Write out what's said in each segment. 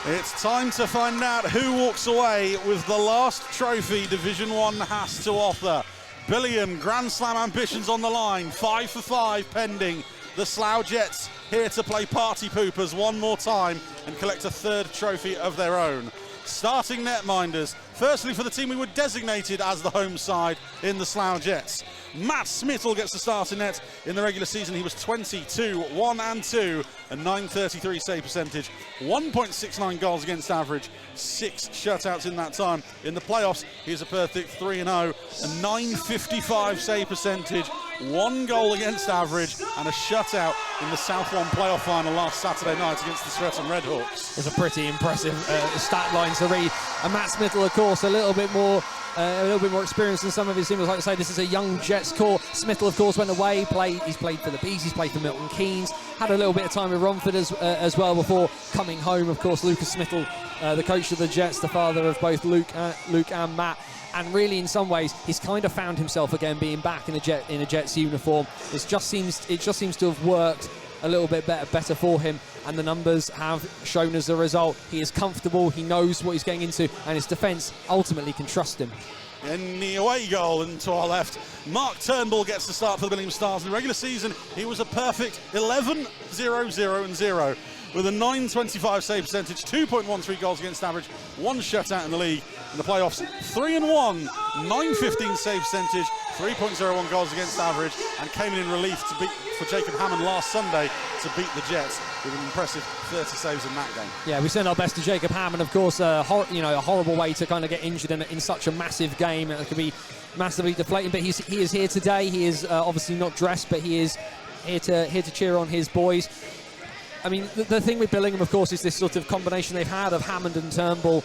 It's time to find out who walks away with the last trophy Division 1 has to offer. Billingham Grand Slam ambitions on the line, 5 for 5 pending. The Slough Jets here to play party poopers one more time and collect a third trophy of their own. Starting netminders, firstly for the team we were designated as the home side in the Slough Jets. Matt Smittle gets the start in net. In the regular season he was 22, 1 and 2, a 933 save percentage, 1.69 goals against average, 6 shutouts in that time. In the playoffs he's a perfect 3 and 0, a 955 save percentage, 1 goal against average and a shutout in the South 1 playoff final last Saturday night against the Streatham Redhawks. It's a pretty impressive stat line to read. And Matt Smittle, of course, a little bit more experienced than some of his teams. Like I say, this is a young Jets core. Smittle, of course, went away. He's played for the Bees. He's played for Milton Keynes. Had a little bit of time with Romford as well before coming home. Of course, Lucas Smittle, the coach of the Jets, the father of both Luke and Matt. And really, in some ways, he's kind of found himself again, being back in a Jets uniform. It just seems to have worked a little bit better for him, and the numbers have shown as a result. He is comfortable, he knows what he's getting into, and his defence ultimately can trust him. In the away goal and to our left, Mark Turnbull gets the start for the Billingham Stars. In the regular season, he was a perfect 11, 0, 0 and 0 with a 925 save percentage, 2.13 goals against average, 1 shutout in the league. In the playoffs, 3 and 1, 915 save percentage, 3.01 goals against average, and came in relief for Jacob Hammond last Sunday to beat the Jets with an impressive 30 saves in that game. Yeah, we send our best to Jacob Hammond. Of course, a horrible way to kind of get injured in such a massive game. It could be massively deflating, but he is here today. He is obviously not dressed, but he is here to cheer on his boys. I mean, the thing with Billingham, of course, is this sort of combination they've had of Hammond and Turnbull.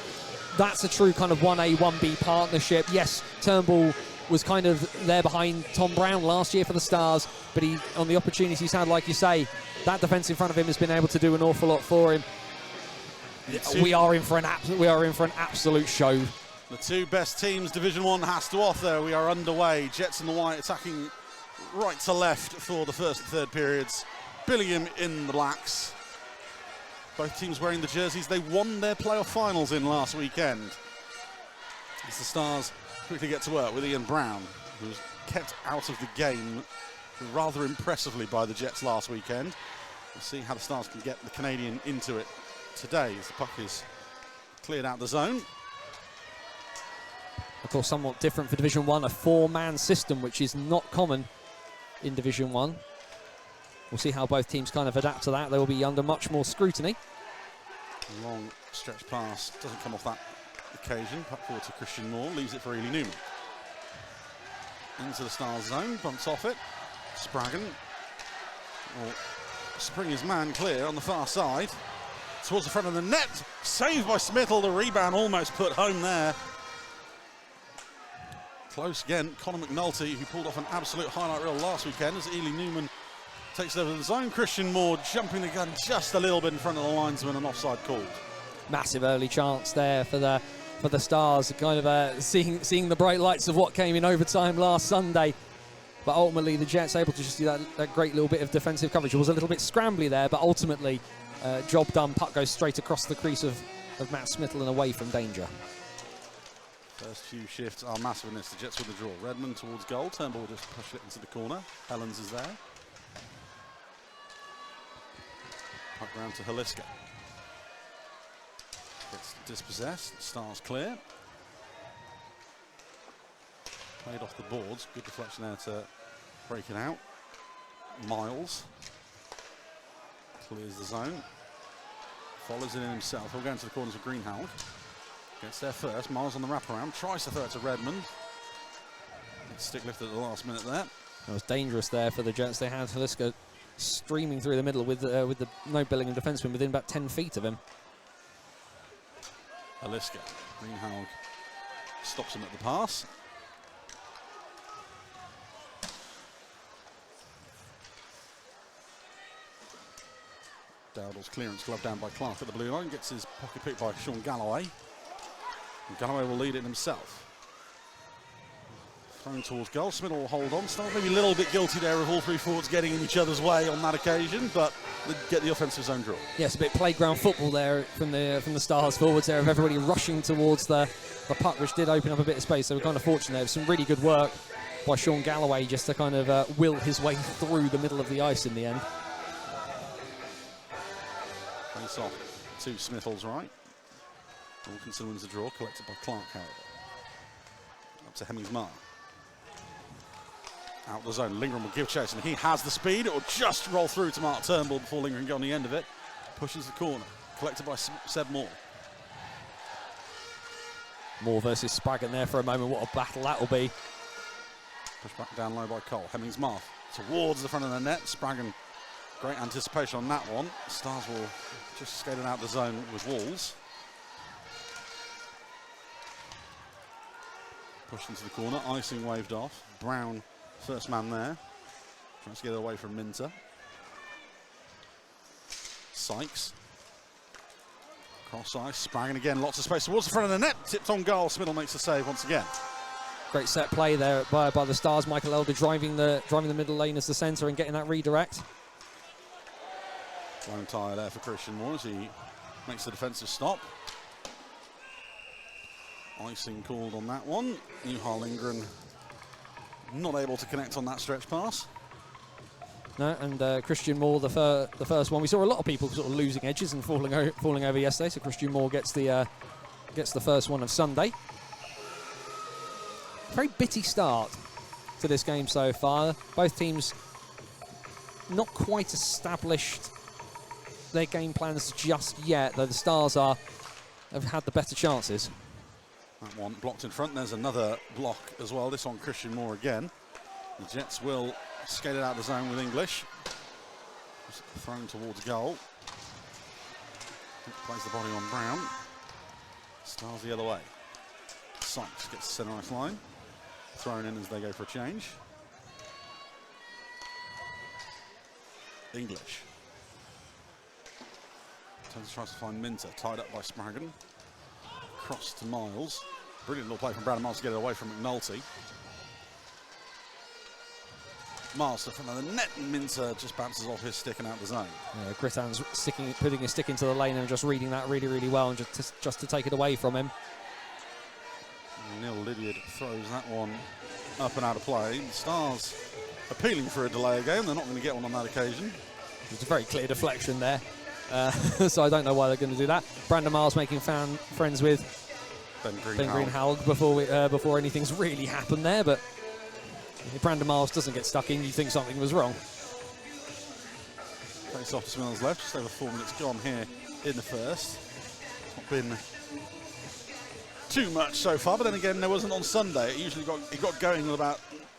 That's a true kind of 1A, 1B partnership. Yes, Turnbull was kind of there behind Tom Brown last year for the Stars, but on the opportunities he's had, like you say, that defence in front of him has been able to do an awful lot for him. We are in for an absolute show. The two best teams Division 1 has to offer. We are underway. Jets in the white attacking right to left for the first and third periods. Billingham in the blacks. Both teams wearing the jerseys they won their playoff finals in last weekend. As the Stars quickly get to work with Ian Brown, who was kept out of the game rather impressively by the Jets last weekend. We'll see how the Stars can get the Canadian into it today as the puck is cleared out the zone. Of course, somewhat different for Division 1, a 4-man system, which is not common in Division 1. We'll see how both teams kind of adapt to that. They will be under much more scrutiny. Long stretch pass doesn't come off that occasion. Puck forward to Christian Moore, leaves it for Ely Newman. Into the Stars zone, bumps off it. Spraggan will spring his man clear on the far side. Towards the front of the net, saved by Smittle. The rebound almost put home there. Close again, Conor McNulty, who pulled off an absolute highlight reel last weekend as Ely Newman takes it over to the zone. Christian Moore jumping the gun just a little bit in front of the linesman, an offside called. Massive early chance there for the Stars, kind of seeing the bright lights of what came in overtime last Sunday. But ultimately the Jets able to just do that great little bit of defensive coverage. It was a little bit scrambly there, but ultimately job done. Puck goes straight across the crease of Matt Smittle and away from danger. First few shifts are massive in this. The Jets with the draw. Redmond towards goal. Turnbull will just push it into the corner. Helens is there. Puck round to Haliska. Gets dispossessed. Stars clear. Played off the boards. Good deflection there to break it out. Miles clears the zone. Follows it in himself. He'll go into the corners of Greenhalgh. Gets there first. Miles on the wraparound. Tries to throw it to Redmond. Stick lifted at the last minute there. That was dangerous there for the Jets. They had Haliska streaming through the middle with the no Billingham defenseman within about 10 feet of him. Haliska. Greenhalgh stops him at the pass. Dowdall's clearance gloved down by Clark at the blue line. Gets his pocket picked by Sean Galloway. And Galloway will lead it himself. Thrown towards goal. Smith will hold on. Stars maybe a little bit guilty there of all three forwards getting in each other's way on that occasion, but they get the offensive zone draw. Yes, a bit playground football there from the Stars forwards there, of everybody rushing towards the puck, which did open up a bit of space. So we're kind of fortunate there. Some really good work by Sean Galloway just to kind of will his way through the middle of the ice in the end. Face off to Smithill's right. Wilkinson wins the draw, collected by Clark, however. Up to Hemmings-Marr. Out the zone, Lindgren will give chase, and he has the speed. It will just roll through to Mark Turnbull before Lindgren can get on the end of it. Pushes the corner, collected by Seb Moore. Moore versus Spraggan there for a moment. What a battle that will be. Pushed back down low by Cole. Hemmings-Marr towards the front of the net. Spraggan, great anticipation on that one. Stars will just skating out the zone with Walls. Pushed into the corner, icing waved off. Brown, first man there. Tries to get it away from Minter. Sykes. Cross ice, Spraggan again, lots of space towards the front of the net. Tipped on goal, Smithil makes the save once again. Great set play there by the Stars. Michael Elder driving the middle lane as the centre and getting that redirect. Blown tyre there for Christian Moore as he makes the defensive stop. Icing called on that one. Nihl Lindgren not able to connect on that stretch pass. No, and Christian Moore, the first one. We saw a lot of people sort of losing edges and falling over yesterday. So Christian Moore gets the first one of Sunday. Very bitty start to this game so far. Both teams not quite established their game plans just yet, though the Stars have had the better chances. That one blocked in front. There's another block as well. This on Christian Moore again. The Jets will skate it out the zone with English. Just thrown towards goal. Plays the body on Brown. Stars the other way. Sykes gets the centre ice line. Thrown in as they go for a change. English. Tries to find Minter. Tied up by Spraggan. Cross to Miles. Brilliant little play from Brandon Miles to get it away from McNulty. Miles to front of the net, and Minter just bounces off his stick and out the zone. Yeah, Grittan's putting his stick into the lane and just reading that really, really well, and just to take it away from him. Nihl Lydiard throws that one up and out of play. The Stars appealing for a delay again. They're not going to get one on that occasion. It's a very clear deflection there. So I don't know why they're going to do that. Brandon Miles making friends with Ben Greenhalgh before anything's really happened there, but if Brandon Miles doesn't get stuck in, you think something was wrong. Face off to Smithill's left, just over 4 minutes gone here in the first. Not been too much so far, but then again, there wasn't on Sunday. It got going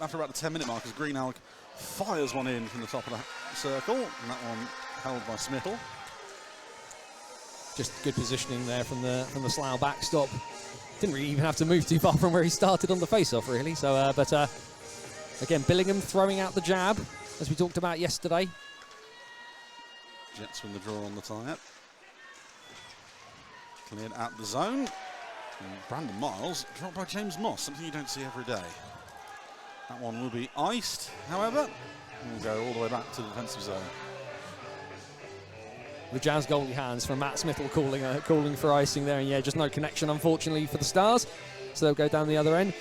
after about the 10-minute mark as Greenhalgh fires one in from the top of the circle, and that one held by Smithil. Just good positioning there from the Slough backstop. Didn't really even have to move too far from where he started on the face-off, really. So, again, Billingham throwing out the jab, as we talked about yesterday. Jets win the draw on the tie-up. Cleared out the zone. And Brandon Miles dropped by James Moss, something you don't see every day. That one will be iced, however. And we'll go all the way back to the defensive zone. The Jazz goalie hands from Matt Smithil calling for icing there, and yeah, just no connection, unfortunately, for the Stars. So they'll go down the other end.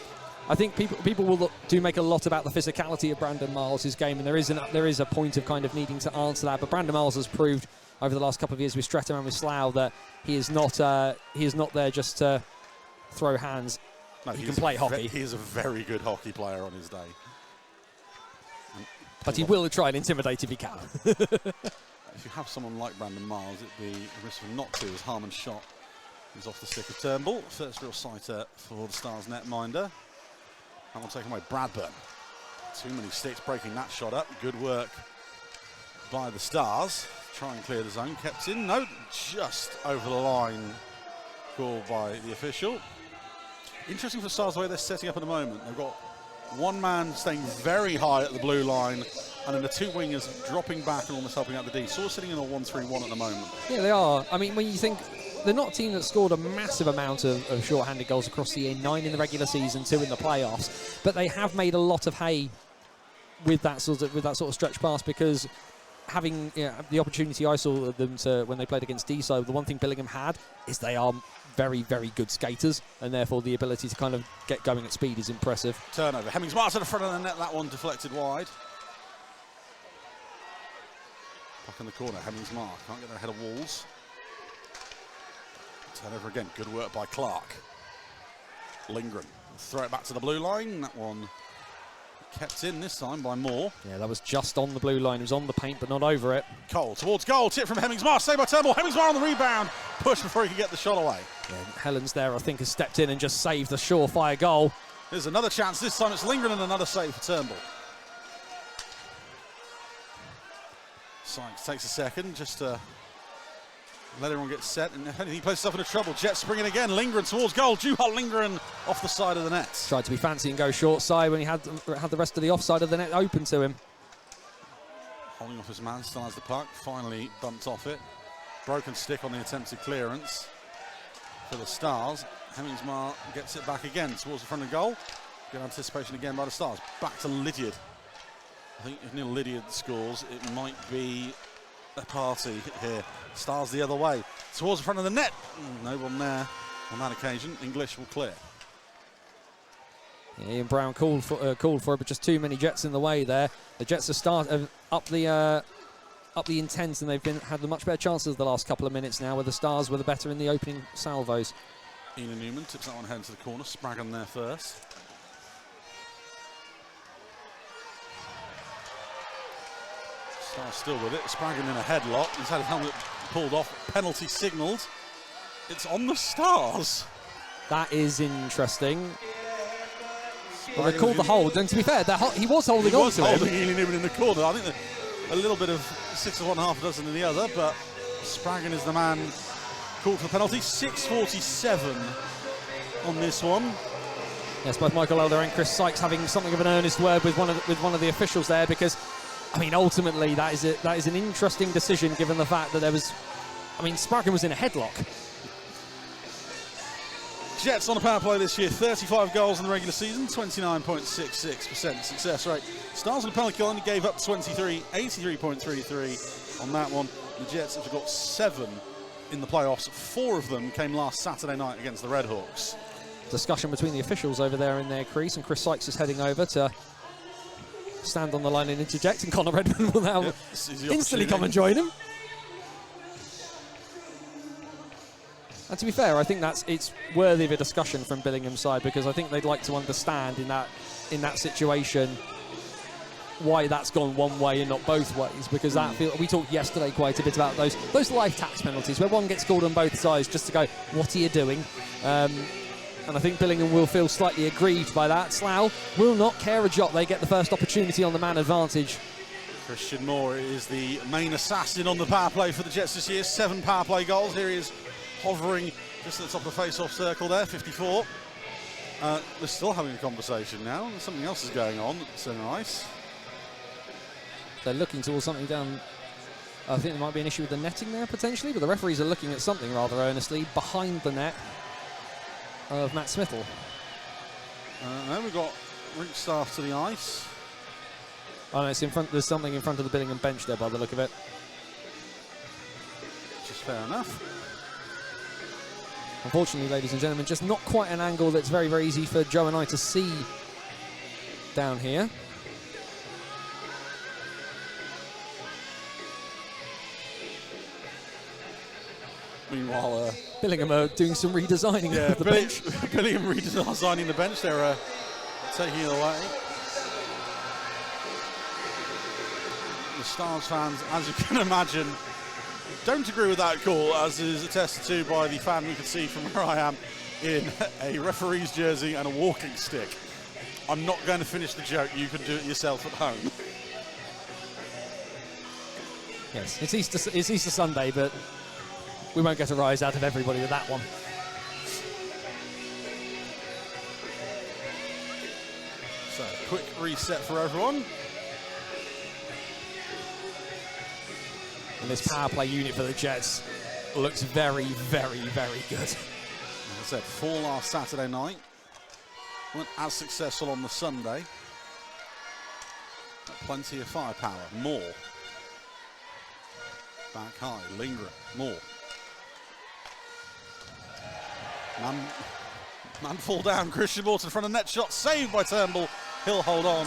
I think people will do make a lot about the physicality of Brandon Miles' game, and there is a point of kind of needing to answer that. But Brandon Miles has proved over the last couple of years with Streatham and with Slough that he is not there just to throw hands. No, he can play hockey. He is a very good hockey player on his day. But he will try and intimidate if he can. If you have someone like Brandon Miles, it'd be a risk of not to, as Harmon's shot is off the stick of Turnbull. First real sighter for the Stars netminder. That one taken away, Bradburn. Too many sticks breaking that shot up. Good work by the Stars. Try and clear the zone, kept in. No, just over the line, called by the official. Interesting for the Stars the way they're setting up at the moment. They've got one man staying very high at the blue line, and then the two wingers dropping back and almost helping out the D. So we're sitting in a 1-3-1 at the moment. Yeah, they are. I mean, when you think they're not a team that scored a massive amount of short-handed goals across the year, 9 in the regular season, 2 in the playoffs, but they have made a lot of hay with that sort of stretch pass, because having the opportunity I saw them to when they played against Divison, the one thing Billingham had is they are very, very good skaters, and therefore the ability to kind of get going at speed is impressive. Turnover. Hemmings-Marr to the front of the net, that one deflected wide. Back in the corner, Hemmings-Marr can't get ahead of walls. Turnover again, good work by Clark. Lindgren, throw it back to the blue line, that one kept in this time by Moore. Yeah, that was just on the blue line. It was on the paint, but not over it. Cole towards goal. Tip from Hemmings-Marr. Saved by Turnbull. Hemmings-Marr on the rebound. Push before he could get the shot away. Yeah, Helens there, I think, has stepped in and just saved the surefire goal. There's another chance. This time it's Lindgren and another save for Turnbull. Sykes takes a second just to let everyone get set, and he plays himself into trouble. Jet springing again. Lindgren towards goal. Juha Lindgren off the side of the net. Tried to be fancy and go short side when he had the rest of the offside of the net open to him. Holding off his man, still has the puck. Finally bumped off it. Broken stick on the attempted clearance for the Stars. Hemmings-Marr gets it back again towards the front of goal. Good anticipation again by the Stars. Back to Lydiard. I think if Nihl Lydiard scores, it might be a party here. Stars the other way. Towards the front of the net. No one there on that occasion. English will clear. Yeah, Ian Brown called for it, but just too many Jets in the way there. The Jets have up the intent, and they've had the much better chances the last couple of minutes now, where the Stars were the better in the opening salvos. Ian Newman tips that one head to the corner. Spraggan there first. Stars still with it. Spraggan in a headlock. He's had his helmet pulled off. Penalty signalled. It's on the Stars. That is interesting. Well, they called the hold, and to be fair, he was holding on to him. Ian Newman in the corner. I think a little bit of 6 of one, half a dozen in the other, but Spraggan is the man called for the penalty. 6:47 on this one. Yes, both Michael Elder and Chris Sykes having something of an earnest word with one of the officials there, because, I mean, ultimately that is an interesting decision, given the fact that Spraggan was in a headlock. Jets on a power play this year, 35 goals in the regular season, 29.66% success rate. Stars on a penalty kill only gave up 23, 83.33 on that one. The Jets have got 7 in the playoffs. 4 of them came last Saturday night against the Redhawks. Discussion between the officials over there in their crease, and Chris Sykes is heading over to stand on the line and interject, and Connor Redmond will now instantly come and join him. And to be fair, I think it's worthy of a discussion from Billingham's side, because I think they'd like to understand in that situation why that's gone one way and not both ways, because we talked yesterday quite a bit about those life tax penalties where one gets called on both sides just to go, what are you doing? And I think Billingham will feel slightly aggrieved by that. Slough will not care a jot. They get the first opportunity on the man advantage. Christian Moore is the main assassin on the power play for the Jets this year. 7 power play goals. Here he is, hovering just at the top of the face-off circle there, 54. They're still having a conversation now. Something else is going on. So nice. They're looking towards something down. I think there might be an issue with the netting there potentially, but the referees are looking at something rather earnestly behind the net of Matt Smithell. Then we've got rink staff to the ice. Oh no, it's in front. There's something in front of the Billingham bench there by the look of it. Which is fair enough. Unfortunately, ladies and gentlemen, just not quite an angle that's very, very easy for Joe and I to see down here. Meanwhile, Billingham are doing some redesigning of the bench. Billingham redesigning the bench. They're taking it away. The Stars fans, as you can imagine, don't agree with that call, as is attested to by the fan we can see from where I am in a referee's jersey and a walking stick. I'm not going to finish the joke. You can do it yourself at home. Yes, it's Easter Sunday, but we won't get a rise out of everybody with that one. So, quick reset for everyone. And this power play unit for the Jets looks very, very, very good. As I said, 4 last Saturday night. Weren't as successful on the Sunday. Got plenty of firepower. More. Back high. Lindgren. More. Man fall down. Christian Morton in front of net shot. Saved by Turnbull. He'll hold on.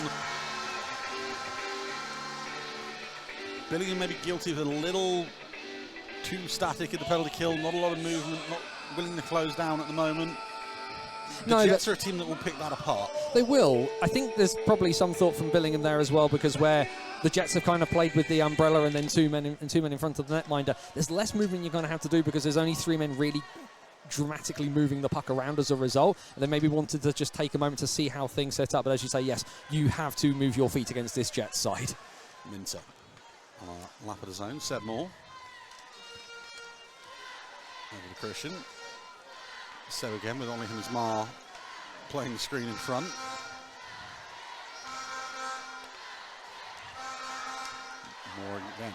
Billingham may be guilty of a little too static in the penalty kill. Not a lot of movement. Not willing to close down at the moment. The Jets are a team that will pick that apart. They will. I think there's probably some thought from Billingham there as well, because where the Jets have kind of played with the umbrella and then two men in front of the netminder, there's less movement you're going to have to do because there's only 3 men really dramatically moving the puck around as a result. And they maybe wanted to just take a moment to see how things set up. But as you say, yes, you have to move your feet against this Jets side. Minter on a lap of the zone. Seb Moore. Over to Christian. Seb again with only Hemsmar playing the screen in front. Moore again.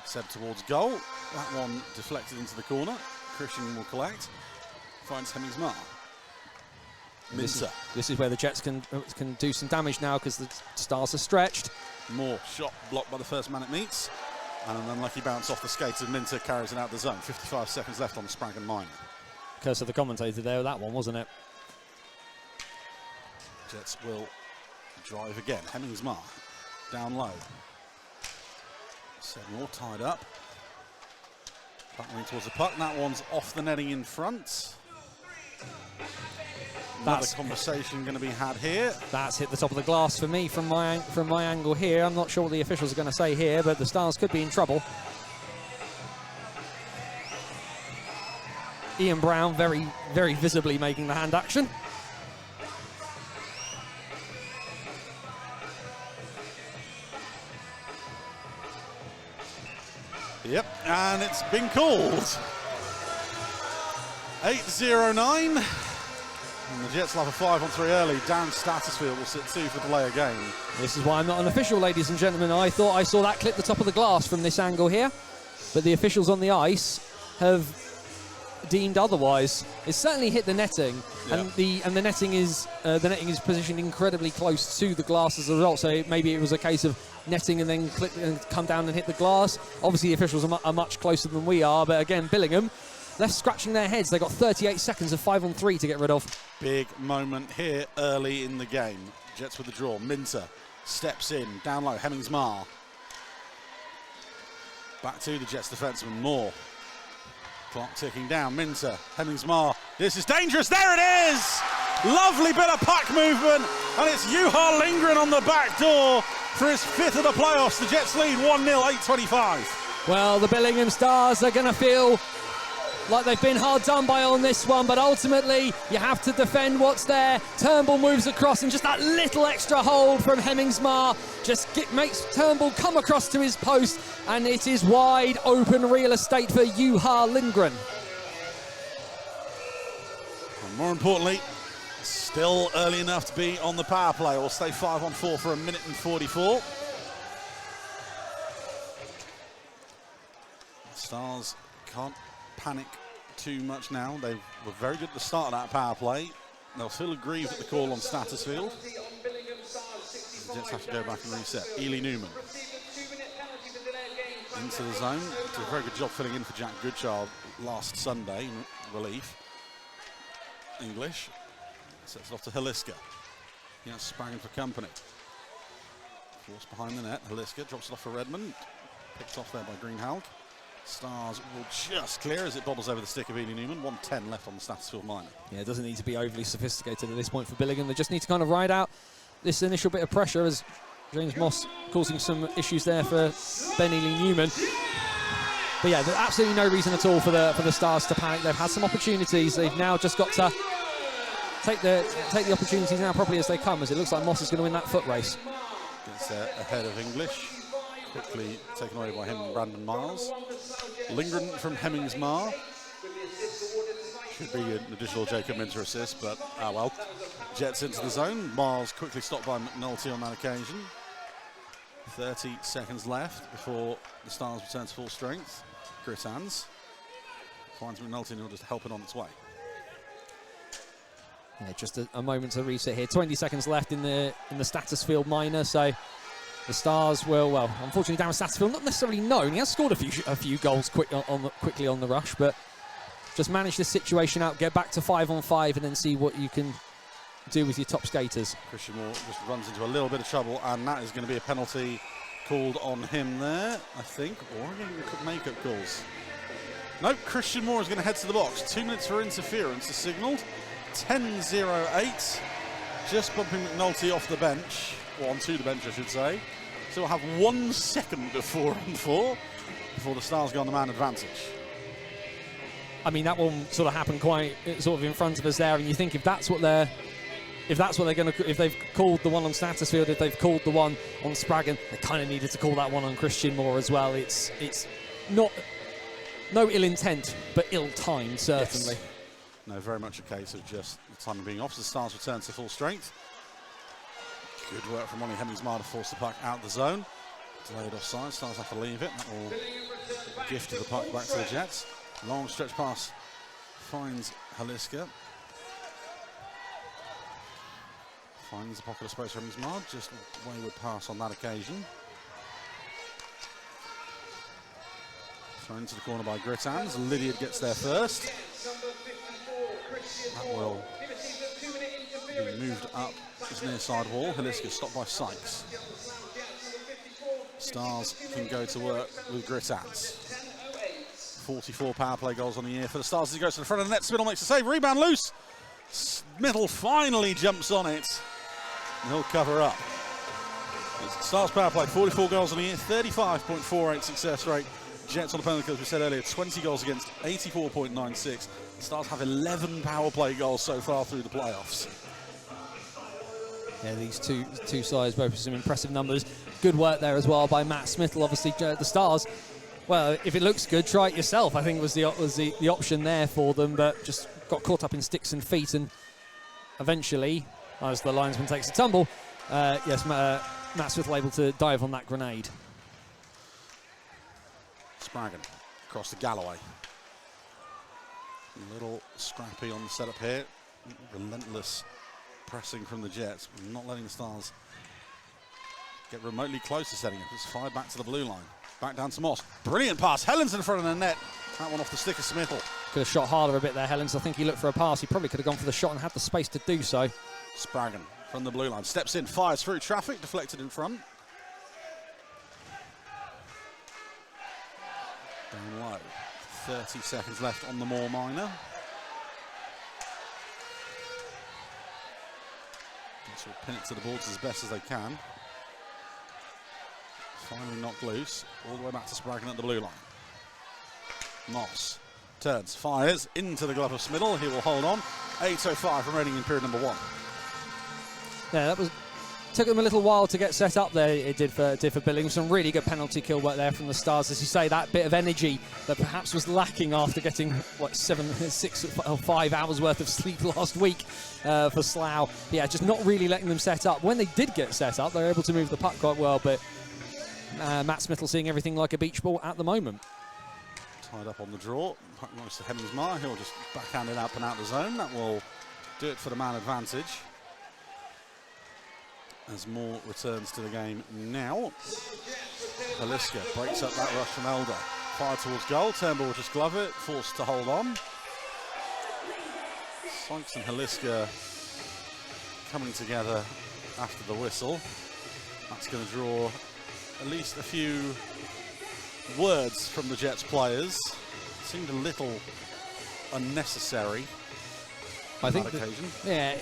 Seb towards goal. That one deflected into the corner. Christian will collect. Finds Hemsmar. Minter. This is where the Jets can do some damage now because the Stars are stretched. Moore shot blocked by the first man it meets. And an unlucky bounce off the skates of Minter carries it out the zone. 55 seconds left on the Spraggan minor. Curse of the commentator there, that one, wasn't it? Jets will drive again. Hemsmar down low. More tied up. Battling towards the puck. That one's off the netting in front. Another conversation going to be had here. That's hit the top of the glass for me from my angle here. I'm not sure what the officials are going to say here, but the Stars could be in trouble. Ian Brown very, very visibly making the hand action. Yep, and it's been called. 8-0-9. And the Jets will have a 5-on-3 early. Dan Stattersfield will sit 2 for delay of game. This is why I'm not an official, ladies and gentlemen. I thought I saw that clip the top of the glass from this angle here, but the officials on the ice have deemed otherwise. It's certainly hit the netting, yeah. and the netting is positioned incredibly close to the glass as a result. So maybe it was a case of netting and then clip and come down and hit the glass. Obviously, the officials are much closer than we are. But again, Billingham left scratching their heads. They got 38 seconds of 5-on-3 to get rid of. Big moment here early in the game. Jets with the draw. Minter steps in down low. Hemsmar back to the Jets defenseman. Moore. Clock ticking down. Minter, Hemsmar. This is dangerous. There it is! Lovely bit of puck movement. And it's Juha Lindgren on the back door for his 5th of the playoffs. The Jets lead 1-0, 8:25. Well, the Billingham Stars are going to feel like they've been hard done by on this one, but ultimately you have to defend what's there. Turnbull moves across, and just that little extra hold from Hemsmar just makes Turnbull come across to his post, and it is wide open real estate for Juha Lindgren. And more importantly, still early enough to be on the power play. We'll stay 5-on-4 for 1:44. Stars can't panic too much now. They were very good at the start of that power play. They'll feel aggrieved at the call on Stattersfield. The Jets have to go back and reset. Ely Newman into the zone. Did a very good job filling in for Jack Goodchild last Sunday in relief. English sets it off to Haliska. He has Spraggan for company. Forced behind the net. Haliska drops it off for Redmond. Picked off there by Greenhalgh. Stars will just clear as it bobbles over the stick of Ely Newman. 1:10 left on the Stattersfield minor. Yeah, it doesn't need to be overly sophisticated at this point for Billingham. They just need to kind of ride out this initial bit of pressure as James Moss causing some issues there for Ben Ely Newman. But yeah, there's absolutely no reason at all for the Stars to panic. They've had some opportunities. They've now just got to take the opportunities now properly as they come, as it looks like Moss is going to win that foot race. Gets ahead of English. Quickly taken away by him and Brandon Miles. Lindgren from Hemsmar. Should be an additional Jacob Minter assist, but well. Jets into the zone. Miles quickly stopped by McNulty on that occasion. 30 seconds left before the Stars return to full strength. Gritans finds McNulty and he'll just help it on its way. Yeah, just a moment to reset here. 20 seconds left in the Statusfield minor, so the Stars will, well, unfortunately Darren Statusfield not necessarily known. He has scored a few goals quickly on the rush, but just manage this situation out, get back to 5-on-5, and then see what you can do with your top skaters. Christian Moore just runs into a little bit of trouble, and that is going to be a penalty called on him there, I think. Or again, make-up calls. Nope, Christian Moore is going to head to the box. 2 minutes for interference is signalled. 10:08. Just bumping McNulty off the bench, or onto the bench, I should say. So we'll have 1 second of 4-on-4 before the Stars go on the man advantage. I mean, that one sort of happened quite sort of in front of us there, and you think if they've called the one on Statusfield, if they've called the one on Spraggan, they kind of needed to call that one on Christian Moore as well. It's not no ill intent, but ill-timed, certainly. Yes. No, very much a case of just the timing being off. The Stars return to full strength. Good work from Ollie Hemmingsmar to force the puck out the zone. Delayed offside, Stars have to leave it. That will gift the puck back to the Jets. Long stretch pass finds Haliska. Finds the pocket of space for Hemmingsmar. Just a wayward pass on that occasion. Thrown to the corner by Gritans. Lydiard gets there first. That will be moved up just near side wall. Haliska stopped by Sykes. Stars can go to work with Gritans. 44 power play goals on the year for the Stars as he goes to the front of the net. Smithell makes a save. Rebound loose. Smithell finally jumps on it. And he'll cover up. It's Stars power play, 44 goals on the year, 35.48 success rate. Jets on the penalty kill, as we said earlier, 20 goals against, 84.96. The Stars have 11 power play goals so far through the playoffs. Yeah, these two sides both with some impressive numbers. Good work there as well by Matt Smithell. Obviously, the Stars, well, if it looks good, try it yourself, I think was the option there for them, but just got caught up in sticks and feet, and eventually, as the linesman takes a tumble, Matt Smithell able to dive on that grenade. Spraggan across to Galloway. A little scrappy on the setup here. Relentless pressing from the Jets, not letting the Stars get remotely close to setting up. It's fired back to the blue line. Back down to Moss. Brilliant pass. Helens in front of the net. That one off the stick of Smithell. Could have shot harder a bit there, Helens. I think he looked for a pass. He probably could have gone for the shot and had the space to do so. Spraggan from the blue line. Steps in, fires through traffic, deflected in front. Down low. 30 seconds left on the Moore minor. So pin it to the boards as best as they can. Finally knocked loose. All the way back to Spraggan at the blue line. Moss turns, fires into the glove of Smithell. He will hold on. 8:05 remaining in period number 1. Yeah, took them a little while to get set up there. It did for Billingham. Some really good penalty kill work there from the Stars. As you say, that bit of energy that perhaps was lacking after getting 5 hours worth of sleep last week for Slough. Yeah, just not really letting them set up. When they did get set up, they were able to move the puck quite well, but Matt Smithell seeing everything like a beach ball at the moment. Tied up on the draw. Puck goes to Hemmingsmar. He'll just backhand it up and out the zone. That will do it for the man advantage. As Moore returns to the game now. Haliska breaks up that rush from Elder. Fire towards goal. Turnbull will just glove it. Forced to hold on. Sykes and Haliska coming together after the whistle. That's going to draw at least a few words from the Jets players. Seemed a little unnecessary on that occasion. Yeah.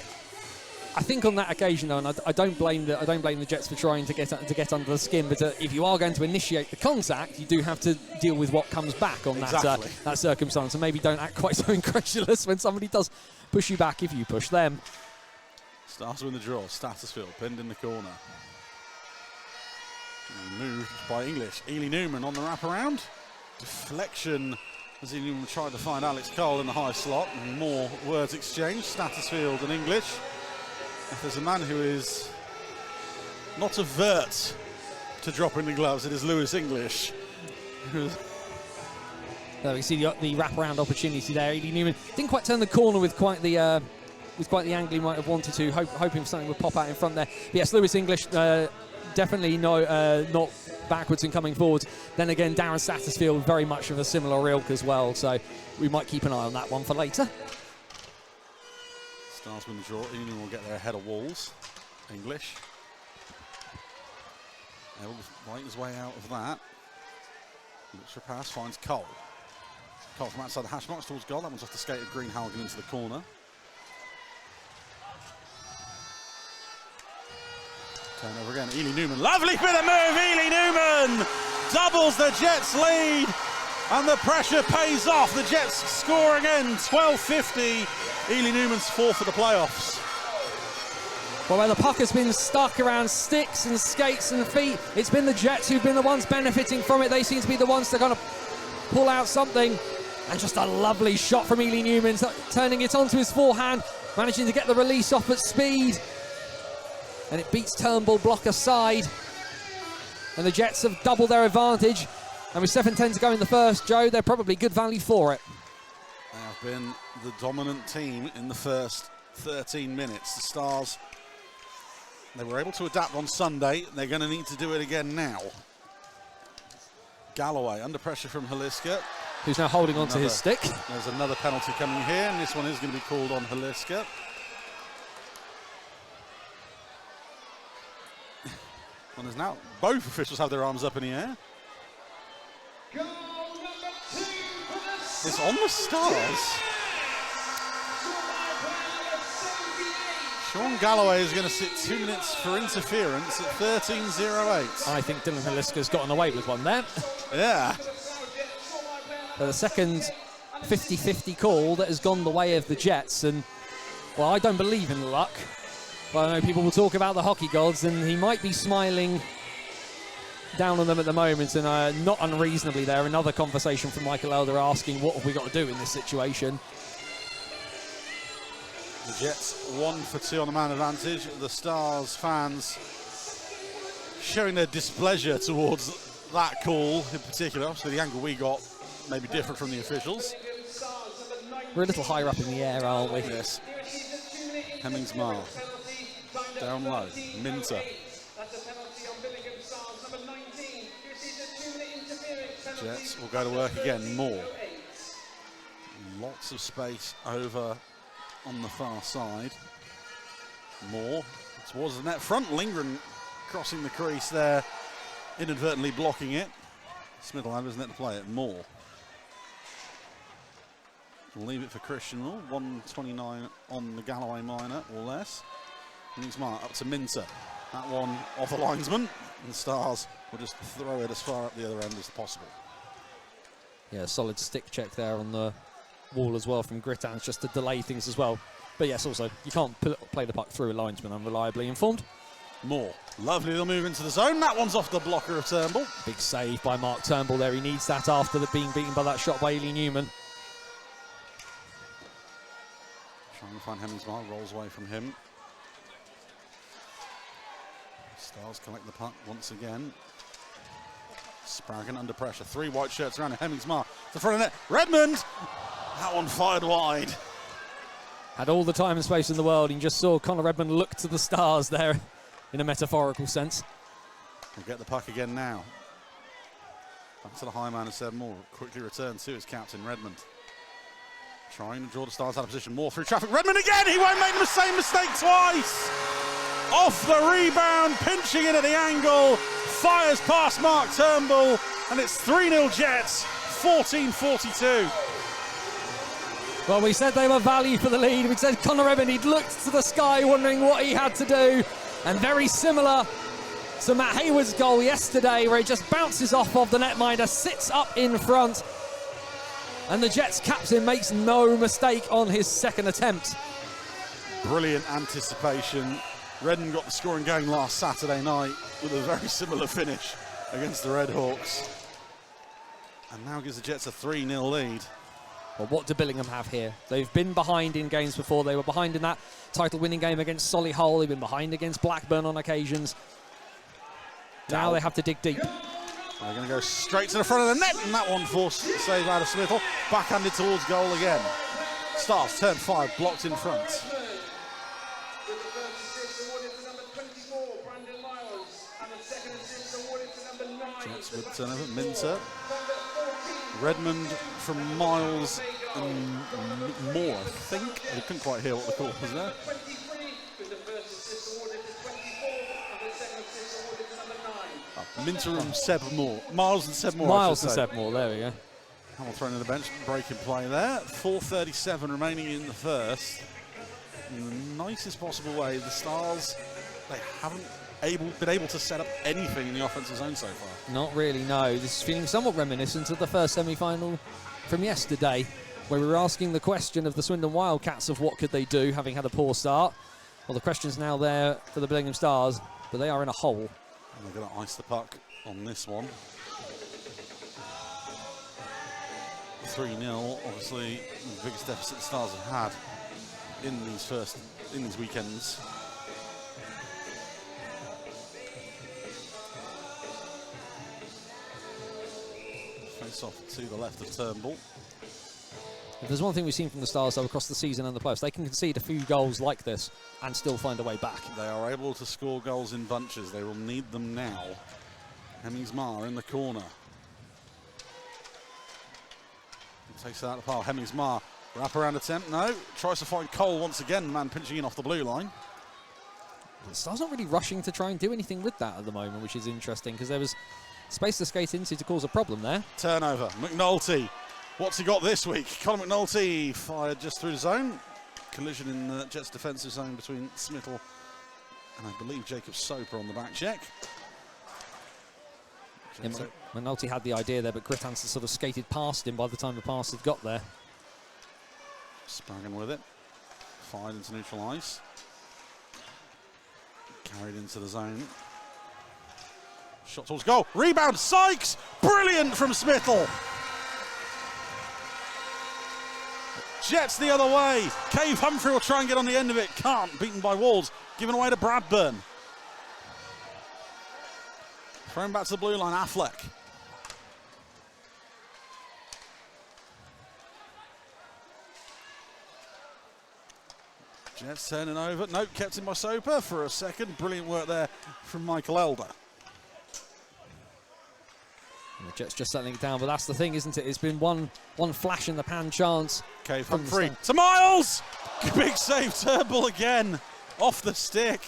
I think on that occasion, though, and I don't blame the Jets for trying to get under the skin. But if you are going to initiate the contact, you do have to deal with what comes back on that circumstance, and maybe don't act quite so incredulous when somebody does push you back if you push them. Stars win the draw. Statusfield pinned in the corner. Moved by English. Ely Newman on the wraparound. Deflection as Ely Newman tried to find Alex Cole in the high slot. And more words exchanged. Statusfield and English. If there's a man who is not avert to dropping the gloves, it is Lewis English. So we see the wraparound opportunity there. Ely Newman didn't quite turn the corner with quite the angle he might have wanted to, hoping something would pop out in front there. But yes, Lewis English definitely not backwards and coming forwards. Then again, Darren Satterfield very much of a similar ilk as well, so we might keep an eye on that one for later. Stars win the draw. Ely will get there ahead of Walls. English. He'll fight his way out of that. Looks for a pass, finds Cole. Cole from outside the hash marks towards goal. That one's off the skate of Greenhalghen into the corner. Turnover again, Ely Newman. Lovely bit of move, Ely Newman! Doubles the Jets' lead, and the pressure pays off. The Jets score again, 12:50. Ely Newman's fourth for the playoffs. Well, where the puck has been stuck around sticks and skates and feet, it's been the Jets who've been the ones benefiting from it. They seem to be the ones that are going to pull out something. And just a lovely shot from Ely Newman, turning it onto his forehand, managing to get the release off at speed. And it beats Turnbull block aside. And the Jets have doubled their advantage. And with 7:10 to go in the first, Joe, they're probably good value for it. They have been the dominant team in the first 13 minutes. The Stars, they were able to adapt on Sunday. They're going to need to do it again now. Galloway under pressure from Haliska. Who's now holding on to his stick. There's another penalty coming here, and this one is going to be called on Haliska. And there's now both officials have their arms up in the air. Goal number 2 for the It's on the Stars. Sean Galloway is going to sit 2 minutes for interference at 13:08. I think Dylan Haliska's gotten away with one there. Yeah. But the second 50-50 call that has gone the way of the Jets. And, well, I don't believe in luck. But I know people will talk about the hockey gods, and he might be smiling down on them at the moment, and not unreasonably there. Another conversation from Michael Elder asking, what have we got to do in this situation? The Jets 1 for 2 on the man advantage. The Stars fans showing their displeasure towards that call in particular. Obviously, the angle we got may be different from the officials. We're a little higher up in the air, aren't we? Yes. Hemmingsmar. Down low. Minter. Jets will go to work again. More. Lots of space over on the far side. More towards the net front. Lindgren crossing the crease there, inadvertently blocking it. Smithelad isn't it to play it. More. We'll leave it for Christian Law. 1:29 on the Galloway minor or less. Smart up to Minter. That one off the linesman. And the Stars will just throw it as far up the other end as possible. Yeah, solid stick check there on the wall as well from Grittans, just to delay things as well. But yes, also, you can't play the puck through a linesman unreliably informed. More. Lovely little move into the zone. That one's off the blocker of Turnbull. Big save by Mark Turnbull there. He needs that after being beaten by that shot by Ely Newman. Trying to find Hemmingsmar, rolls away from him. Stars collect the puck once again. Spraggan under pressure. 3 white shirts around Hemmingsmar. The front of net. Redmond! That one fired wide. Had all the time and space in the world. You just saw Connor Redmond look to the stars there in a metaphorical sense. We'll get the puck again now. Back to the high man instead. More quickly return to his captain, Redmond. Trying to draw the Stars out of position. More through traffic. Redmond again! He won't make the same mistake twice! Off the rebound, pinching it at the angle. Fires past Mark Turnbull. And it's 3-0 Jets, 14:42. Well, we said they were value for the lead. We said Connor Redmond, he'd looked to the sky wondering what he had to do. And very similar to Matt Hayward's goal yesterday, where he just bounces off of the netminder, sits up in front. And the Jets captain makes no mistake on his second attempt. Brilliant anticipation. Redden got the scoring going last Saturday night with a very similar finish against the Redhawks. And now gives the Jets a 3-0 lead. Well, what do Billingham have here? They've been behind in games before. They were behind in that title-winning game against Solihull. They've been behind against Blackburn on occasions. Now they have to dig deep. They're going to go straight to the front of the net, and that one forced the save out of Smithell. Backhanded towards goal again. Stars turn 5, blocked in front. Jets with turnover, Minter. Redmond from Miles and Moore, I think. I couldn't quite hear what the call was there. Minter and Seb Moore. Miles and Seb Moore. Miles and Seb Moore, there we go. Hamill thrown to the bench, breaking play there. 4:37 remaining in the first. In the nicest possible way, the Stars, they haven't been able to set up anything in the offensive zone so far. Not really, no. This is feeling somewhat reminiscent of the first semi-final from yesterday, where we were asking the question of the Swindon Wildcats of what could they do, having had a poor start. Well, the question's now there for the Billingham Stars, but they are in a hole. And they're going to ice the puck on this one. 3-0, obviously the biggest deficit the Stars have had in these weekends. Face off to the left of Turnbull. If there's one thing we've seen from the Stars though across the season and the playoffs, they can concede a few goals like this and still find a way back. They are able to score goals in bunches. They will need them now. Hemmings-Marr in the corner. Takes it out of the pile. Hemmings-Marr, wrap-around attempt, no. Tries to find Cole once again, the man pinching in off the blue line. The Stars not really rushing to try and do anything with that at the moment, which is interesting, because there was space to skate into to cause a problem there. Turnover, McNulty. What's he got this week? Colin McNulty fired just through the zone. Collision in the Jets' defensive zone between Smithell and I believe Jacob Soper on the back check. McNulty had the idea there, but Grittans sort of skated past him by the time the pass had got there. Spraggan with it. Fired into neutral ice. Carried into the zone. Shot towards goal. Rebound, Sykes! Brilliant from Smithell! Jets the other way. Cave Humphrey will try and get on the end of it. Can't. Beaten by Walls. Given away to Bradburn. Thrown back to the blue line. Affleck. Jets turning over. Nope, kept in by Soper for a second. Brilliant work there from Michael Elder. And the Jets just settling it down, but that's the thing, isn't it? It's been one flash in the pan chance. Cave Humphrey to Miles! Big save, Turnbull again. Off the stick.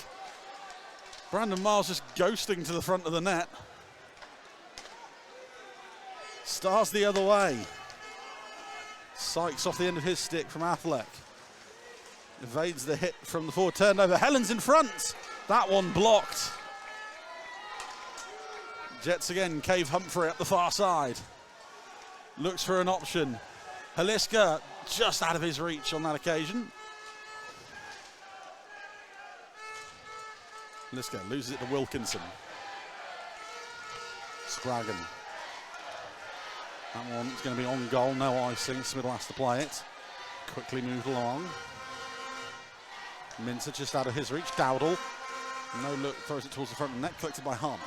Brandon Miles just ghosting to the front of the net. Stars the other way. Sykes off the end of his stick from Affleck. Evades the hit from the forward turnover. Helen's in front. That one blocked. Jets again. Cave Humphrey at the far side. Looks for an option. Haliska just out of his reach on that occasion. Haliska loses it to Wilkinson. Spraggan. That one's going to be on goal. No icing. Smithell has to play it. Quickly moved along. Minter just out of his reach. Dowdle. No look. Throws it towards the front of the net. Collected by Harmon.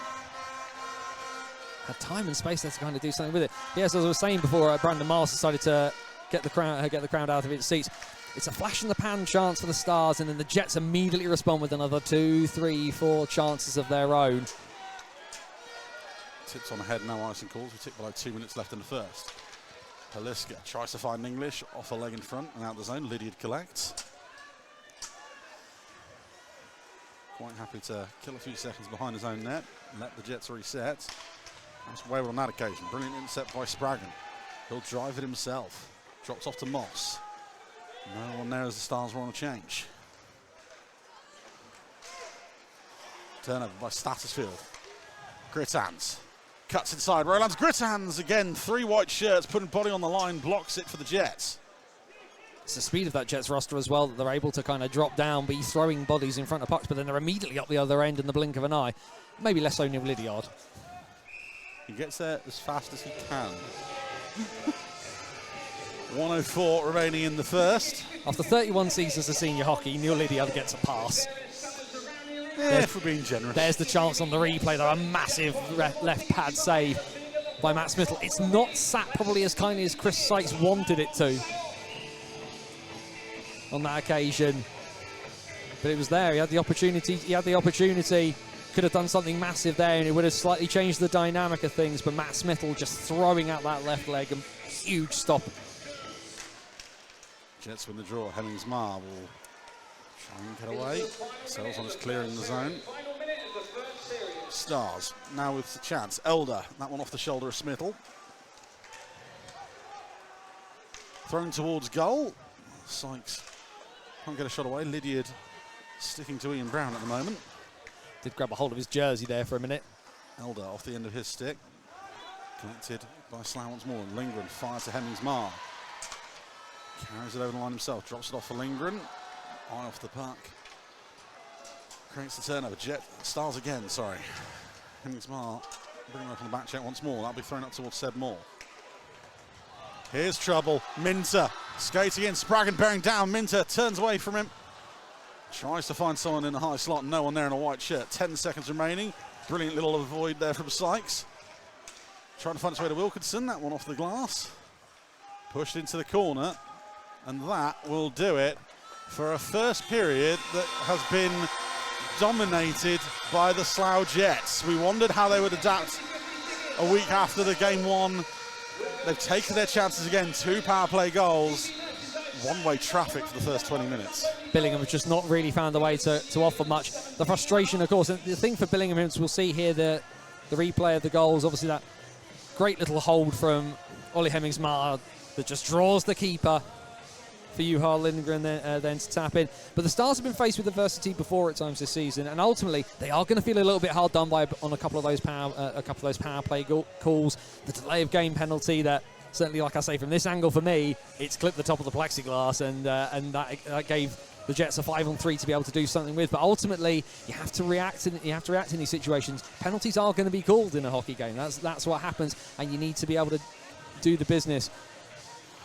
Had time and space there to kind of do something with it. Yes, as I was saying before, Brandon Miles decided to get the crowd out of its seats. It's a flash in the pan chance for the Stars, and then the Jets immediately respond with another 2, 3, 4 chances of their own. Tips on ahead, no icing calls. We tick below 2 minutes left in the first. Haliska tries to find English, off a leg in front and out the zone. Lydiard collects. Quite happy to kill a few seconds behind his own net and let the Jets reset. That's wayward on that occasion. Brilliant intercept by Spraggan. He'll drive it himself. Drops off to Moss. No one there as the Stars were on a change. Turnover by Stattersfield. Grittans. Cuts inside. Roland's Grittans again. 3 white shirts, putting body on the line, blocks it for the Jets. It's the speed of that Jets roster as well that they're able to kind of drop down, be throwing bodies in front of pucks, but then they're immediately up the other end in the blink of an eye. Maybe less so Nihl Lydiard. He gets there as fast as he can. 1:04 remaining in the first. After 31 seasons of senior hockey, Nihl Lydiard gets a pass. If we're being generous. There's the chance on the replay, though. A massive left pad save by Matt Smithel. It's not sat probably as kindly as Chris Sykes wanted it to on that occasion, but it was there. He had the opportunity. Could have done something massive there, and it would have slightly changed the dynamic of things. But Matt Smithel just throwing out that left leg, and huge stop. Jets win the draw. Hemmingsmar will try and get away. Sells clearing the zone. Stars now with the chance. Elder, that one off the shoulder of Smithel. Thrown towards goal. Sykes can't get a shot away. Lydiard sticking to Ian Brown at the moment. Did grab a hold of his jersey there for a minute. Elder off the end of his stick. Collected by Slough once more. Lindgren fires to Hemmingsmar. Carries it over the line himself. Drops it off for Lindgren. Eye off the puck. Creates the turnover. Stars again, sorry. Hemmingsmar bringing up on the back check once more. That'll be thrown up towards Seb Moore. Here's trouble. Minter skating in. Spraggan bearing down. Minter turns away from him. Tries to find someone in a high slot. No one there in a white shirt. 10 seconds remaining. Brilliant little avoid there from Sykes. Trying to find its way to Wilkinson. That one off the glass. Pushed into the corner. And that will do it for a first period that has been dominated by the Slough Jets. We wondered how they would adapt a week after the game one. They've taken their chances again. 2 power play goals. One-way traffic for the first 20 minutes. Billingham has just not really found a way to offer much. The frustration, of course, and the thing for Billingham is we'll see here the replay of the goals. Obviously, that great little hold from Ollie Hemmingsmar that just draws the keeper for Juha Lindgren then to tap in. But the Stars have been faced with adversity before at times this season, and ultimately they are going to feel a little bit hard done by on a couple of those power play calls. The delay of game penalty that. Certainly, like I say, from this angle for me, it's clipped the top of the plexiglass, and that gave the Jets a 5-on-3 to be able to do something with. But ultimately, you have to react in these situations. Penalties are going to be called in a hockey game. That's what happens, and you need to be able to do the business.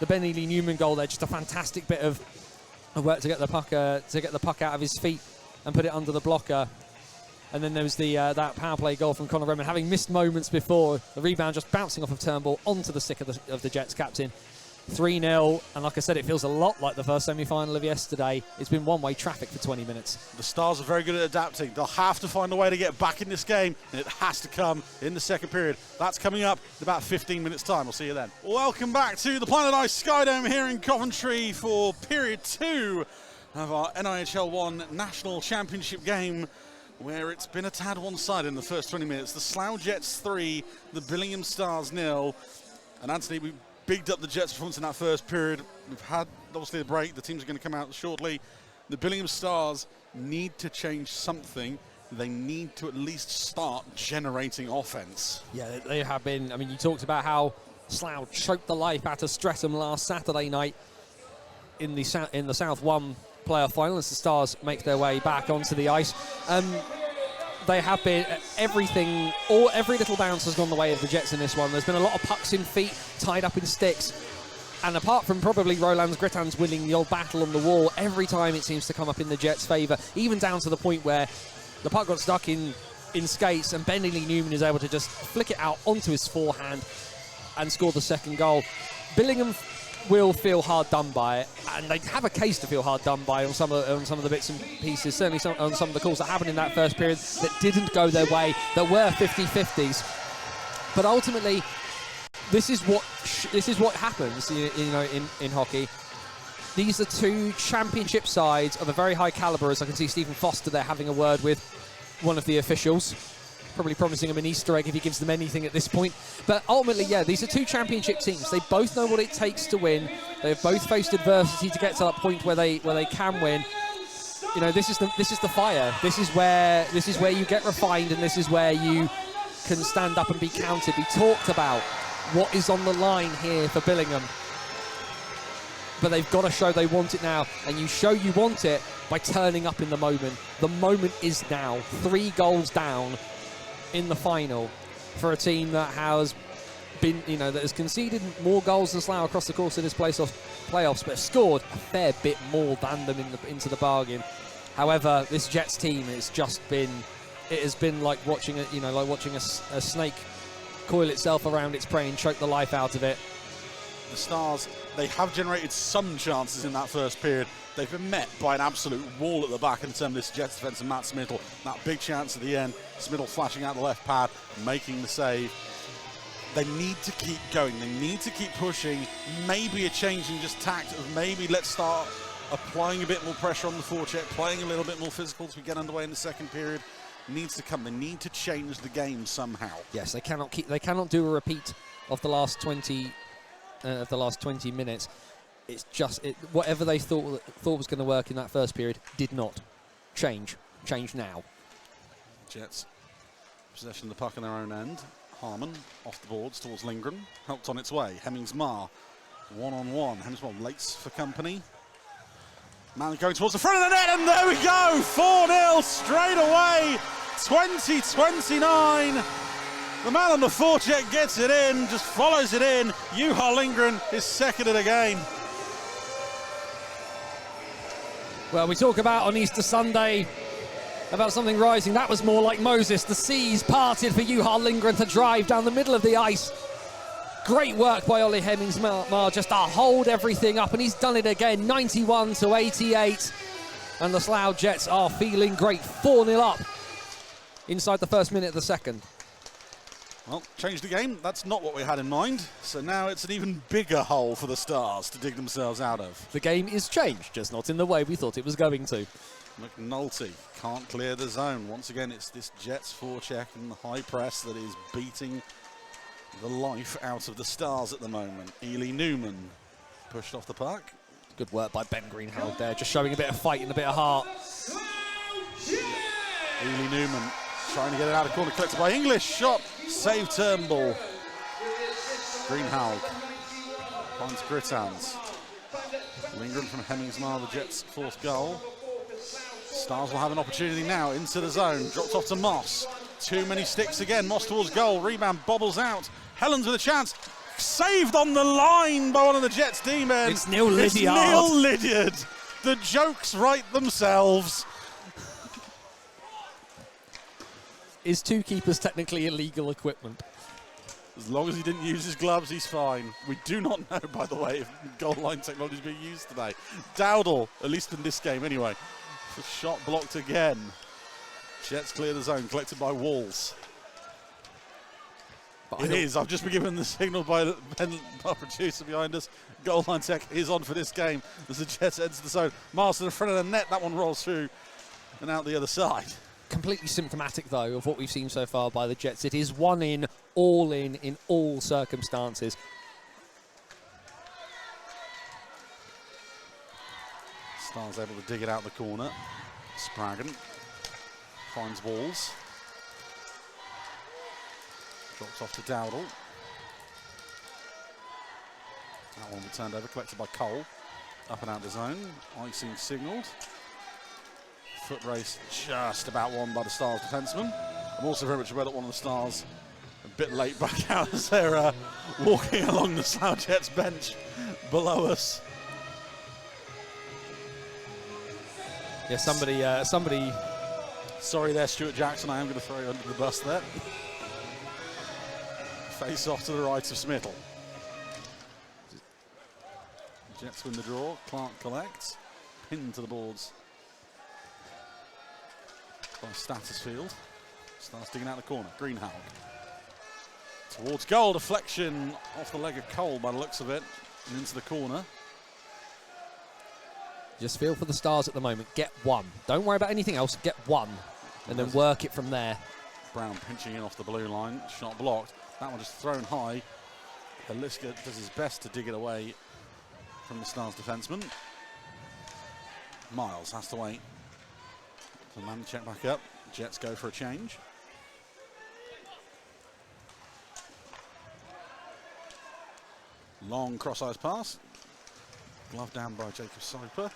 The Benny Lee Newman goal there, just a fantastic bit of work to get the puck out of his feet and put it under the blocker. And then there was that power play goal from Conor Redmond, having missed moments before. The rebound just bouncing off of Turnbull onto the stick of the Jets captain. 3-0, and like I said, it feels a lot like the first semi-final of yesterday. It's been one-way traffic for 20 minutes. The Stars are very good at adapting. They'll have to find a way to get back in this game, and it has to come in the second period. That's coming up in about 15 minutes' time. We'll see you then. Welcome back to the Planet Ice Skydome here in Coventry for period 2 of our NIHL 1 National Championship game, where it's been a tad one-sided in the first 20 minutes. The Slough Jets 3, the Billingham Stars 0. And Anthony, we bigged up the Jets' performance in that first period. We've had, obviously, a break. The teams are going to come out shortly. The Billingham Stars need to change something. They need to at least start generating offense. Yeah, they have been. I mean, you talked about how Slough choked the life out of Streatham last Saturday night in the South 1 playoff final as the Stars make their way back onto the ice. They have been every little bounce has gone the way of the Jets in this one. There's been a lot of pucks in feet, tied up in sticks, and apart from probably Roland Gritans winning the old battle on the wall, every time it seems to come up in the Jets' favour, even down to the point where the puck got stuck in skates and Benny Lee Newman is able to just flick it out onto his forehand and score the second goal. Billingham will feel hard done by it, and they have a case to feel hard done by on some of the bits and pieces, certainly on some of the calls that happened in that first period that didn't go their way, that were 50-50s. But ultimately, this is what happens, in hockey. These are 2 championship sides of a very high calibre, as I can see Stephen Foster there having a word with one of the officials, probably promising him an Easter egg if he gives them anything at this point. But ultimately, yeah, these are 2 championship teams. They both know what it takes to win. They've both faced adversity to get to that point where they can win. You know, this is the fire. This is where you get refined, and this is where you can stand up and be counted. We talked about what is on the line here for Billingham, but they've got to show they want it now, and you show you want it by turning up in the moment. The moment is now. 3 goals down in the final for a team that has been, that has conceded more goals than Slough across the course of this playoffs, but scored a fair bit more than them into the bargain. However, this Jets team has just been, it has been like watching a snake coil itself around its prey and choke the life out of it. The Stars, they have generated some chances in that first period. They've been met by an absolute wall at the back in terms of this Jets defence and Matt Smithel. That big chance at the end, Smithel flashing out the left pad, making the save. They need to keep going. They need to keep pushing. Maybe a change in just tact of maybe let's start applying a bit more pressure on the forecheck, playing a little bit more physical as we get underway in the second period. Needs to come. They need to change the game somehow. Yes, they cannot do a repeat of the last 20 minutes. It's just whatever they thought was going to work in that first period did not change. Change now. Jets possession of the puck in their own end. Harmon off the boards towards Lindgren. Helped on its way. Hemmings-Marr one-on-one. Hemmings-Marr waits for company. Man going towards the front of the net, and there we go! 4-0 straight away. 20-29. The man on the forecheck gets it in, just follows it in. Juha Lindgren is second of the game. Well, we talk about on Easter Sunday about something rising. That was more like Moses. The seas parted for Juha Lindgren to drive down the middle of the ice. Great work by Ollie Hemmings-Marr just to hold everything up, and he's done it again, 91-88. And the Slough Jets are feeling great, 4-0 up inside the first minute of the second. Well, change the game. That's not what we had in mind. So now it's an even bigger hole for the Stars to dig themselves out of. The game is changed, just not in the way we thought it was going to. McNulty can't clear the zone. Once again, it's this Jets forecheck and the high press that is beating the life out of the Stars at the moment. Ely Newman pushed off the puck. Good work by Ben Greenhalgh there, just showing a bit of fight and a bit of heart. Ely Newman trying to get it out of corner, collected by English. Shot, save Turnbull. Greenhalgh finds Grittans. Lindgren from Hemmings-Marr, the Jets' fourth goal. Stars will have an opportunity now into the zone. Dropped off to Moss. Too many sticks again. Moss towards goal. Rebound bobbles out. Helens with a chance. Saved on the line by one of the Jets' D-men. It's Nihl Lydiard. It's Nihl Lydiard. The jokes write themselves. Is two keepers technically illegal equipment? As long as he didn't use his gloves, he's fine. We do not know, by the way, if goal line technology is being used today. Dowdle, at least in this game anyway. The shot blocked again. Jets clear the zone, collected by Walls. It is. I've just been given the signal by our producer behind us. Goal line tech is on for this game as the Jets enter the zone. Marston in front of the net. That one rolls through and out the other side. Completely symptomatic, though, of what we've seen so far by the Jets. It is one in all circumstances. Stars able to dig it out the corner. Spraggan finds Walls. Drops off to Dowdle. That one will be turned over, collected by Cole. Up and out the zone. Icing signalled. Foot race just about won by the Stars defenseman. I'm also very much aware that one of the Stars a bit late back out as they're walking along the Slough Jets bench below us. Yeah, somebody. Sorry there, Stuart Jackson. I am going to throw you under the bus there. Face off to the right of Smithel. Jets win the draw. Clark collects. Pinned to the boards by Statusfield. Starts digging out the corner. Greenhalgh. Towards goal. Deflection off the leg of Cole by the looks of it. And into the corner. Just feel for the Stars at the moment. Get one. Don't worry about anything else. Get one. And then work it from there. Brown pinching in off the blue line. Shot blocked. That one just thrown high. Haliska does his best to dig it away from the Stars defenseman. Miles has to wait. The man check back up. Jets go for a change. Long cross-ice pass. Glove down by Jacob Soper.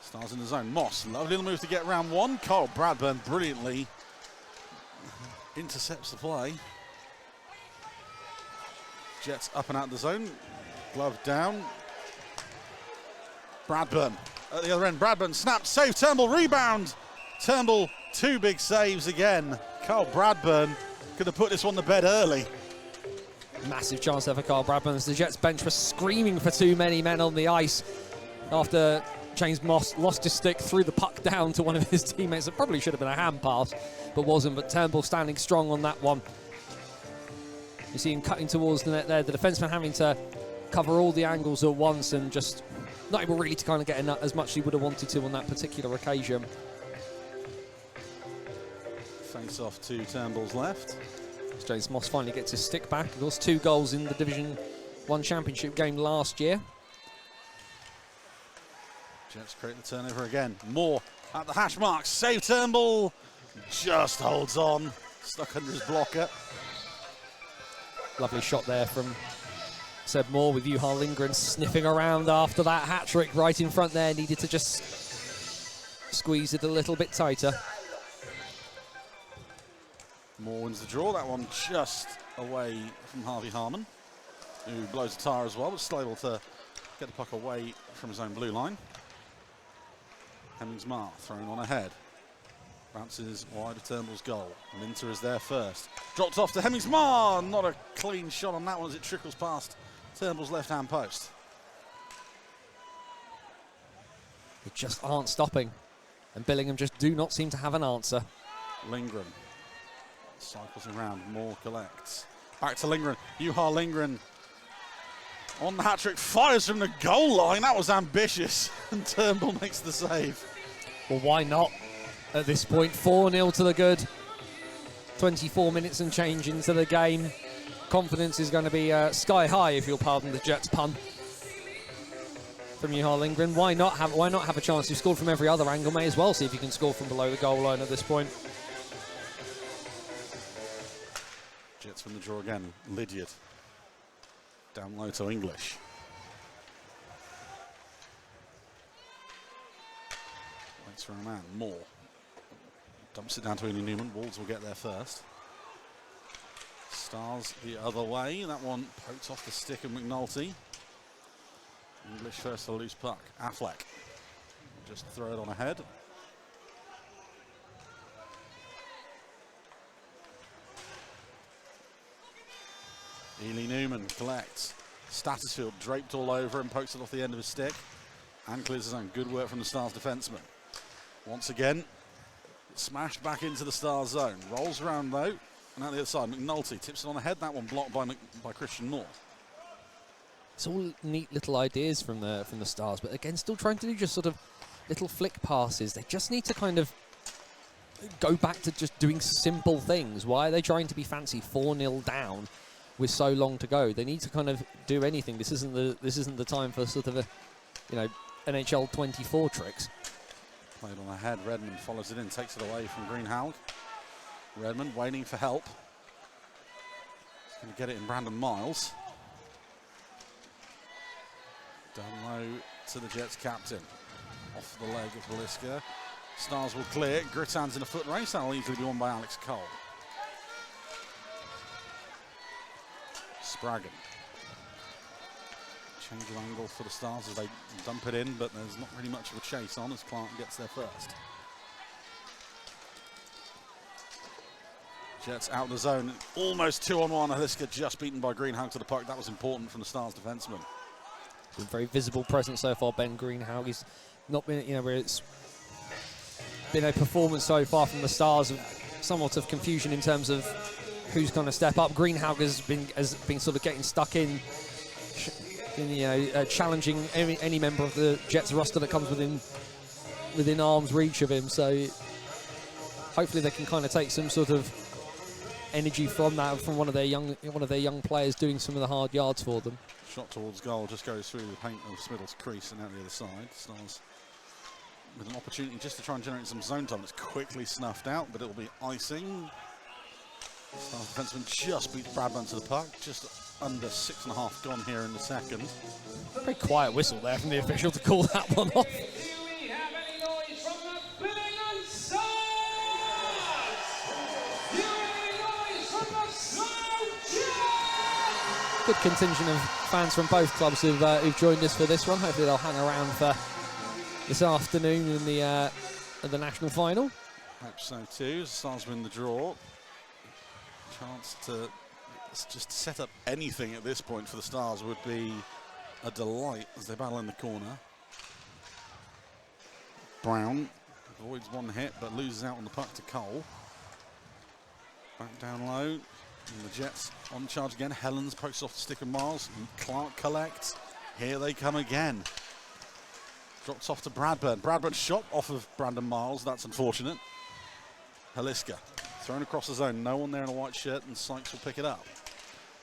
Stars in the zone. Moss, lovely little move to get round one. Carl Bradburn brilliantly intercepts the play. Jets up and out the zone. Glove down. Bradburn at the other end. Bradburn snapped, save, Turnbull, rebound. Turnbull, two big saves again. Carl Bradburn Could have put this one to bed early. Massive chance there for Carl Bradman as the Jets bench was screaming for too many men on the ice after James Moss lost his stick, threw the puck down to one of his teammates. It probably should have been a hand pass, but wasn't. But Turnbull standing strong on that one. You see him cutting towards the net there. The defenseman having to cover all the angles at once and just not able really to kind of get as much as he would have wanted to on that particular occasion. Face off to Turnbull's left. James Moss finally gets his stick back. Of course, 2 goals in the Division 1 Championship game last year. Jets create the turnover again. Moore at the hash mark. Save Turnbull. Just holds on. Stuck under his blocker. Lovely shot there from Seb Moore with Juha Lindgren sniffing around after that hat-trick right in front there. Needed to just squeeze it a little bit tighter. Moore wins the draw. That one just away from Harvey Harmon, who blows a tire as well, but still able to get the puck away from his own blue line. Hemmingsmar thrown on ahead. Bounces wide of Turnbull's goal. Minter is there first. Dropped off to Hemmingsmar. Not a clean shot on that one as it trickles past Turnbull's left-hand post. They just aren't stopping. And Billingham just do not seem to have an answer. Lindgren cycles around. Moore collects. Back to Lindgren. Juha Lindgren on the hat-trick. Fires from the goal line. That was ambitious. And Turnbull makes the save. Well, why not? At this point, 4-0 to the good. 24 minutes and change into the game. Confidence is going to be sky high, if you'll pardon the Jets pun. From Juha Lindgren, why not have a chance? You've scored from every other angle, may as well see if you can score from below the goal line at this point. Jets win the draw again. Lydiard down low to English. Waits for a man. Moore dumps it down to Ely Newman. Wolves will get there first. Stars the other way. That one pokes off the stick of McNulty. English first to loose puck. Affleck just throw it on ahead. Ely Newman collects. Statusfield draped all over and pokes it off the end of his stick and clears his own. Good work from the Stars defenseman. Once again, smashed back into the Stars zone. Rolls around though, and out the other side, McNulty tips it on the head. That one blocked by Christian Moore. It's all neat little ideas from the Stars, but again, still trying to do just sort of little flick passes. They just need to kind of go back to just doing simple things. Why are they trying to be fancy 4-0 down with so long to go? They need to kind of do anything. This isn't the time for sort of a, NHL 24 tricks. Played on ahead. Redmond follows it in, takes it away from Greenhalgh. Redmond waiting for help. He's going to get it in Brandon Miles. Down low to the Jets captain. Off the leg of Beliska. Stars will clear. Grittan's in a foot race. That'll easily be won by Alex Cole. Spraggan. Change of angle for the Stars as they dump it in, but there's not really much of a chase on as Clark gets there first. Jets out of the zone. Almost 2-on-1. Beliska just beaten by Greenhalgh to the puck. That was important from the Stars defenseman. Been very visible presence so far, Ben Greenhalgh. He's not been, where it's been a performance so far from the Stars of somewhat of confusion in terms of who's going to step up. Greenhalgh has been sort of getting stuck in challenging any member of the Jets roster that comes within arm's reach of him. So hopefully they can kind of take some sort of energy from that, from one of their young players doing some of the hard yards for them. Shot towards goal just goes through the paint of Smiddle's crease and out the other side. Stars with an opportunity just to try and generate some zone time. It's quickly snuffed out, but it'll be icing. Stars defenseman just beats Bradman to the puck. Just under 6.5 gone here in the second. Very quiet whistle there from the official to call that one off. Do we have any noise from the Billingham Stars? Do we have any noise from the Slough Jets? Good contingent of fans from both clubs who've joined us for this one. Hopefully they'll hang around for this afternoon in the national final. Hope so too. Stars win the draw. Chance to just set up anything at this point for the Stars would be a delight as they battle in the corner. Brown avoids one hit but loses out on the puck to Cole. Back down low, and the Jets on charge again. Helens pokes off the stick of Miles, and Clark collects. Here they come again. Drops off to Bradburn. Bradburn shot off of Brandon Miles, that's unfortunate. Haliska thrown across the zone, no one there in a white shirt, and Sykes will pick it up.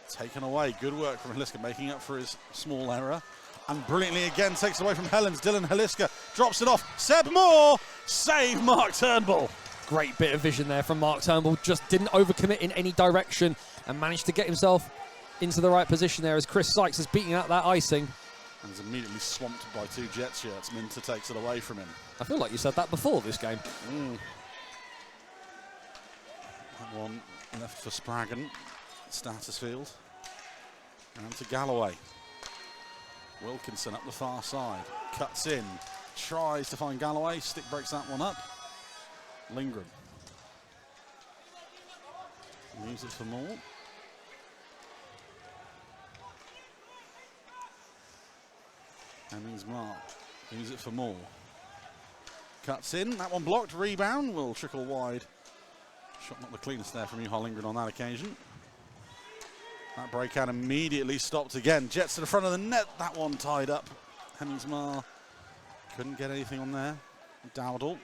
Taken away, good work from Haliska, making up for his small error. And brilliantly again takes it away from Helens. Dylan Haliska drops it off. Seb Moore, save Mark Turnbull. Great bit of vision there from Mark Turnbull, just didn't overcommit in any direction and managed to get himself into the right position there as Chris Sykes is beating out that icing. And is immediately swamped by two Jets shirts. Minter takes it away from him. I feel like you said that before this game. That one left for Spraggan. Statusfield. And to Galloway. Wilkinson up the far side. Cuts in. Tries to find Galloway. Stick breaks that one up. Lindgren. Leaves it for Moore. Hemmings Mark. Leaves it for Moore. Cuts in. That one blocked. Rebound will trickle wide. Shot not the cleanest there from Juha Lindgren on that occasion. That breakout immediately stopped again. Jets to the front of the net. That one tied up. Hemmingsmar couldn't get anything on there. Dowdle.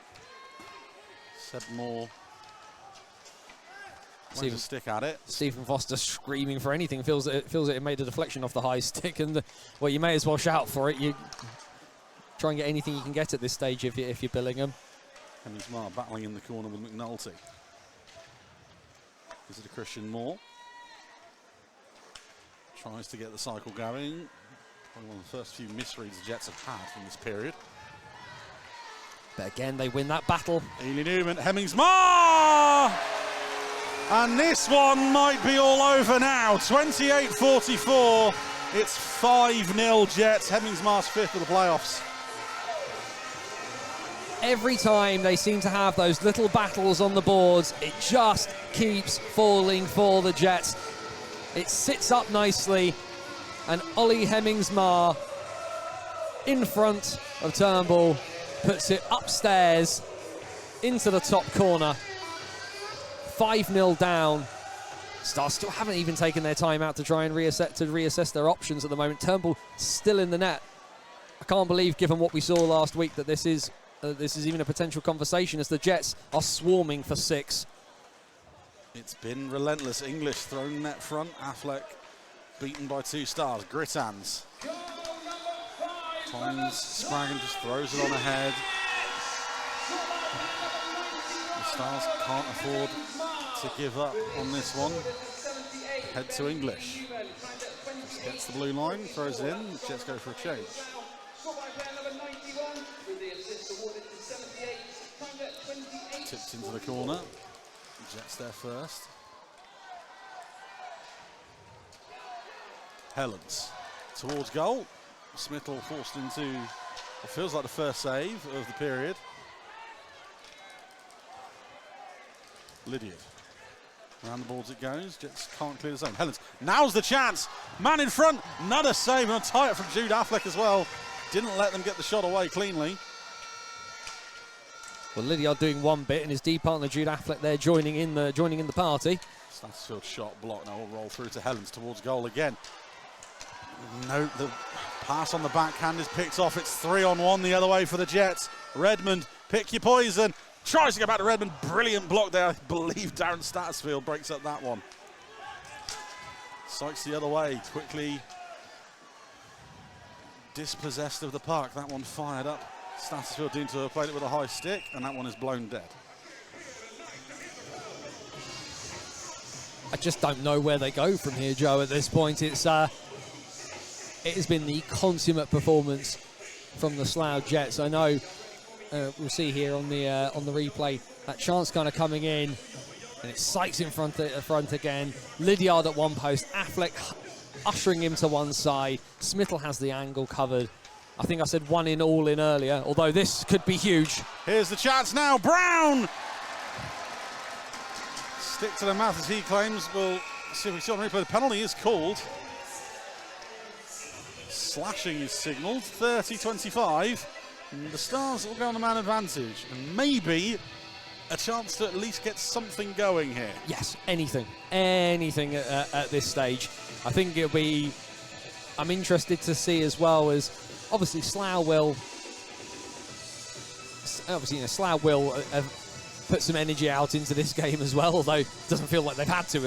Seb Moore. Went to stick at it. Stephen Foster screaming for anything. Feels that it made a deflection off the high stick, and well, you may as well shout for it. You try and get anything you can get at this stage if you're Billingham. Hemmingsmar battling in the corner with McNulty. Is it a Christian Moore? Tries to get the cycle going. Probably one of the first few misreads the Jets have had from this period. But again, they win that battle. Ely Newman, Hemmingsmar! And this one might be all over now. 28-44. It's 5-0 Jets. Hemmingsmar's fifth of the playoffs. Every time they seem to have those little battles on the boards, it just keeps falling for the Jets. It sits up nicely, and Ollie Hemmingsmar in front of Turnbull puts it upstairs into the top corner. 5-0 down. Stars still haven't even taken their time out to try and reassess their options at the moment. Turnbull still in the net. I can't believe, given what we saw last week, that this is even a potential conversation as the Jets are swarming for 6. It's been relentless. English thrown net front. Affleck beaten by 2 Stars. Grittans finds Spraggan, just throws it on ahead. The Stars can't afford to give up on this one. Head to English. Just gets the blue line, throws it in. Jets go for a change. Tipped into the corner. Jets there first. Helens towards goal. Smittle forced into what feels like the first save of the period. Lydiard. Around the boards it goes. Jets can't clear the zone. Helens, now's the chance. Man in front. Another save and a tie up from Jude Affleck as well. Didn't let them get the shot away cleanly. Well, Lydiard doing one bit, and his D partner Jude Affleck there joining in the party. Stansfield shot blocked. Now will roll through to Helens towards goal again. No, the pass on the backhand is picked off. It's 3-on-1 the other way for the Jets. Redmond, pick your poison. Tries to get back to Redmond. Brilliant block there. I believe Darren Stansfield breaks up that one. Sykes the other way. Quickly dispossessed of the puck. That one fired up. Stansfield deemed to have played it with a high stick, and that one is blown dead. I just don't know where they go from here, Joe, at this point. It has been the consummate performance from the Slough Jets. I know we'll see here on the replay that chance kind of coming in, and it's Sykes in front again. Lydiard at one post, Affleck ushering him to one side. Smittle has the angle covered. I think I said one in, all in earlier, although this could be huge. Here's the chance now. Brown Stick to the math, as he claims. We'll see if we see on replay. The penalty is called. Slashing is signalled. 30-25. And the Stars will go on the man advantage. And maybe a chance to at least get something going here. Yes, anything at this stage. I think it'll be. I'm interested to see as well as obviously Slough will. Obviously, Slough will put some energy out into this game as well. Although it doesn't feel like they've had to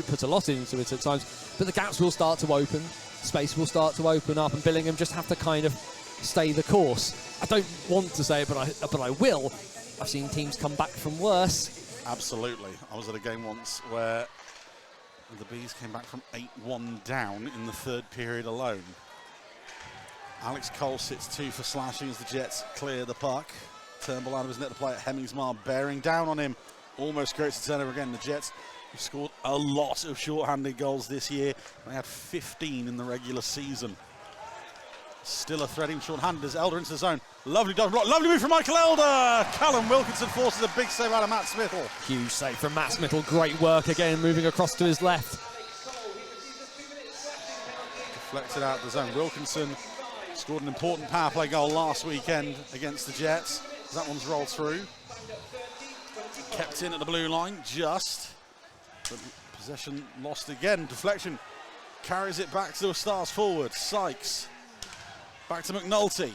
put a lot into it at times. But the gaps will start to open, space will start to open up, and Billingham just have to kind of stay the course. I don't want to say it, but I will. I've seen teams come back from worse. Absolutely. I was at a game once where the Bees came back from 8-1 down in the third period alone. Alex Cole sits 2 for slashing as the Jets clear the puck. Turnbull out of his net to play at Hemmingsmar, bearing down on him. Almost creates a turnover again. The Jets have scored a lot of short-handed goals this year. They had 15 in the regular season. Still a threading short-handed as Elder into the zone. Lovely double block, lovely move from Michael Elder. Callum Wilkinson forces a big save out of Matt Smithell. Huge save from Matt Smithell. Great work again, moving across to his left. Deflected out of the zone. Wilkinson scored an important power play goal last weekend against the Jets. That one's rolled through. Kept in at the blue line, just. But possession lost again. Deflection carries it back to the Stars forward. Sykes. Back to McNulty.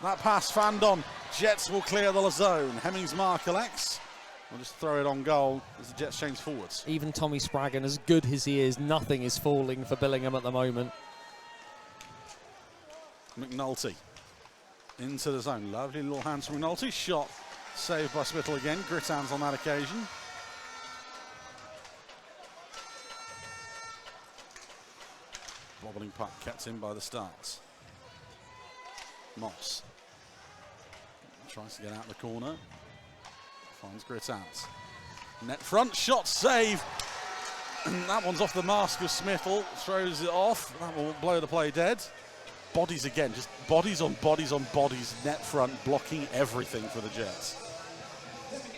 That pass fanned on. Jets will clear the zone. Hemmingsmar collects. We'll just throw it on goal as the Jets change forwards. Even Tommy Spraggan, as good as he is, nothing is falling for Billingham at the moment. McNulty into the zone. Lovely little hands from McNulty. Shot saved by Smithell again. Grit hands on that occasion. Bobbling puck kept in by the Stars. Moss tries to get out the corner. Finds Grit hands. Net front shot save. And that one's off the mask of Smithell. Throws it off. That will blow the play dead. Bodies again, just bodies on bodies on bodies, net front, blocking everything for the Jets.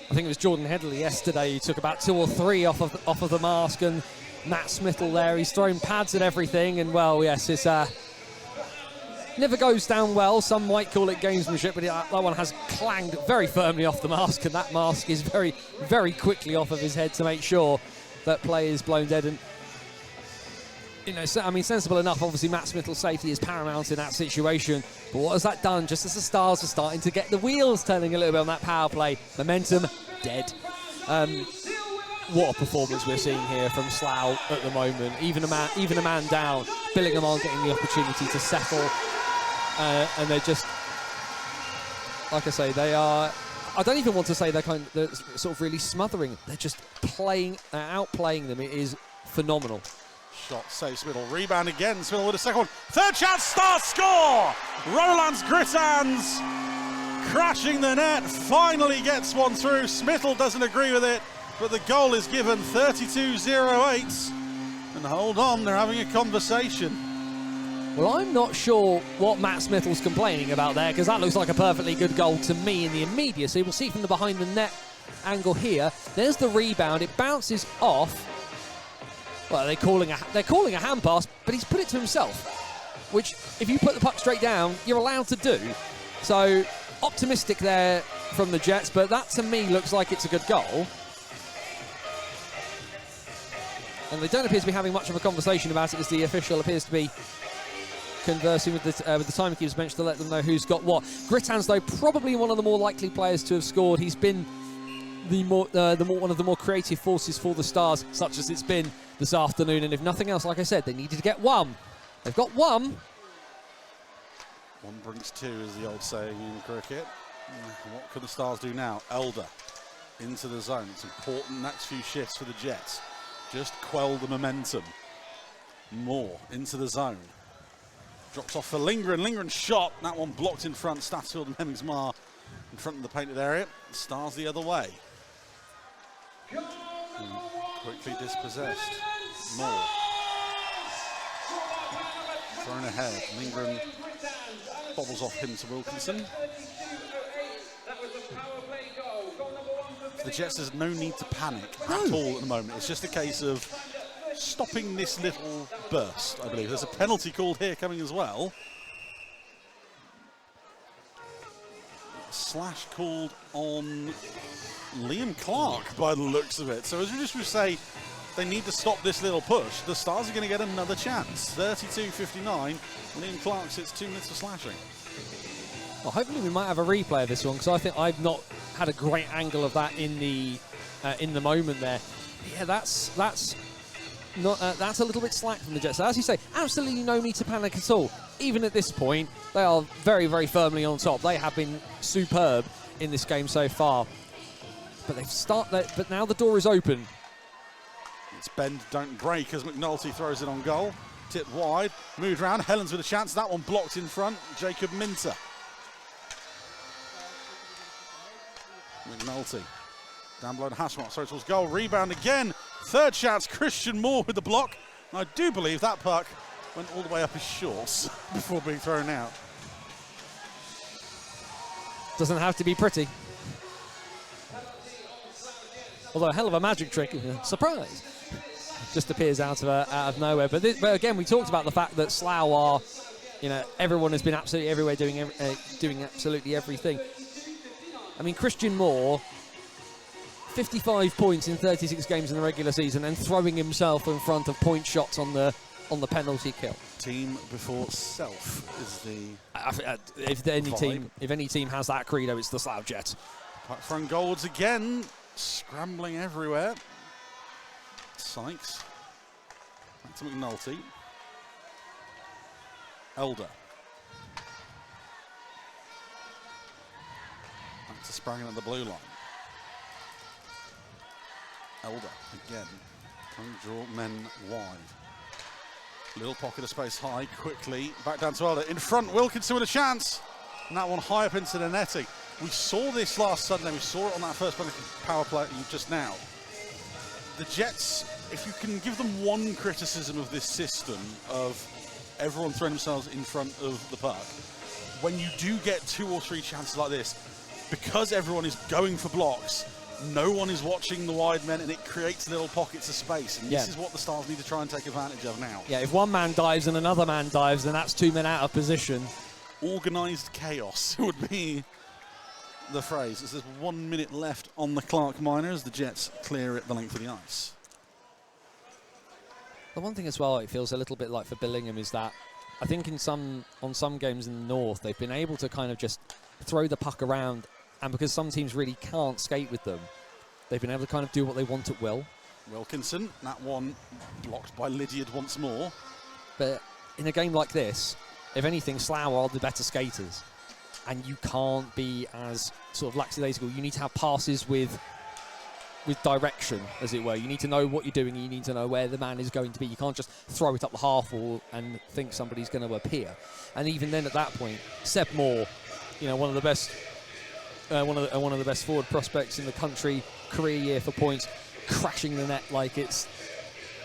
I think it was Jordan Headley yesterday who took about 2 or 3 off of the mask, and Matt Smithell there, he's thrown pads at everything, and well, yes, it's never goes down well. Some might call it gamesmanship, but that one has clanged very firmly off the mask, and that mask is very, very quickly off of his head to make sure that play is blown dead. And I mean, sensible enough, obviously Matt Smithell's safety is paramount in that situation, but what has that done just as the Stars are starting to get the wheels turning a little bit on that power play? Momentum dead. What a performance we're seeing here from Slough at the moment. Even a man down, Billingham aren't getting the opportunity to settle, and they're just, like I say, they are, I don't even want to say they're sort of really smothering. They're just outplaying them. It is phenomenal. Shot save Smithell, rebound again, Smithell with a second one. Third chance, Stars score! Roland's Gritans crashing the net, finally gets one through. Smithell doesn't agree with it, but the goal is given. 32-08. And hold on, they're having a conversation. Well, I'm not sure what Matt Smithell's complaining about there, because that looks like a perfectly good goal to me in the immediacy. We'll see from the behind the net angle here. There's the rebound, it bounces off. Well, they're calling a hand pass, but he's put it to himself, which, if you put the puck straight down, you're allowed to do. So, optimistic there from the Jets, but that to me looks like it's a good goal. And they don't appear to be having much of a conversation about it, as the official appears to be conversing with the timekeeper's bench to let them know who's got what. Gritans, though, probably one of the more likely players to have scored. He's been one of the more creative forces for the Stars, such as it's been this afternoon. And if nothing else, like I said, they needed to get one. They've got one. One brings two, is the old saying in cricket. What can the Stars do now? Elder into the zone. It's important next few shifts for the Jets. Just quell the momentum. Moore into the zone. Drops off for Lindgren. Lindgren's shot. That one blocked in front. Statsfield and Hemmingsmar in front of the painted area. Stars the other way. Quickly dispossessed. Moore. Thrown ahead. Lindgren bobbles off him to Wilkinson. the Jets, there's no need to panic at all at the moment. It's just a case of stopping this little burst, I believe. There's a penalty called here coming as well. Slash called on Liam Clark by the looks of it. So as we just would say, they need to stop this little push. The Stars are going to get another chance. 32-59. Liam Clark sits 2 minutes for slashing. Well, hopefully we might have a replay of this one, because I think I've not had a great angle of that in the moment there. Yeah, that's not that's a little bit slack from the Jets. So as you say, absolutely no need to panic at all. Even at this point, they are very, very firmly on top. They have been superb in this game so far. But but now the door is open. It's bend, don't break as McNulty throws it on goal. Tipped wide, moved round. Helens with a chance. That one blocked in front. Jacob Minter. McNulty. Down below the hash mark. Sorry, towards goal. Rebound again. Third chance. Christian Moore with the block. And I do believe that puck went all the way up his shorts before being thrown out. Doesn't have to be pretty. Although a hell of a magic trick. Surprise. Just appears out of nowhere. But again, we talked about the fact that Slough are, everyone has been absolutely everywhere doing absolutely everything. I mean, Christian Moore, 55 points in 36 games in the regular season, and throwing himself in front of point shots on the penalty kill. Team before self is the if any team has that credo, it's the Slough Jets. Puck front goals again, scrambling everywhere. Sykes. Back to McNulty. Elder. Back to Sprang at the blue line. Elder again. Trying to draw men wide. Little pocket of space high, quickly. Back down to Elder. In front, Wilkinson with a chance. And that one high up into the netting. We saw this last Sunday. We saw it on that first power play just now. The Jets, if you can give them one criticism of this system of everyone throwing themselves in front of the puck, when you do get 2 or 3 chances like this, because everyone is going for blocks, no one is watching the wide men, and it creates little pockets of space. And this is what the Stars need to try and take advantage of now. Yeah, if one man dives and another man dives, then that's 2 men out of position. Organised chaos would be the phrase. There's 1 minute left on the Clark Minor as the Jets clear it the length of the ice. The one thing as well, it feels a little bit like for Billingham, is that I think on some games in the north, they've been able to kind of just throw the puck around, and because some teams really can't skate with them, they've been able to kind of do what they want at will. Wilkinson, that one blocked by Lydiard once more. But in a game like this, if anything, Slough are the better skaters. And you can't be as sort of lackadaisical. You need to have passes with direction, as it were. You need to know what you're doing. You need to know where the man is going to be. You can't just throw it up the half wall and think somebody's going to appear. And even then, at that point, Seb Moore, one of the best forward prospects in the country, career year for points, crashing the net like it's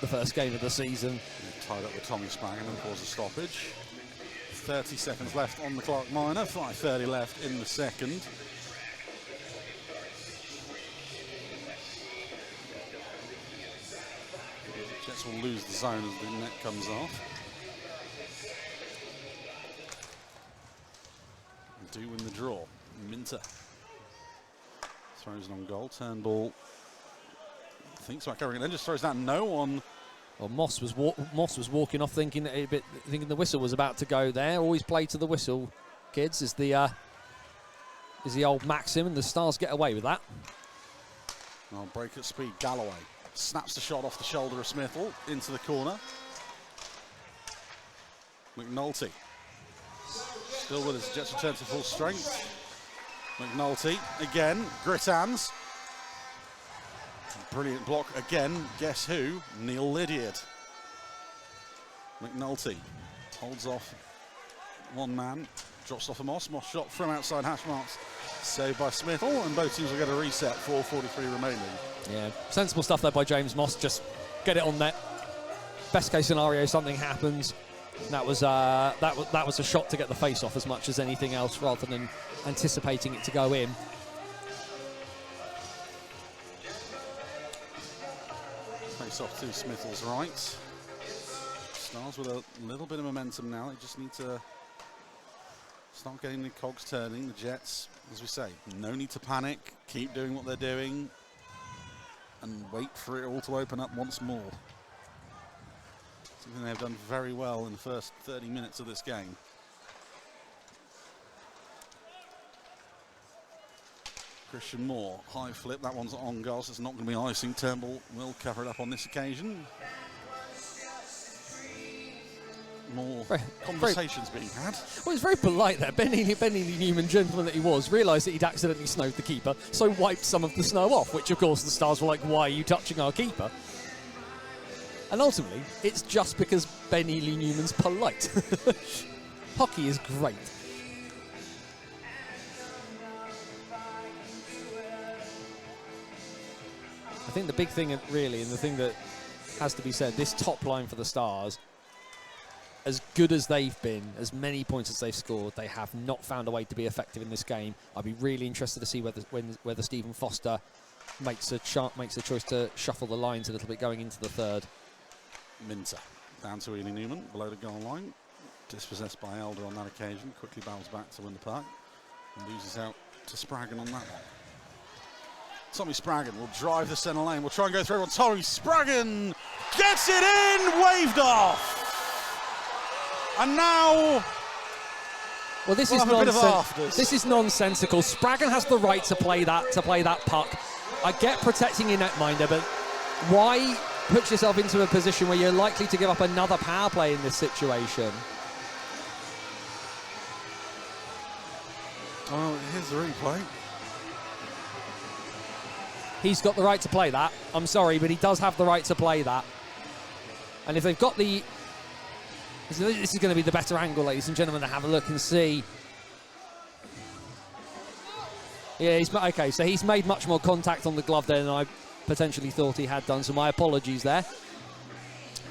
the first game of the season. Tied up with Tommy Sprang and then caused a stoppage. 30 seconds left on the Clark Minor, 5:30 left in the second. Jets will lose the zone as the net comes off. Do win the draw. Minter throws it on goal. Turnbull thinks about covering it, then just throws that no one. Well, Moss was walking off thinking the whistle was about to go there. Always play to the whistle, kids, is the old maxim, and the Stars get away with that. Oh, break at speed. Galloway snaps the shot off the shoulder of Smithell into the corner. McNulty still with his Jets return to full strength. McNulty again, grit hands. Brilliant block again. Guess who? Nihl Lydiard. McNulty holds off one man, drops off a Moss. Moss shot from outside hash marks, saved by Smithell, and both teams will get a reset. 4:43 remaining. Yeah, sensible stuff there by James Moss. Just get it on net. Best case scenario, something happens. That was a shot to get the face off as much as anything else, rather than anticipating it to go in. Face off to Smithle's right. Stars with a little bit of momentum now. They just need to start getting the cogs turning. The Jets, as we say, no need to panic. Keep doing what they're doing and wait for it all to open up once more. Something they've done very well in the first 30 minutes of this game. Christian Moore, high flip, that one's on goal, so it's not going to be icing. Turnbull will cover it up on this occasion. More conversations being had. Well, it's very polite there. Benny Newman, gentleman that he was, realised that he'd accidentally snowed the keeper, so wiped some of the snow off, which of course the Stars were like, why are you touching our keeper? And ultimately, it's just because Benny Lee Newman's polite. Hockey is great. I think the big thing, really, and the thing that has to be said, this top line for the Stars, as good as they've been, as many points as they've scored, they have not found a way to be effective in this game. I'd be really interested to see whether Stephen Foster makes a choice to shuffle the lines a little bit going into the third. Minter down to Ely Newman, below the goal line. Dispossessed by Elder on that occasion. Quickly bounces back to win the puck. And loses out to Spraggan on that one. Tommy Spraggan will drive the centre lane. We'll try and go through everyone. Tommy Spraggan gets it in, waved off. And now, well, this is nonsensical. Spraggan has the right to play that puck. I get protecting your netminder, but why put yourself into a position where you're likely to give up another power play in this situation? Oh, here's the replay. He's got the right to play that. I'm sorry, but he does have the right to play that. And if they've got the... This is going to be the better angle, ladies and gentlemen, to have a look and see. Yeah, okay, so he's made much more contact on the glove there than I potentially thought he had done, so my apologies there.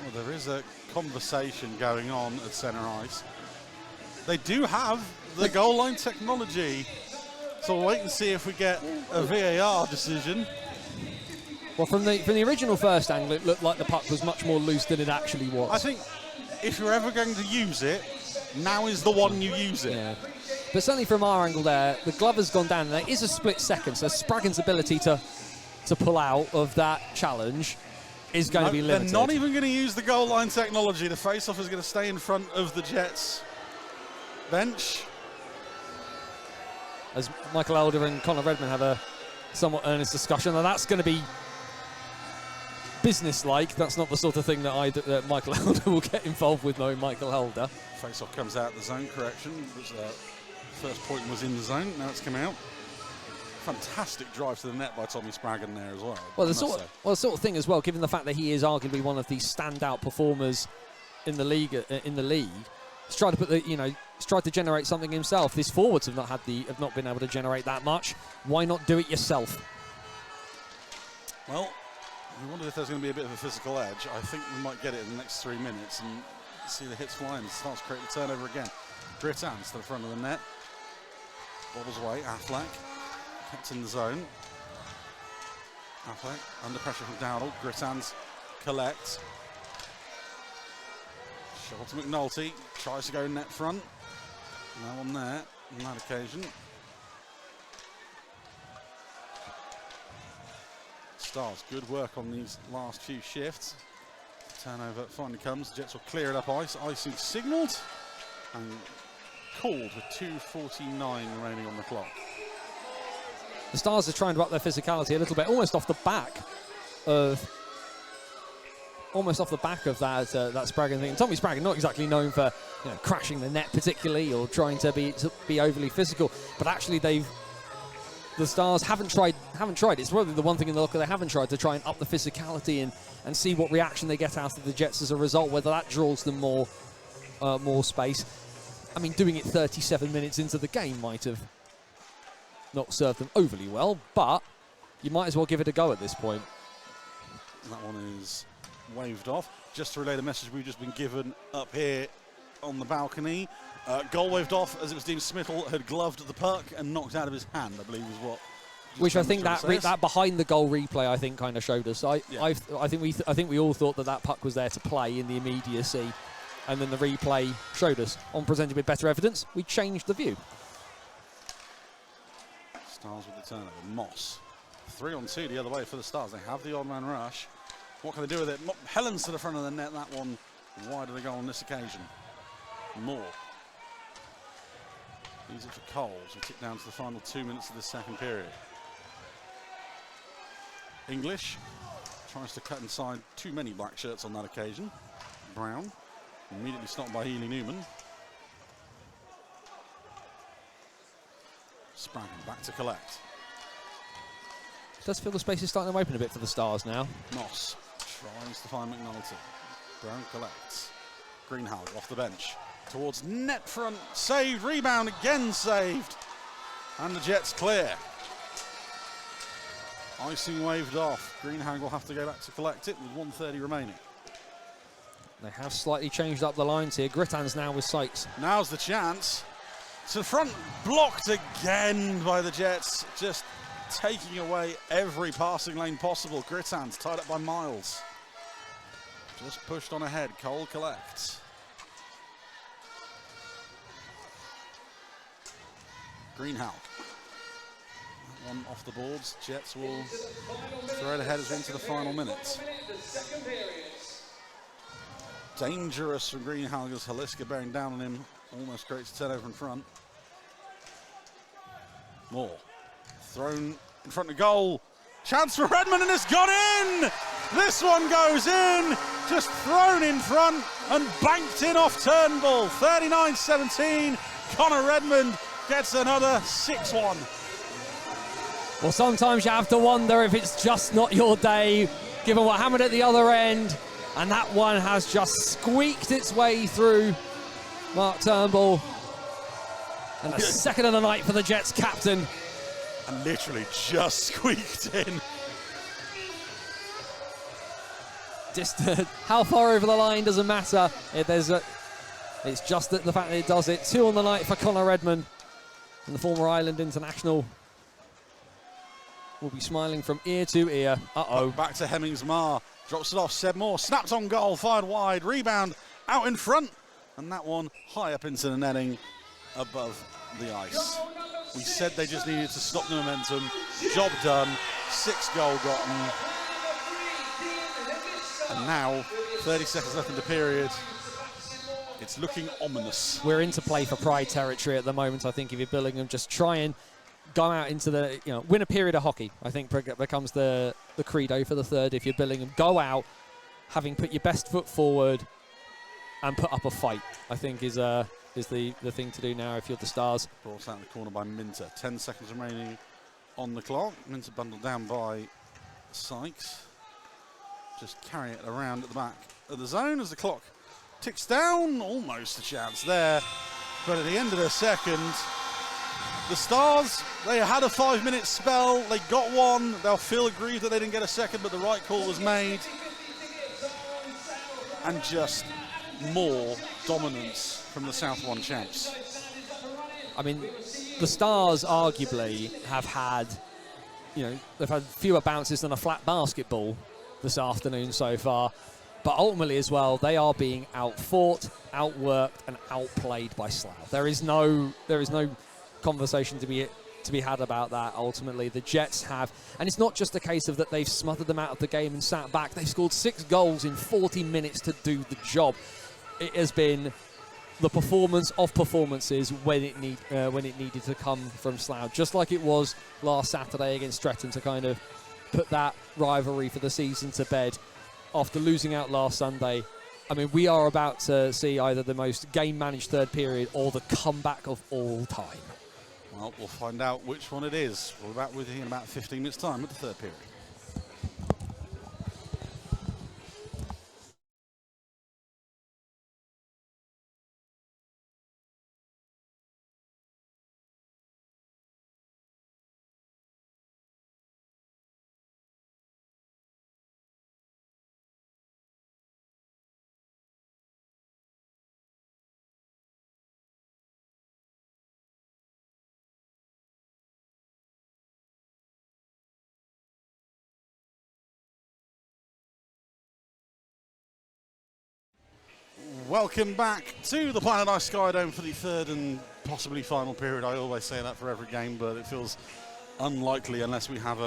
Well, there is a conversation going on at centre ice. They do have the goal line technology, so we'll wait and see if we get a VAR decision. Well, from the original first angle, it looked like the puck was much more loose than it actually was. I think if you're ever going to use it, now is the one you use it. Yeah. But certainly from our angle there, the glove has gone down, and there is a split second, so Spraggan's ability to pull out of that challenge is going to be limited. They're not even going to use the goal line technology. The face-off is going to stay in front of the Jets bench. As Michael Elder and Conor Redmond have a somewhat earnest discussion, and that's going to be business-like. That's not the sort of thing that Michael Elder will get involved with, knowing Michael Elder. Face-off comes out the zone, correction. First point was in the zone, now it's come out. Fantastic drive to the net by Tommy Spraggan there as well. Well, the sort of thing as well, given the fact that he is arguably one of the standout performers in the league. He's tried to put he's tried to generate something himself. These forwards have not been able to generate that much. Why not do it yourself? Well, we wondered if there's going to be a bit of a physical edge. I think we might get it in the next 3 minutes and see the hits flying. It starts to create the turnover again. Grittans to the front of the net. Bobbles away. Affleck kept in the zone. Affleck under pressure from Dowdle. Grittans collects. Shovel to McNulty. Tries to go net front. No one there on that occasion. Stars, good work on these last few shifts. Turnover finally comes. Jets will clear it up ice. Icing signalled and called with 2:49 remaining on the clock. The Stars are trying to up their physicality a little bit, almost off the back of that Spraggan thing. Tommy Spraggan, not exactly known for crashing the net particularly or trying to be overly physical, but actually the Stars haven't tried. It's probably the one thing in the locker they haven't tried, to try and up the physicality and see what reaction they get out of the Jets as a result, whether that draws them more space. I mean, doing it 37 minutes into the game might have not served them overly well, but you might as well give it a go at this point. That one is waved off. Just to relay the message we've just been given up here on the balcony. Goal waved off as it was deemed Smithel had gloved the puck and knocked out of his hand, I believe is what which I think that behind the goal replay I think kind of showed us. I think we all thought that puck was there to play in the immediacy, and then the replay showed us. On presented with better evidence, we changed the view. Stars with the turnover. Moss. 3-on-2 the other way for the Stars. They have the odd man rush. What can they do with it? Helen's to the front of the net. That one wide of the goal on this occasion. Moore. Leaves it for Coles. We tick down to the final 2 minutes of the second period. English tries to cut inside too many black shirts on that occasion. Brown immediately stopped by Healy Newman. Spraggan back to collect. Does feel the space is starting to open a bit for the Stars now. Moss tries to find McNulty. Brown collects. Greenhalgh off the bench. Towards net front. Saved. Rebound again saved. And the Jets clear. Icing waved off. Greenhalgh will have to go back to collect it with 1:30 remaining. They have slightly changed up the lines here. Grittan's now with Sykes. Now's the chance. To the front, blocked again by the Jets. Just taking away every passing lane possible. Grittan's tied up by Miles. Just pushed on ahead. Cole collects. Greenhalgh. That one off the boards. Jets will throw it ahead as we into the final minutes. Dangerous from Greenhalgh as Haliska bearing down on him. Almost creates a turnover in front. Moore. Thrown in front of goal. Chance for Redmond and it's gone in! This one goes in! Just thrown in front and banked in off Turnbull. 39-17. Connor Redmond gets another 6-1. Well, sometimes you have to wonder if it's just not your day, given what happened at the other end. And that one has just squeaked its way through Mark Turnbull. And a second of the night for the Jets captain. And literally just squeaked in. Just how far over the line doesn't matter. It's just the fact that it does it. 2 on the night for Connor Redmond. And the former Ireland international will be smiling from ear to ear. Uh-oh. Back to Hemmings-Marr. Drops it off. Seb Moore. Snapped on goal. Fired wide. Rebound out in front. And that one high up into the netting above the ice. We said they just needed to stop the momentum. Job done. 6 goal gotten. And now, 30 seconds left in the period. It's looking ominous. We're into play for pride territory at the moment, I think, if you're Billingham. Just try and go out into the, win a period of hockey, I think becomes the credo for the third. If you're Billingham, go out, having put your best foot forward and put up a fight, I think is the thing to do now if you're the Stars. Brought out in the corner by Minter. 10 seconds remaining on the clock. Minter bundled down by Sykes. Just carry it around at the back of the zone as the clock ticks down. Almost a chance there. But at the end of the second, the Stars, they had a 5-minute spell. They got one. They'll feel aggrieved that they didn't get a second, but the right call was made. And just more dominance from the South One champs. I mean, the Stars arguably have had, they've had fewer bounces than a flat basketball this afternoon so far. But ultimately as well, they are being outfought, outworked, and outplayed by Slough. There is no conversation to be had about that. Ultimately, the Jets have, and it's not just a case of that they've smothered them out of the game and sat back. They've scored 6 goals in 40 minutes to do the job. It has been the performance of performances when it needed to come from Slough, just like it was last Saturday against Stretton to kind of put that rivalry for the season to bed after losing out last Sunday. I mean, we are about to see either the most game-managed third period or the comeback of all time. Well, we'll find out which one it is. We're back with you in about 15 minutes' time with the third period. Welcome back to the Planet Ice Skydome for the third and possibly final period. I always say that for every game, but it feels unlikely unless we have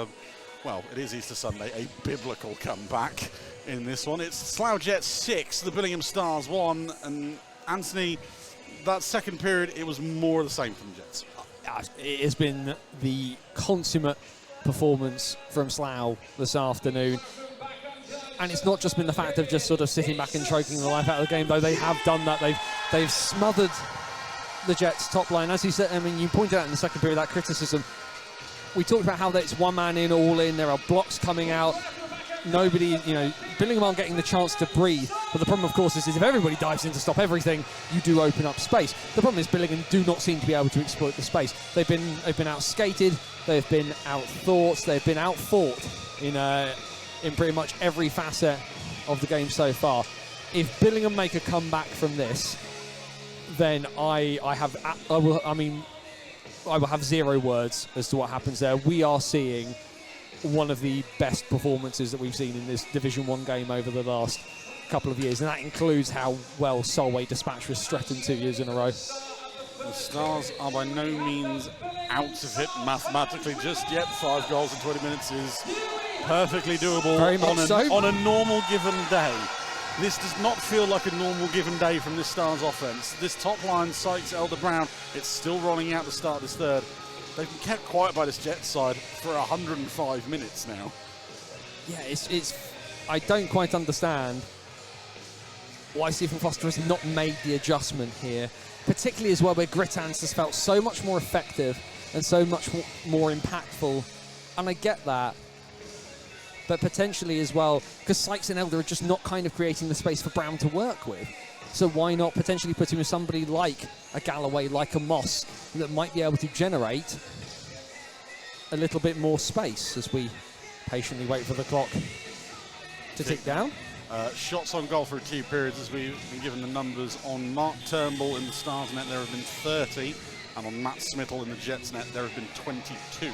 well, it is Easter Sunday, a biblical comeback in this one. It's Slough Jets 6, the Billingham Stars 1, and Anthony, that second period, it was more of the same from the Jets. It has been the consummate performance from Slough this afternoon. And it's not just been the fact of just sort of sitting back and choking the life out of the game, though they have done that. They've smothered the Jets' top line. As you said, I mean, you pointed out in the second period that criticism. We talked about how it's one man in, all in. There are blocks coming out. Nobody, Billingham aren't getting the chance to breathe. But the problem, of course, is if everybody dives in to stop everything, you do open up space. The problem is Billingham do not seem to be able to exploit the space. They've been out-skated. They've been out-thought. They've been out-fought in pretty much every facet of the game so far. If Billingham make a comeback from this, then I will have zero words as to what happens there. We are seeing one of the best performances that we've seen in this Division 1 game over the last couple of years, and that includes how well Solway dispatched with Stretton 2 years in a row. The Stars are by no means out of it mathematically just yet. 5 goals in 20 minutes is perfectly doable on a normal given day. This does not feel like a normal given day from this Stars offense. This top line, Sykes, Elder Brown, it's still rolling out to start this third. They've been kept quiet by this Jets side for 105 minutes now. Yeah, it's I don't quite understand why Stephen Foster has not made the adjustment here, particularly as well where Grittans has felt so much more effective and so much more impactful. And I get that. But potentially as well, because Sykes and Elder are just not kind of creating the space for Brown to work with. So why not potentially put him with somebody like a Galloway, like a Moss, that might be able to generate a little bit more space as we patiently wait for the clock to tick down. Shots on goal for 2 periods, as we've been given the numbers. On Mark Turnbull in the Stars net, there have been 30, and on Matt Smittle in the Jets net, there have been 22.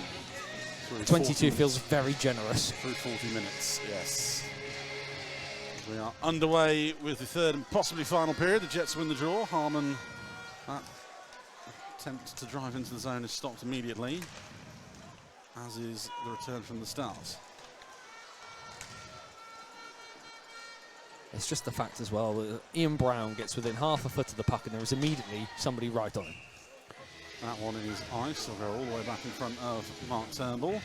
22 feels very generous. Through 40 minutes, yes. We are underway with the third and possibly final period. The Jets win the draw. Harmon, that attempt to drive into the zone is stopped immediately, as is the return from the Stars. It's just the fact as well that Ian Brown gets within half a foot of the puck and there is immediately somebody right on him. That one is ice. They'll go all the way back in front of Mark Turnbull.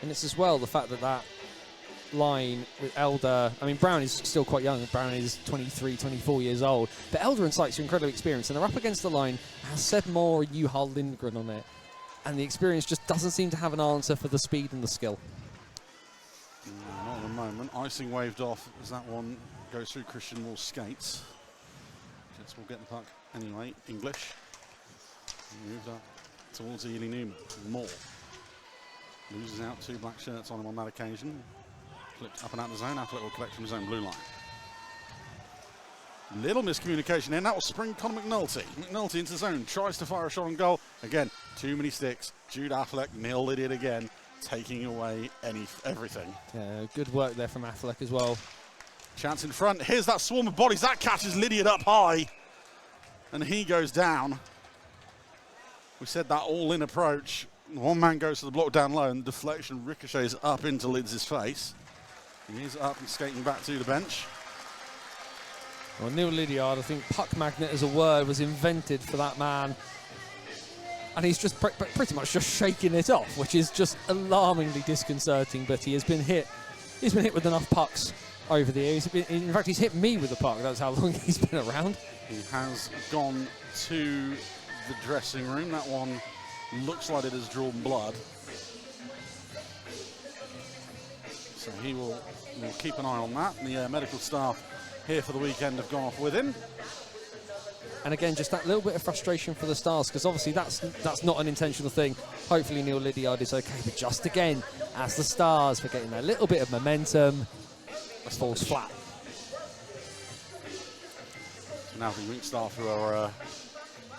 And it's as well the fact that line with Elder, I mean, Brown is still quite young. Brown is 23, 24 years old. But Elder and Sykes are incredibly experienced, and they're up against the line has Sedmore and Juhal Lindgren on it. And the experience just doesn't seem to have an answer for the speed and the skill. No, not at the moment. Icing waved off as that one goes through Christian Wall's skates. Jets will get the puck anyway. English moves up towards Ely Newman. Moore loses out 2 black shirts on him on that occasion. Flipped up and out the zone. Affleck will collect from his own blue line. Little miscommunication in. That was spring Conor McNulty. McNulty into the zone, tries to fire a shot on goal. Again, too many sticks. Jude Affleck nailed it again, taking away everything. Yeah, good work there from Affleck as well. Chance in front. Here's that swarm of bodies. That catches Lydiard up high. And he goes down. We said that all-in approach. One man goes to the block down low and the deflection ricochets up into Lids' face. He's up and skating back to the bench. Well, Nihl Lydiard, I think puck magnet as a word was invented for that man. And he's just pretty much just shaking it off, which is just alarmingly disconcerting. But he has been hit. He's been hit with enough pucks over the years. In fact, he's hit me with a puck. That's how long he's been around. He has gone to the dressing room. That one looks like it has drawn blood. So he will keep an eye on that. And the medical staff here for the weekend have gone off with him. And again, just that little bit of frustration for the Stars, because obviously that's not an intentional thing. Hopefully Nihl Lydiard is okay, but just again, as the Stars, for getting a little bit of momentum, falls flat. So now the Wink staff who are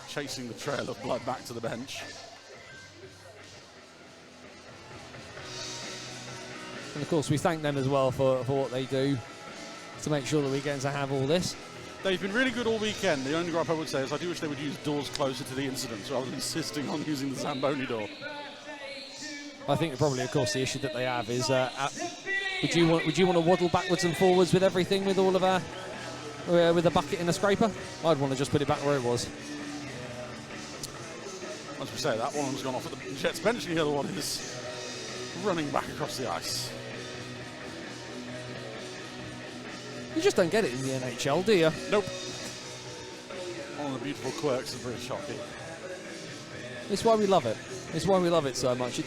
chasing the trail of blood back to the bench. And of course, we thank them as well for what they do to make sure that we're going to have all this. They've been really good all weekend. The only gripe I would say is I do wish they would use doors closer to the incidents rather than insisting on using the Zamboni door. I think probably, of course, the issue that they have is would you want to waddle backwards and forwards with everything with all of our with a bucket and a scraper? I'd want to just put it back where it was. As we say, that one's gone off at the Jets bench, and the other one is running back across the ice. You just don't get it in the NHL, do you? Nope. One of the beautiful quirks of British hockey. It's why we love it. It's why we love it so much.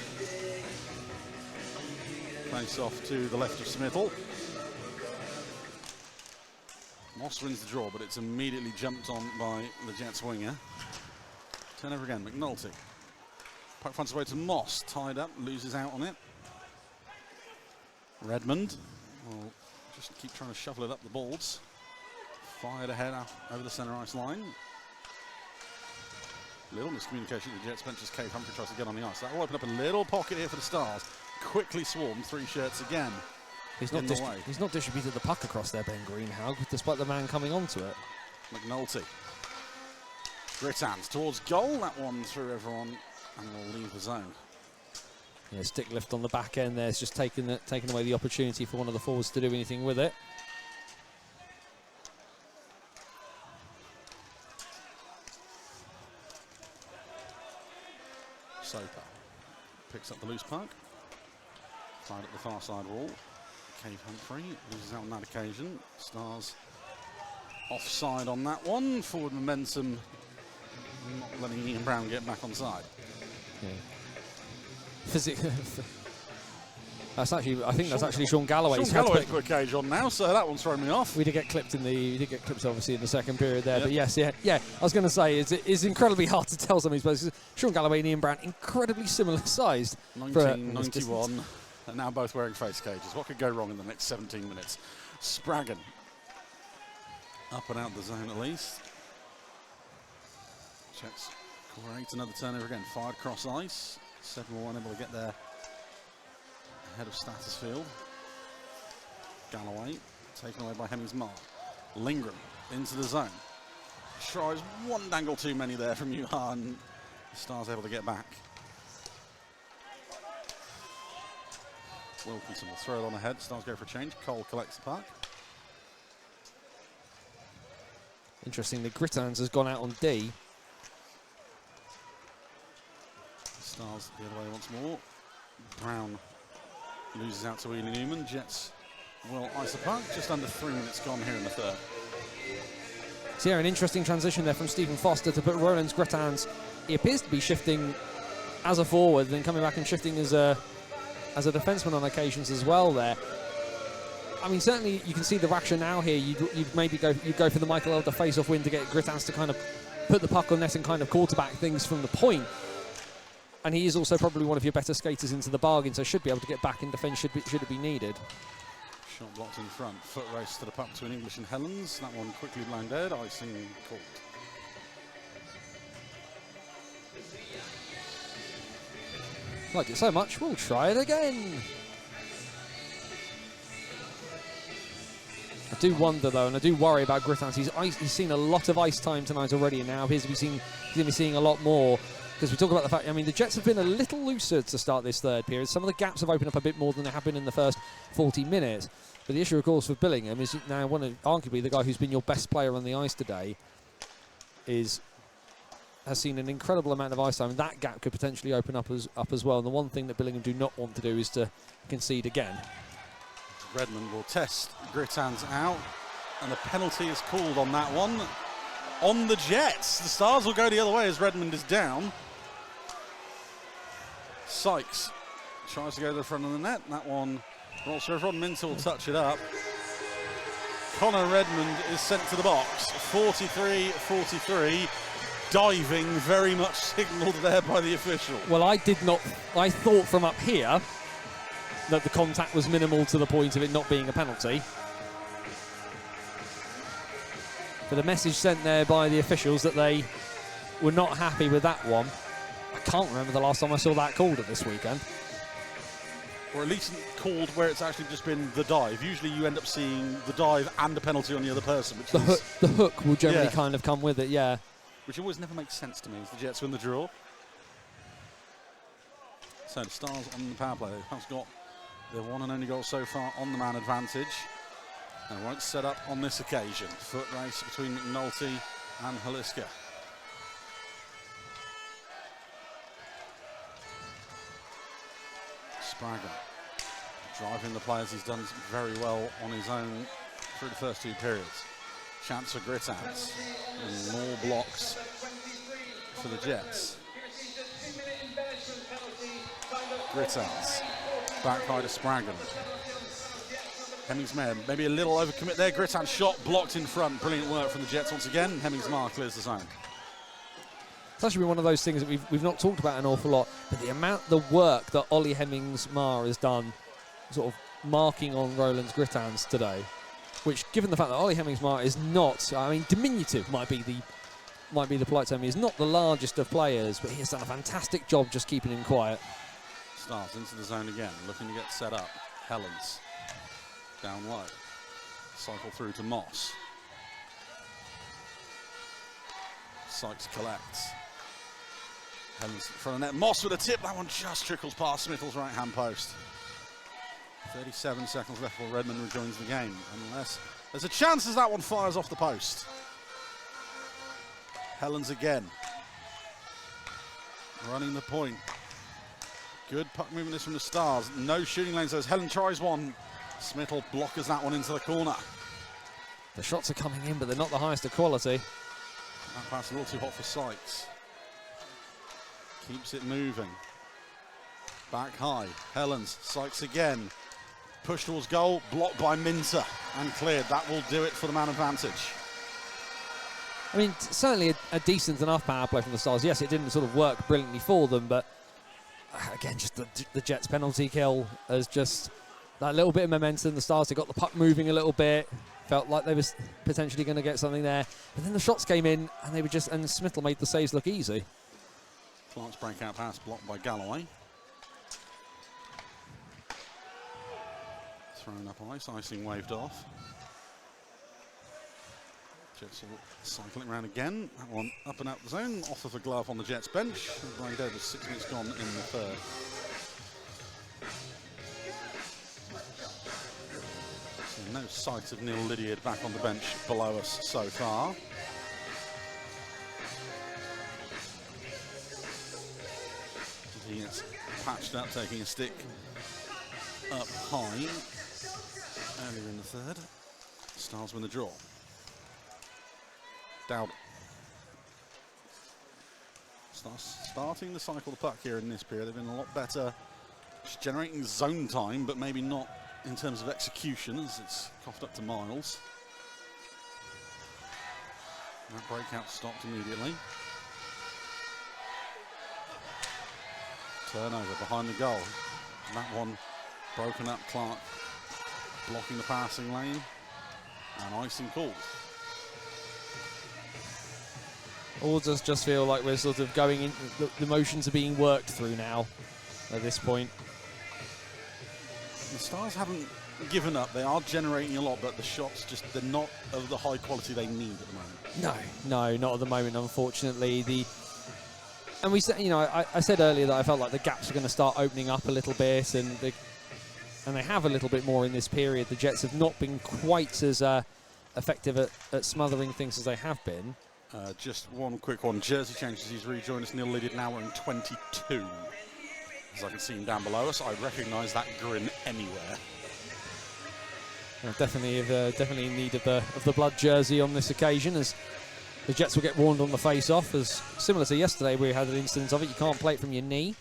Face off to the left of Smithel. Moss wins the draw, but it's immediately jumped on by the Jets winger. Turnover again, McNulty. Puck finds its way to Moss, tied up, loses out on it. Redmond will just keep trying to shovel it up the boards. Fired ahead over the centre ice line. Little miscommunication at the Jets bench as Coventry tries to get on the ice. That will open up a little pocket here for the Stars. Quickly swarm, three shirts again. He's not distributed the puck across there, Ben Greenhalgh, despite the man coming onto it. McNulty. Grittans towards goal. That one through everyone and will leave the zone. Yeah, stick lift on the back end there. It's just taken away the opportunity for one of the forwards to do anything with it. Soper picks up the loose puck. Fired at the far side wall. Cave Humphrey loses out on that occasion. Stars offside on that one. Forward momentum not letting Ian Brown get back on side. Yeah. I think that's actually Sean Galloway. Sean Galloway's quick cage on now, so that one's thrown me off. We did get clipped obviously in the second period there, yep. But yes, yeah. I was going to say it's incredibly hard to tell some of these players. Sean Galloway and Ian Brown incredibly similar sized. 1991, and now both wearing face cages. What could go wrong in the next 17 minutes? Spraggan up and out the zone at least. Jets create another turnover again. Fired cross ice. 7-1 able to get there ahead of Statusfield. Galloway taken away by Hemmings Marr. Lingram into the zone. Tries one dangle too many there from Yuha, and the Stars able to get back. Wilkinson will throw it on ahead. Stars go for a change. Cole collects the puck. Interesting, the Grittans has gone out on D. Stars the other way once more. Brown loses out to Ely Newman. Jets will ice the puck. Just under 3 minutes gone here in the third. So yeah, an interesting transition there from Stephen Foster to put Roland's Grittans. He appears to be shifting as a forward, then coming back and shifting as a defenseman on occasions as well there. I mean, certainly you can see the rationale here. You'd maybe go for the Michael Elder face-off win to get Grittans to kind of put the puck on net and kind of quarterback things from the point. And he is also probably one of your better skaters into the bargain, so should be able to get back in defence should it be needed. Shot blocked in front. Foot race to the puck between English and Helens. That one quickly blown dead. Icing called. Liked it so much, we'll try it again. I do wonder though, and I do worry about Grittans. He's seen a lot of ice time tonight already, and now he's going to be seeing a lot more. Because we talk about the fact, I mean, the Jets have been a little looser to start this third period. Some of the gaps have opened up a bit more than they have been in the first 40 minutes. But the issue, of course, for Billingham is now arguably the guy who's been your best player on the ice today has seen an incredible amount of ice time, and that gap could potentially open up as well. And the one thing that Billingham do not want to do is to concede again. Redmond will test Grittans out, and the penalty is called on that one. On the Jets. The Stars will go the other way as Redmond is down. Sykes tries to go to the front of the net. That one rolls through. Rod Minter will touch it up. Connor Redmond is sent to the box. 43-43. Diving, very much signalled there by the official. Well, I thought from up here that the contact was minimal to the point of it not being a penalty. But the message sent there by the officials that they were not happy with that one. I can't remember the last time I saw that called at this weekend. or at least called where it's actually just been the dive. Usually you end up seeing the dive and a penalty on the other person, which the hook will generally kind of come with it, yeah. Which always never makes sense to me as the Jets win the draw. So the Stars on the power play has got their one and only goal so far on the man advantage. And won't set up on this occasion. Foot race between McNulty and Haliska. Spraggan driving the players. He's done very well on his own through the first two periods. Chance for Gritouts and more blocks for the Jets. Gritouts back high to Spraggan. Hemmings-Mayer maybe a little overcommit there. Gritouts shot blocked in front. Brilliant work from the Jets once again. Hemmings-Mayer clears the zone. It's actually been one of those things that we've not talked about an awful lot, but the work that Ollie Hemmings-Mayer has done sort of marking on Roland's Gritans today, which, given the fact that Ollie Hemmings-Mayer is not, I mean, diminutive might be the polite term. He's not the largest of players, but he has done a fantastic job just keeping him quiet. Stars into the zone again, looking to get set up. Helens down low. Cycle through to Moss. Sykes collects. Helens in front of the net. Moss with a tip. That one just trickles past Smithill's right-hand post. 37 seconds left before Redmond rejoins the game. Unless there's a chance as that one fires off the post. Helens again. Running the point. Good puck movement this from the Stars. No shooting lanes. As Helen tries one. Smithill blockers that one into the corner. The shots are coming in, but they're not the highest of quality. That pass a little too hot for Sykes. Keeps it moving. Back high. Helens. Sykes again. Push towards goal. Blocked by Minter. And cleared. That will do it for the man advantage. I mean, certainly a decent enough power play from the Stars. Yes, it didn't sort of work brilliantly for them, but again, just the Jets' penalty kill has just that little bit of momentum. The Stars have got the puck moving a little bit. Felt like they was potentially going to get something there. But then the shots came in, and they were just, and Smithill made the saves look easy. Clark's breakout pass blocked by Galloway. Thrown up ice, icing waved off. Jets will cycle it around again. That one up and out the zone, off of a glove on the Jets bench. Blade over, 6 minutes gone in the third. So no sight of Nihl Lydiard back on the bench below us so far. He gets patched up, taking a stick up high earlier in the third. Stars win the draw. Dowd. Starting to cycle the puck here in this period. They've been a lot better just generating zone time, but maybe not in terms of execution, as it's coughed up to Miles. That breakout stopped immediately. Turnover behind the goal. And that one broken up. Clark blocking the passing lane and icing called. All does just feel like we're sort of going in, the motions are being worked through now at this point. The Stars haven't given up. They are generating a lot, but the shots just, they're not of the high quality they need at the moment. No, not at the moment, unfortunately. And we said, you know, I said earlier that I felt like the gaps are going to start opening up a little bit, and they have a little bit more in this period. The Jets have not been quite as effective at smothering things as they have been. Just one quick one. Jersey changes. He's rejoined us. Nihl Lydiard now wearing 22. As I can see him down below us, I'd recognise that grin anywhere. Well, definitely in need of the blood jersey on this occasion, as the Jets will get warned on the face-off. As similar to yesterday, we had an instance of it. You can't play it from your knee.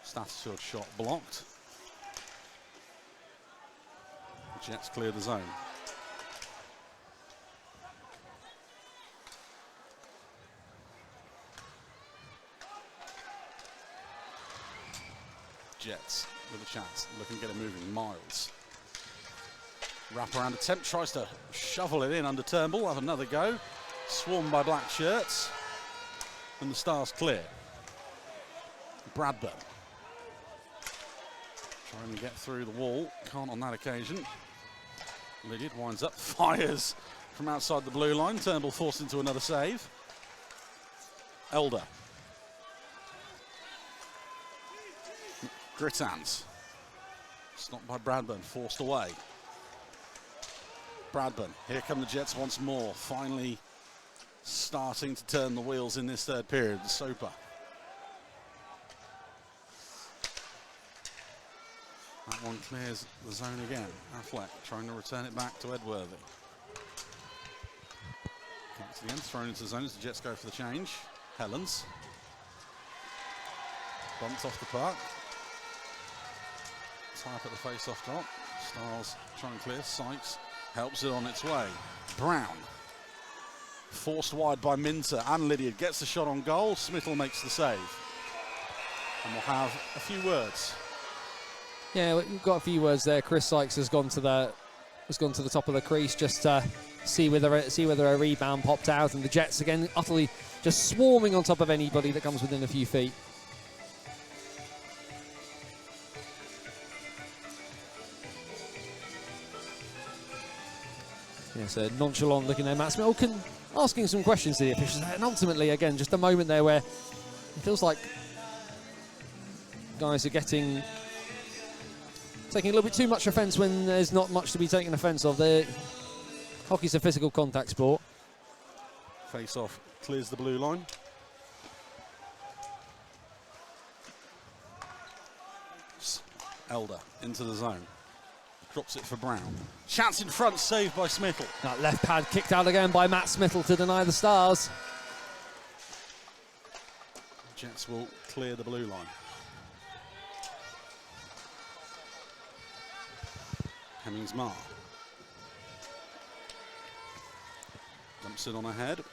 Statusfield shot blocked. The Jets clear the zone. Jets with a chance, looking to get it moving. Miles. Wrap around attempt, tries to shovel it in under Turnbull, have another go. Swarmed by black shirts. And the Stars clear. Bradburn. Trying to get through the wall, can't on that occasion. Lydiard winds up, fires from outside the blue line. Turnbull forced into another save. Elder. Grittans. Stopped by Bradburn, forced away. Bradburn, here come the Jets once more. Finally starting to turn the wheels in this third period. Soper. That one clears the zone again. Affleck trying to return it back to Edworthy. Comes again, thrown into the zone as the Jets go for the change. Helens. Bumped off the puck. Tie up at the face-off drop. Styles trying to clear. Sykes helps it on its way. Brown. Forced wide by Minter and Lydiard. Gets the shot on goal. Smithell makes the save. And we'll have a few words. Yeah, we've got a few words there. Chris Sykes has gone to the top of the crease just to see whether a rebound popped out, and the Jets again utterly just swarming on top of anybody that comes within a few feet. Yeah, so nonchalant looking there, Matt Smith asking some questions to the officials, and ultimately again just a moment there where it feels like guys are taking a little bit too much offence when there's not much to be taken offence of. Hockey's a physical contact sport. Face-off clears the blue line. Elder into the zone. Drops it for Brown. Chance in front, saved by Smithell. That left pad kicked out again by Matt Smithell to deny the Stars. Jets will clear the blue line. Hemmings-Marr. Dumps it on ahead.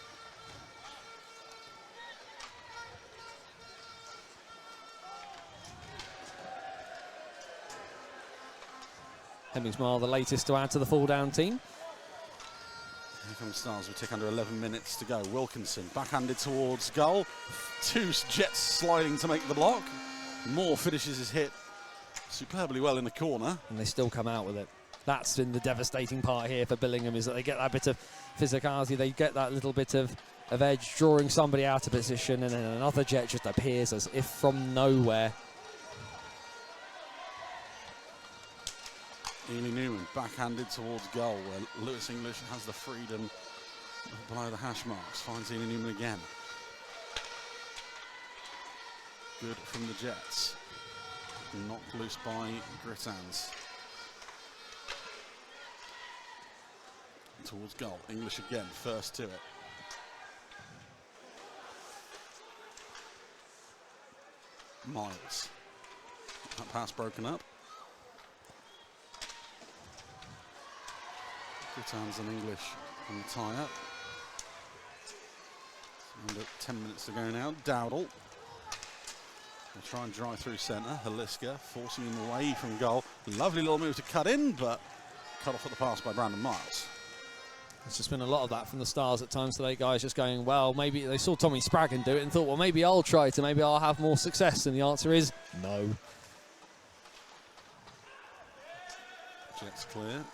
Hemmings-Marr, the latest to add to the fall-down team. Here comes Stars. We tick under 11 minutes to go. Wilkinson backhanded towards goal. Two Jets sliding to make the block. Moore finishes his hit superbly well in the corner. And they still come out with it. That's been the devastating part here for Billingham, is that they get that bit of physicality, they get that little bit of edge, drawing somebody out of position, and then another Jet just appears as if from nowhere. Ely Newman backhanded towards goal, where Lewis English has the freedom below the hash marks. Finds Ely Newman again. Good from the Jets. Knocked loose by Grittans. Towards goal. English again, first to it. Miles. That pass broken up. Grittans and English on the tie-up. Under 10 minutes to go now. Dowdle. They'll try and drive through centre. Haliska forcing him away from goal. Lovely little move to cut in, but cut off at the pass by Brandon Miles. There's just been a lot of that from the Stars at times today, guys, just going, well, maybe they saw Tommy Spraggan do it and thought, well, maybe I'll try to, maybe I'll have more success. And the answer is no. Jets clear.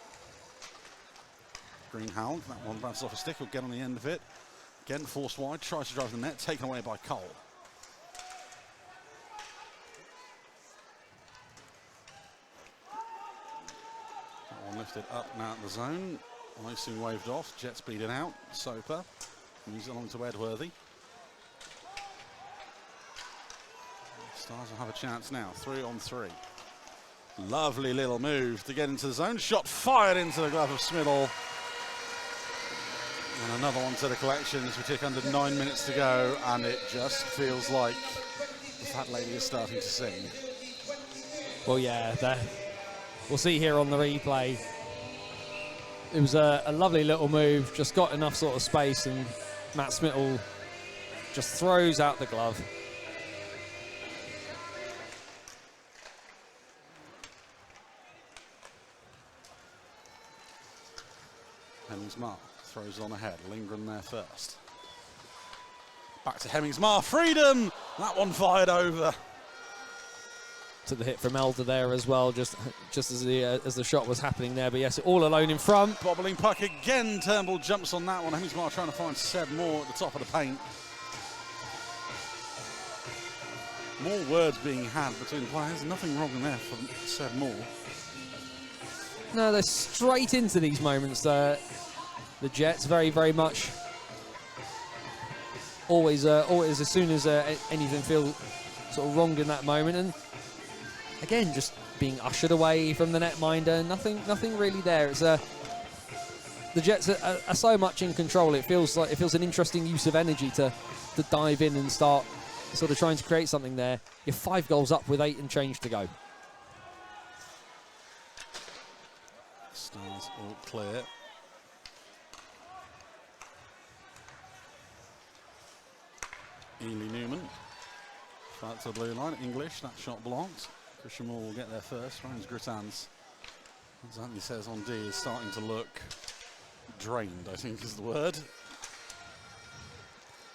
Greenhalgh, that one bounces off a stick, will get on the end of it. Again, forced wide, tries to drive the net, taken away by Cole. That one lifted up and out of the zone. Icing waved off, Jets beat it out. Soper moves it along to Edworthy. Stars will have a chance now, 3-on-3. Lovely little move to get into the zone. Shot fired into the glove of Smithell. And another one to the collection as we tick under 9 minutes to go, and it just feels like the fat lady is starting to sing. Well, yeah, we'll see here on the replay. It was a lovely little move, just got enough sort of space, and Matt Smithell just throws out the glove. Hemmings-Marr throws on ahead, Lindgren there first. Back to Hemmings-Marr, freedom! That one fired over. to the hit from Elder there as well, just as the shot was happening there. But yes, all alone in front. Bobbling puck again. Turnbull jumps on that one. Hemmingsmire trying to find Seb Moore at the top of the paint. More words being had between the players. Nothing wrong in there for Seb Moore. No, they're straight into these moments. The Jets very, very much always as soon as anything feels sort of wrong in that moment, and again just being ushered away from the netminder. Nothing really there. It's the Jets are so much in control. It feels an interesting use of energy to dive in and start sort of trying to create something there. You're 5 goals up with 8 and change to go. Stars all clear. Ely Newman. Back to the blue line. English, that shot blocked. Christian Moore will get there first. Ryan's Grittans, as Anthony says on D, is starting to look drained, I think is the word.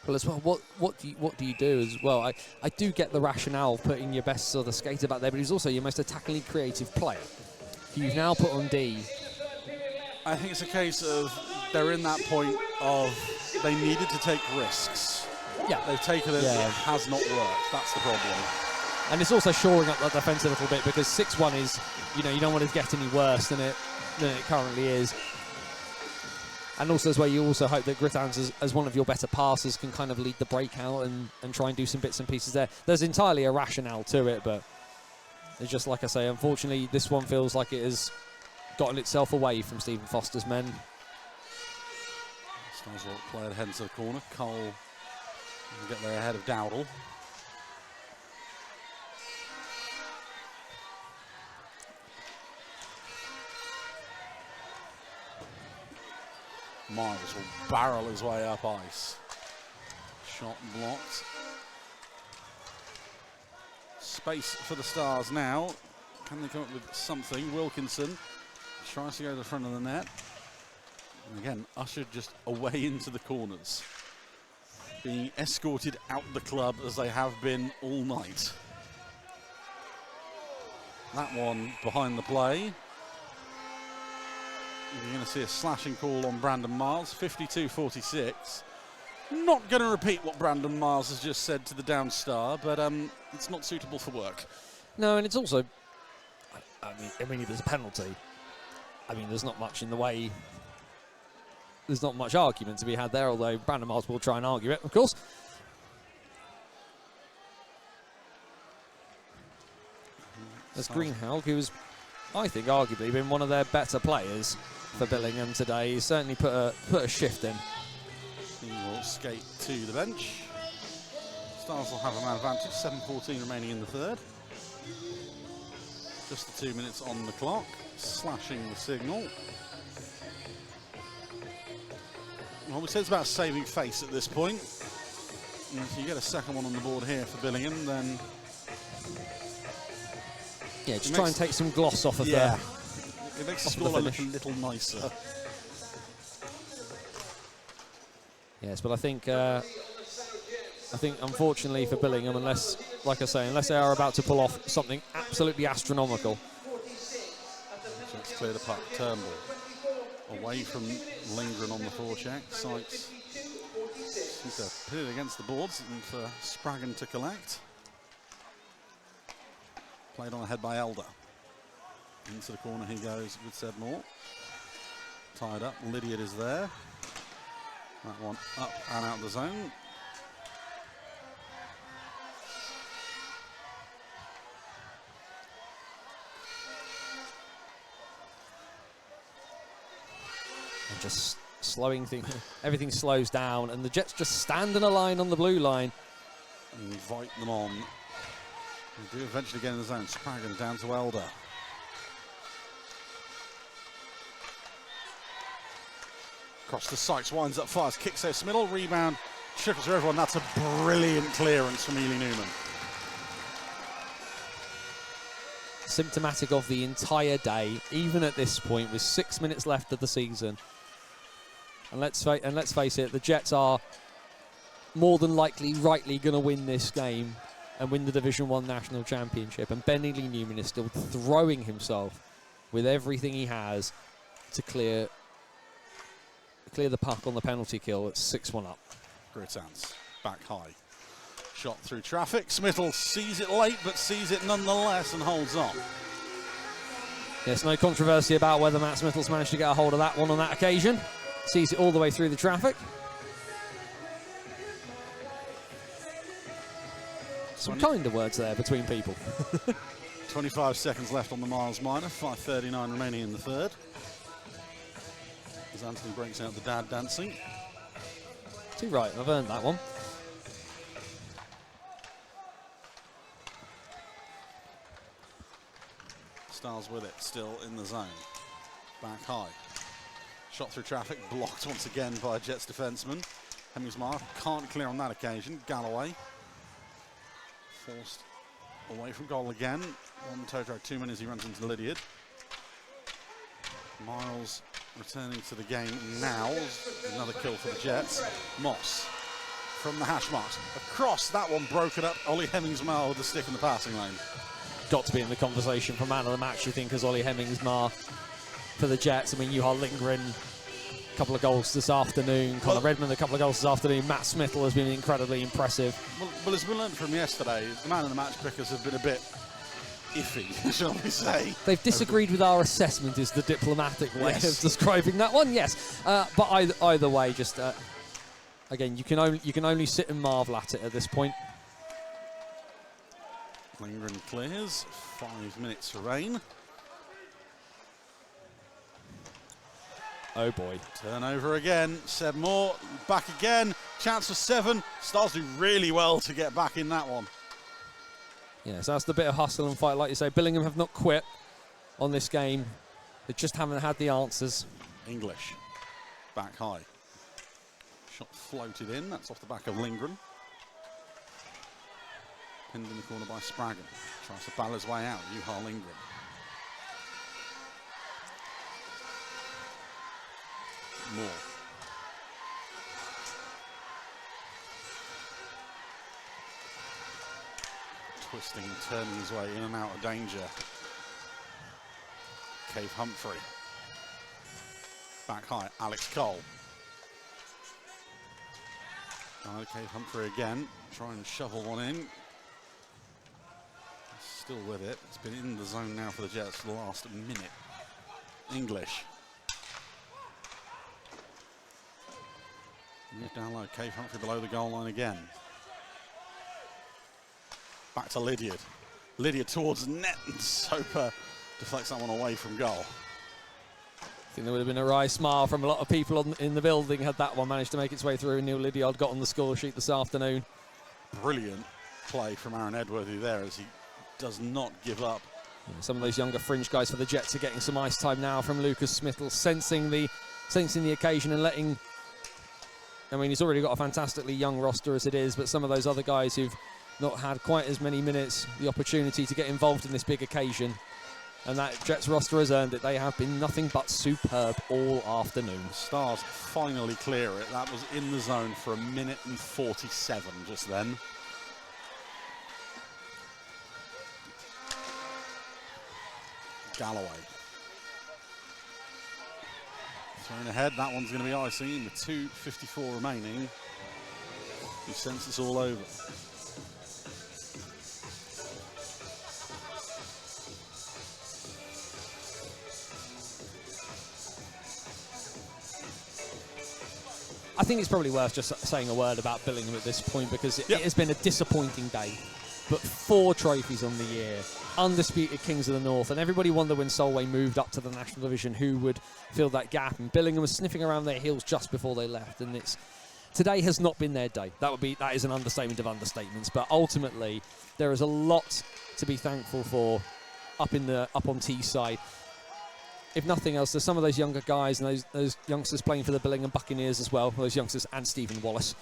Well, as well, what do you do as well? I do get the rationale of putting your best sort of skater back there, but he's also your most attackingly creative player. You've now put on D. I think it's a case of they're in that point of they needed to take risks. Yeah, they've taken it. Yeah. It has not worked. That's the problem. And it's also shoring up the defence a little bit, because 6-1 is, you don't want it to get any worse than it currently is. And also as well, you also hope that Grittans, as one of your better passers, can kind of lead the breakout and try and do some bits and pieces there. There's entirely a rationale to it, but it's just like I say, unfortunately, this one feels like it has gotten itself away from Stephen Foster's men. Stars will play ahead into the corner. Cole will get there ahead of Dowdle. Miles will barrel his way up ice. Shot blocked. Space for the Stars now. Can they come up with something? Wilkinson tries to go to the front of the net. And again, ushered just away into the corners. Being escorted out the club as they have been all night. That one behind the play. You're going to see a slashing call on Brandon Miles, 52-46. Not going to repeat what Brandon Miles has just said to the down star, but it's not suitable for work. No, and it's also, I mean, if there's a penalty, there's not much in the way. There's not much argument to be had there, although Brandon Miles will try and argue it, of course. There's Greenhalgh, who's, I think, arguably been one of their better players for Billingham today. He's certainly put a shift in. He will skate to the bench. Stars will have a man advantage, 7:14 remaining in the third. Just the 2 minutes on the clock, slashing the signal. Well, we said it's about saving face at this point. And if you get a second one on the board here for Billingham, then... Yeah, just try and take some gloss off of it makes the score look a little nicer. Yes, but I think unfortunately for Billingham, unless they are about to pull off something absolutely astronomical. So it's clear the puck. Turnbull away from lingering on the forecheck. Sykes seems to put it against the boards and for Spraggan to collect. Played on ahead by Elder. Into the corner he goes with Seb Moore. Tied up, Lydiard is there. That one up and out of the zone. And just slowing things, everything slows down, and the Jets just stand in a line on the blue line. And invite them on. They do eventually get in the zone. Spraggan down to Elder. Across the Sykes, winds up fast, kicks out Smiddle, rebound, trickles through everyone. That's a brilliant clearance from Ely Newman. Symptomatic of the entire day, even at this point, with 6 minutes left of the season. And let's face it, the Jets are more than likely rightly going to win this game. and win the Division 1 National Championship. And Ben Neely-Newman is still throwing himself with everything he has to clear the puck on the penalty kill at 6-1 up. Grittans back high. Shot through traffic. Smittle sees it late, but sees it nonetheless and holds on. Yes, no controversy about whether Matt Smittle's managed to get a hold of that one on that occasion. Sees it all the way through the traffic. Some kind of words there between people. 25 seconds left on the miles minor. 5:39 remaining in the third. As Anthony breaks out the dad dancing. Too right, I've earned that one. Stars with it, still in the zone. Back high. Shot through traffic, blocked once again by a Jets defenseman. Hemmingsmar can't clear on that occasion. Galloway forced away from goal again. On the toe drag 2 minutes, he runs into Lydiard. Miles returning to the game now. Another kill for the Jets. Moss from the hash marks. Across that one, broken up. Ollie Hemmingsmar with the stick in the passing lane. Got to be in the conversation for man of the match, you think, as Ollie Hemmingsmar for the Jets. I mean, Juha Lindgren, a couple of goals this afternoon. Connor Redmond, a couple of goals this afternoon. Matt Smittle has been incredibly impressive. Well, as we learned from yesterday, the man of the match pickers have been a bit iffy, shall we say. They've disagreed with our assessment, is the diplomatic way of describing that one. Yes, but either way, just again, you can only sit and marvel at it at this point. Lindgren clears. 5 minutes to rain. Oh boy. Turnover again. Seb Moore back again. Chance for 7. Stars do really well to get back in that one. Yes, that's the bit of hustle and fight. Like you say, Billingham have not quit on this game. They just haven't had the answers. English back high. Shot floated in. That's off the back of Lindgren. Pinned in the corner by Spraggan. Tries to battle his way out. Juha Lindgren. Moore. Twisting and turning his way in and out of danger. Cave Humphrey. Back high, Alex Cole. Cave Humphrey again. Try and shovel one in. Still with it. It's been in the zone now for the Jets for the last minute. English. Down low, Cave Humphrey below the goal line again. Back to Lydiard. Lydiard towards net, and Soper deflects that one away from goal. I think there would have been a wry smile from a lot of people in the building had that one managed to make its way through. Nihl Lydiard got on the score sheet this afternoon. Brilliant play from Aaron Edworthy there as he does not give up. Yeah, some of those younger fringe guys for the Jets are getting some ice time now from Lucas Smittle, sensing the occasion and letting. I mean, he's already got a fantastically young roster as it is, but some of those other guys who've not had quite as many minutes, the opportunity to get involved in this big occasion. And that Jets roster has earned it. They have been nothing but superb all afternoon. Stars finally clear it. That was in the zone for 1 minute and 47 just then. Galloway. Thrown ahead, that one's going to be icing with 2:54 remaining. You sense it's all over. I think it's probably worth just saying a word about Billingham at this point because it has been a disappointing day. But 4 trophies on the year, undisputed Kings of the North, and everybody wondered when Solway moved up to the National Division who would fill that gap. And Billingham was sniffing around their heels just before they left, and today has not been their day. That is an understatement of understatements. But ultimately, there is a lot to be thankful for up on Teesside. If nothing else, there's some of those younger guys and those youngsters playing for the Billingham Buccaneers as well. Those youngsters and Stephen Wallace.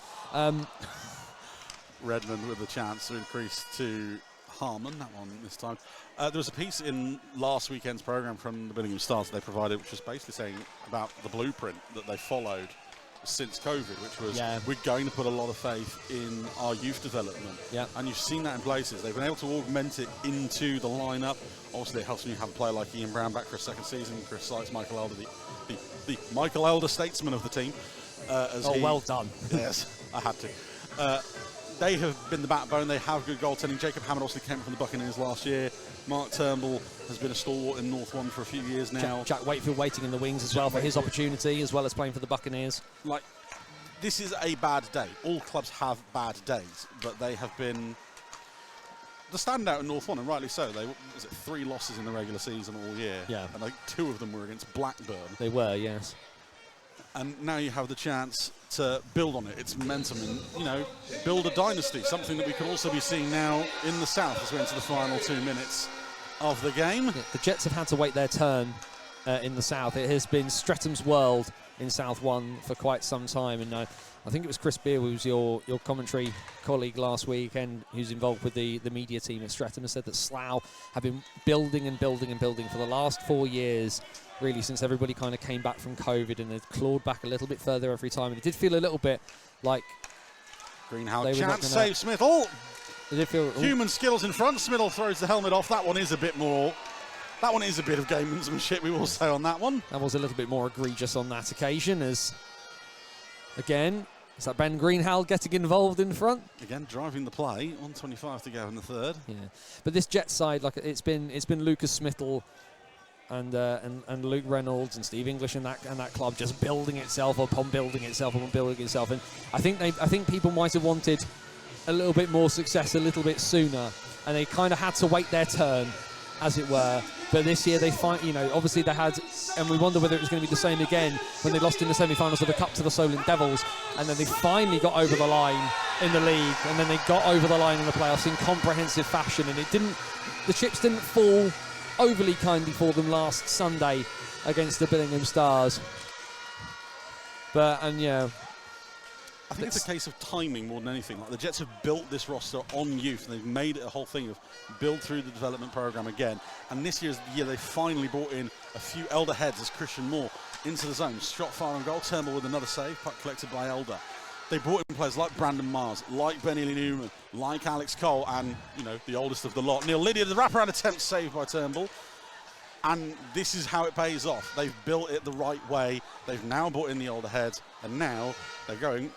Redmond with the chance to increase to Harmon, that one this time. There was a piece in last weekend's programme from the Billingham Stars that they provided, which was basically saying about the blueprint that they followed since COVID, which was Yeah. we're going to put a lot of faith in our youth development. Yeah. And you've seen that in places. They've been able to augment it into the lineup. Obviously, it helps when you have a player like Ian Brown back for a second season. Chris Sykes, Michael Elder, the Michael Elder statesman of the team. Well done. Yes, I had to. They have been the backbone. They have good goaltending. Jacob Hammond also came from the Buccaneers last year. Mark Turnbull has been a stalwart in North One for a few years now. Jack Wakefield waiting in the wings as well for his opportunity, as well as playing for the Buccaneers. Like, this is a bad day. All clubs have bad days, but they have been the standout in North One, and rightly so. Was it 3 losses in the regular season all year? Yeah. And like 2 of them were against Blackburn. They were, yes. And now you have the chance to build on it. It's momentum and, you know, build a dynasty, something that we could also be seeing now in the South as we enter the final 2 minutes of the game. Yeah, the Jets have had to wait their turn in the South. It has been Stretham's world in South One for quite some time, and I think it was Chris Beer, who was your commentary colleague last week and who's involved with the media team at Streatham, has said that Slough have been building and building and building for the last 4 years, really, since everybody kind of came back from COVID, and they've clawed back a little bit further every time. And it did feel a little bit like Greenhouse chance, save Smithall. It did feel human skills in front. Smithall throws the helmet off. That one is a bit more. That one is a bit of gamemanship, we will say, on that one. That was a little bit more egregious on that occasion, as again, is that Ben Greenhouse getting involved in front? Again, driving the play. 1:25 to go in the third. Yeah, but this Jet side, like it's been Lucas Smithall and Luke Reynolds and Steve English and that club just building itself upon building itself upon building itself. And I think people might have wanted a little bit more success a little bit sooner, and they kind of had to wait their turn, as it were. But this year they obviously they had, and we wonder whether it was going to be the same again when they lost in the semi-finals of the Cup to the Solent Devils, and then they finally got over the line in the league, and then they got over the line in the playoffs in comprehensive fashion, and the chips didn't fall overly kindly for them last Sunday against the Billingham Stars. I think it's a case of timing more than anything. Like, the Jets have built this roster on youth, and they've made it a whole thing of build through the development program again. And this year's the year they finally brought in a few elder heads as Christian Moore into the zone. Shot far on goal. Turnbull with another save. Puck collected by Elder. They brought in players like Brandon Mars, like Benny Lee Newman, like Alex Cole, and, you know, the oldest of the lot, Nihl Lydia. The wraparound attempt saved by Turnbull. And this is how it pays off. They've built it the right way. They've now brought in the older heads, and now they're going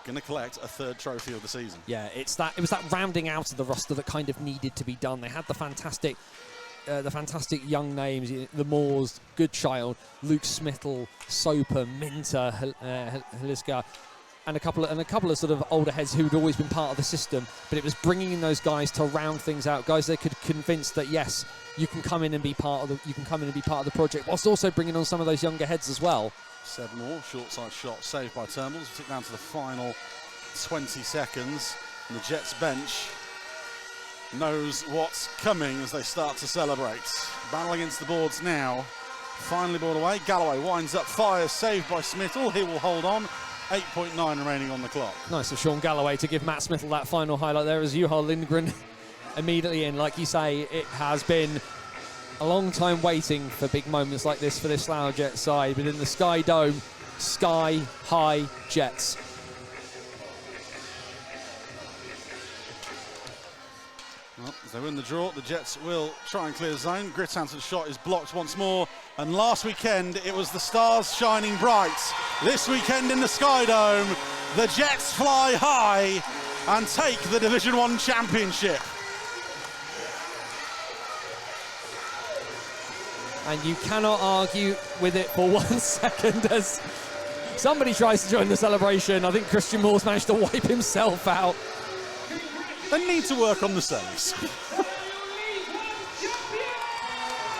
to collect a 3rd trophy of the season. Yeah, it was that rounding out of the roster that kind of needed to be done. They had the fantastic young names, the Moores, Goodchild, Luke Smithall, Soper, Minter, Haliska, and a couple of sort of older heads who'd always been part of the system. But it was bringing in those guys to round things out, guys they could convince that yes, you can come in and be part of the project, whilst also bringing on some of those younger heads as well. Seb Moore, short side shot saved by Turnbull. We took down to the final 20 seconds, and the Jets bench knows what's coming as they start to celebrate. Battle against the boards now. Finally brought away. Galloway winds up, fires, saved by Smithall. He will hold on. 8.9 remaining on the clock. Nice of Sean Galloway to give Matt Smithall that final highlight there as Juha Lindgren immediately in. Like you say, it has been a long time waiting for big moments like this for this Slough Jets side, but in the Skydome, Sky High Jets. Well, as they win the draw, the Jets will try and clear the zone. Grittanton's shot is blocked once more. And last weekend, it was the stars shining bright. This weekend in the Skydome, the Jets fly high and take the Division 1 championship. And you cannot argue with it for 1 second as somebody tries to join the celebration. I think Christian Moore's managed to wipe himself out. They need to work on the saves.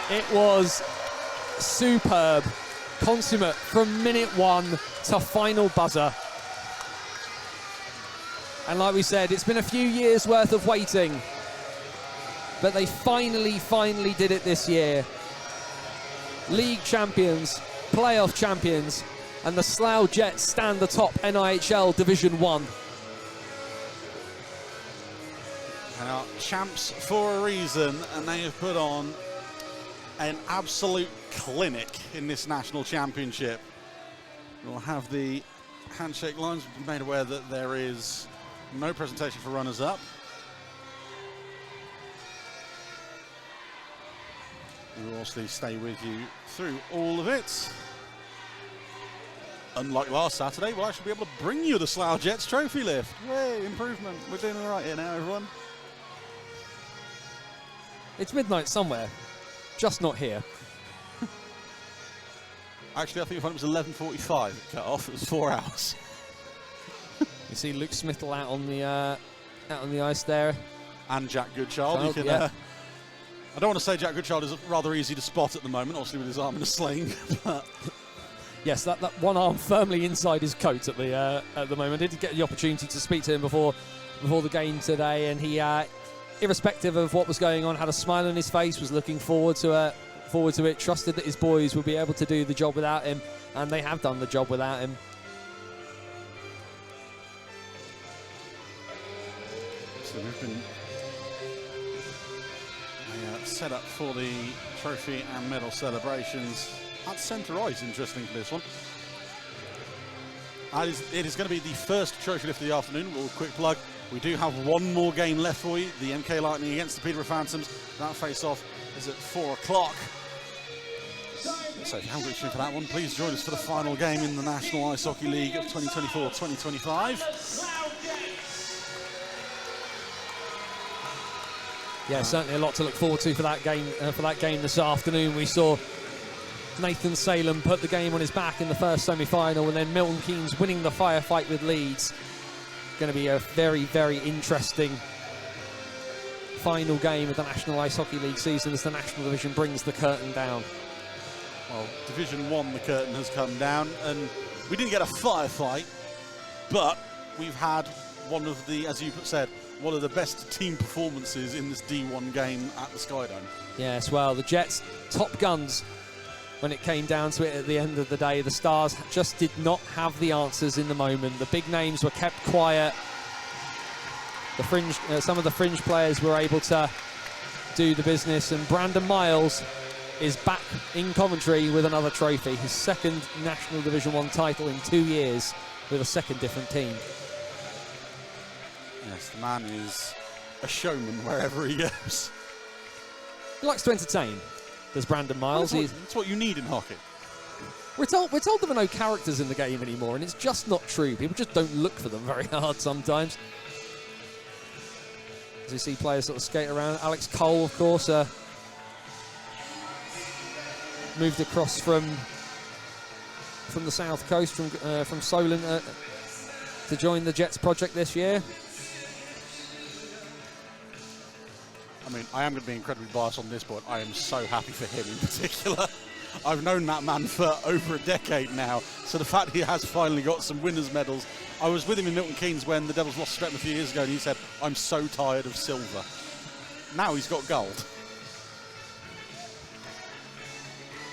It was superb, consummate from minute 1 to final buzzer. And like we said, it's been a few years worth of waiting, but they finally did it this year. League champions, playoff champions, and the Slough Jets stand atop NIHL Division 1. They are champs for a reason, and they have put on an absolute clinic in this national championship. We'll have the handshake lines. We've been made aware that there is no presentation for runners-up. We will obviously stay with you through all of it. Unlike last Saturday, we'll actually be able to bring you the Slough Jets trophy lift. Yay, improvement. We're doing all right here now, everyone. It's midnight somewhere, just not here. Actually, I think it was 11:45 it cut off. It was 4 hours. You see Luke Smithell out on the ice there. And Jack Goodchild. Yeah. I don't want to say Jack Goodchild is rather easy to spot at the moment, obviously with his arm in a sling. But yes, that one arm firmly inside his coat at the moment. I did get the opportunity to speak to him before the game today, and he, irrespective of what was going on, had a smile on his face, was looking forward to it, trusted that his boys would be able to do the job without him, and they have done the job without him. So we've been set up for the trophy and medal celebrations at Centre Ice, interesting for this one. It is going to be the first trophy lift of the afternoon. A quick plug, we do have one more game left for you, the MK Lightning against the Peterborough Phantoms. That face-off is at 4 o'clock. So if you haven't reached in for that one, please join us for the final game in the National Ice Hockey League of 2024-2025. Yeah, certainly a lot to look forward to for that game this afternoon. We saw Nathan Salem put the game on his back in the first semi-final, and then Milton Keynes winning the firefight with Leeds. Going to be a very, very interesting final game of the National Ice Hockey League season as the National Division brings the curtain down. Well, Division 1, the curtain has come down, and we didn't get a firefight, but we've had one of the, as you said, one of the best team performances in this D1 game at the Skydome. Yes, well, the Jets, top guns when it came down to it at the end of the day. The Stars just did not have the answers in the moment. The big names were kept quiet. The fringe, some of the fringe players were able to do the business, and Brandon Miles is back in Coventry with another trophy, his second National Division 1 title in 2 years with a second different team. Yes, the man is a showman wherever he goes. He likes to entertain, does Brandon Miles. That's what you need in hockey. We're told there are no characters in the game anymore, and it's just not true. People just don't look for them very hard sometimes. As you see players sort of skate around. Alex Cole, of course, moved across from the south coast, from Solent, to join the Jets project this year. I mean, I am going to be incredibly biased on this point. I am so happy for him in particular. I've known that man for over a decade now, so the fact he has finally got some winners' medals. I was with him in Milton Keynes when the Devils lost Streatham a few years ago, and he said, "I'm so tired of silver." Now he's got gold.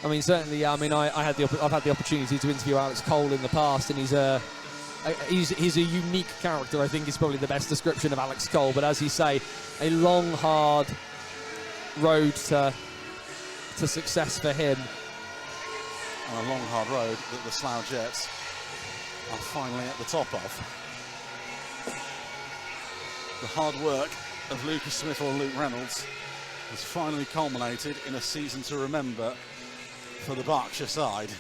I mean, certainly. I mean, I've had the opportunity to interview Alex Cole in the past, and he's a unique character. I think is probably the best description of Alex Cole. But as you say, a long, hard road to success for him. And a long, hard road that the Slough Jets are finally at the top of. The hard work of Lucas Smith or Luke Reynolds has finally culminated in a season to remember for the Berkshire side.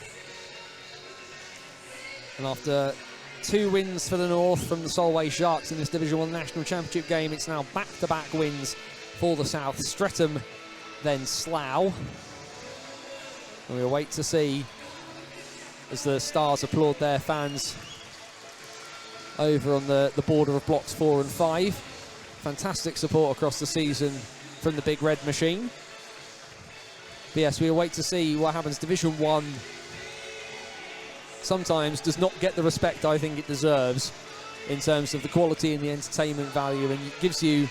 And after 2 wins for the North from the Solway Sharks in this Division 1 National Championship game, it's now back-to-back wins for the South. Streatham, then Slough. And we'll wait to see as the Stars applaud their fans over on the border of blocks 4 and 5. Fantastic support across the season from the Big Red Machine. But yes, we'll wait to see what happens. Division 1 sometimes does not get the respect I think it deserves in terms of the quality and the entertainment value, and it gives you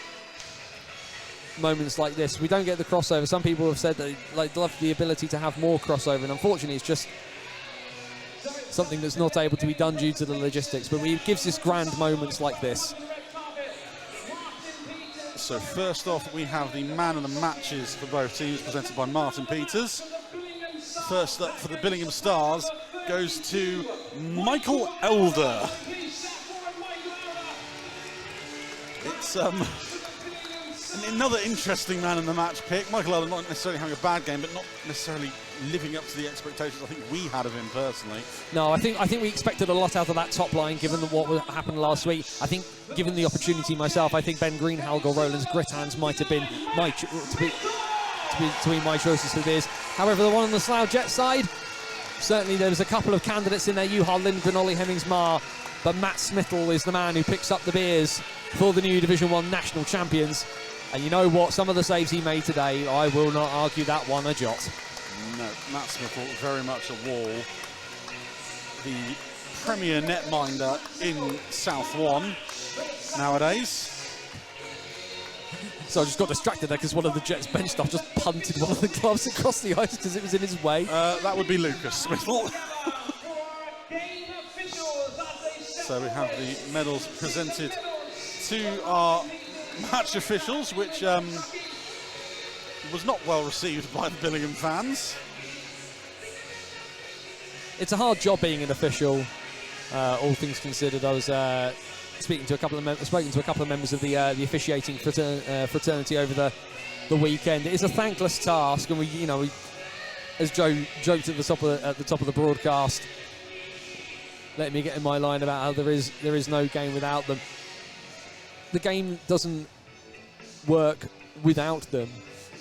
moments like this. We don't get the crossover. Some people have said that they'd love the ability to have more crossover, and unfortunately it's just something that's not able to be done due to the logistics, but it gives us grand moments like this. So first off, we have the man of the matches for both teams, presented by Martin Peters. First up for the Billingham Stars goes to Michael Elder. It's another interesting man in the match pick. Michael Elder not necessarily having a bad game, but not necessarily living up to the expectations I think we had of him personally. No, I think we expected a lot out of that top line, given what happened last week. I think, given the opportunity myself, I think Ben Greenhalgh or Roland's grit hands might have been between my choices for this. However, the one on the Slough Jet side, certainly there was a couple of candidates in there, Juha Lindgren, Ollie Hemmingsmar, but Matt Smithell is the man who picks up the beers for the new Division 1 national champions. And you know what? Some of the saves he made today, I will not argue that one a jot. No, Matt Smithell very much a wall. The premier netminder in South 1 nowadays. So I just got distracted there because one of the Jets bench staff just punted one of the gloves across the ice because it was in his way. That would be Lucas Smithell. So we have the medals presented to our match officials, which was not well received by the Billingham fans. It's a hard job being an official, all things considered. I was speaking to a couple of members of the officiating fraternity over the weekend. It is a thankless task, and we, as Joe joked at the top of the broadcast, let me get in my line about how there is no game without them. The game doesn't work without them.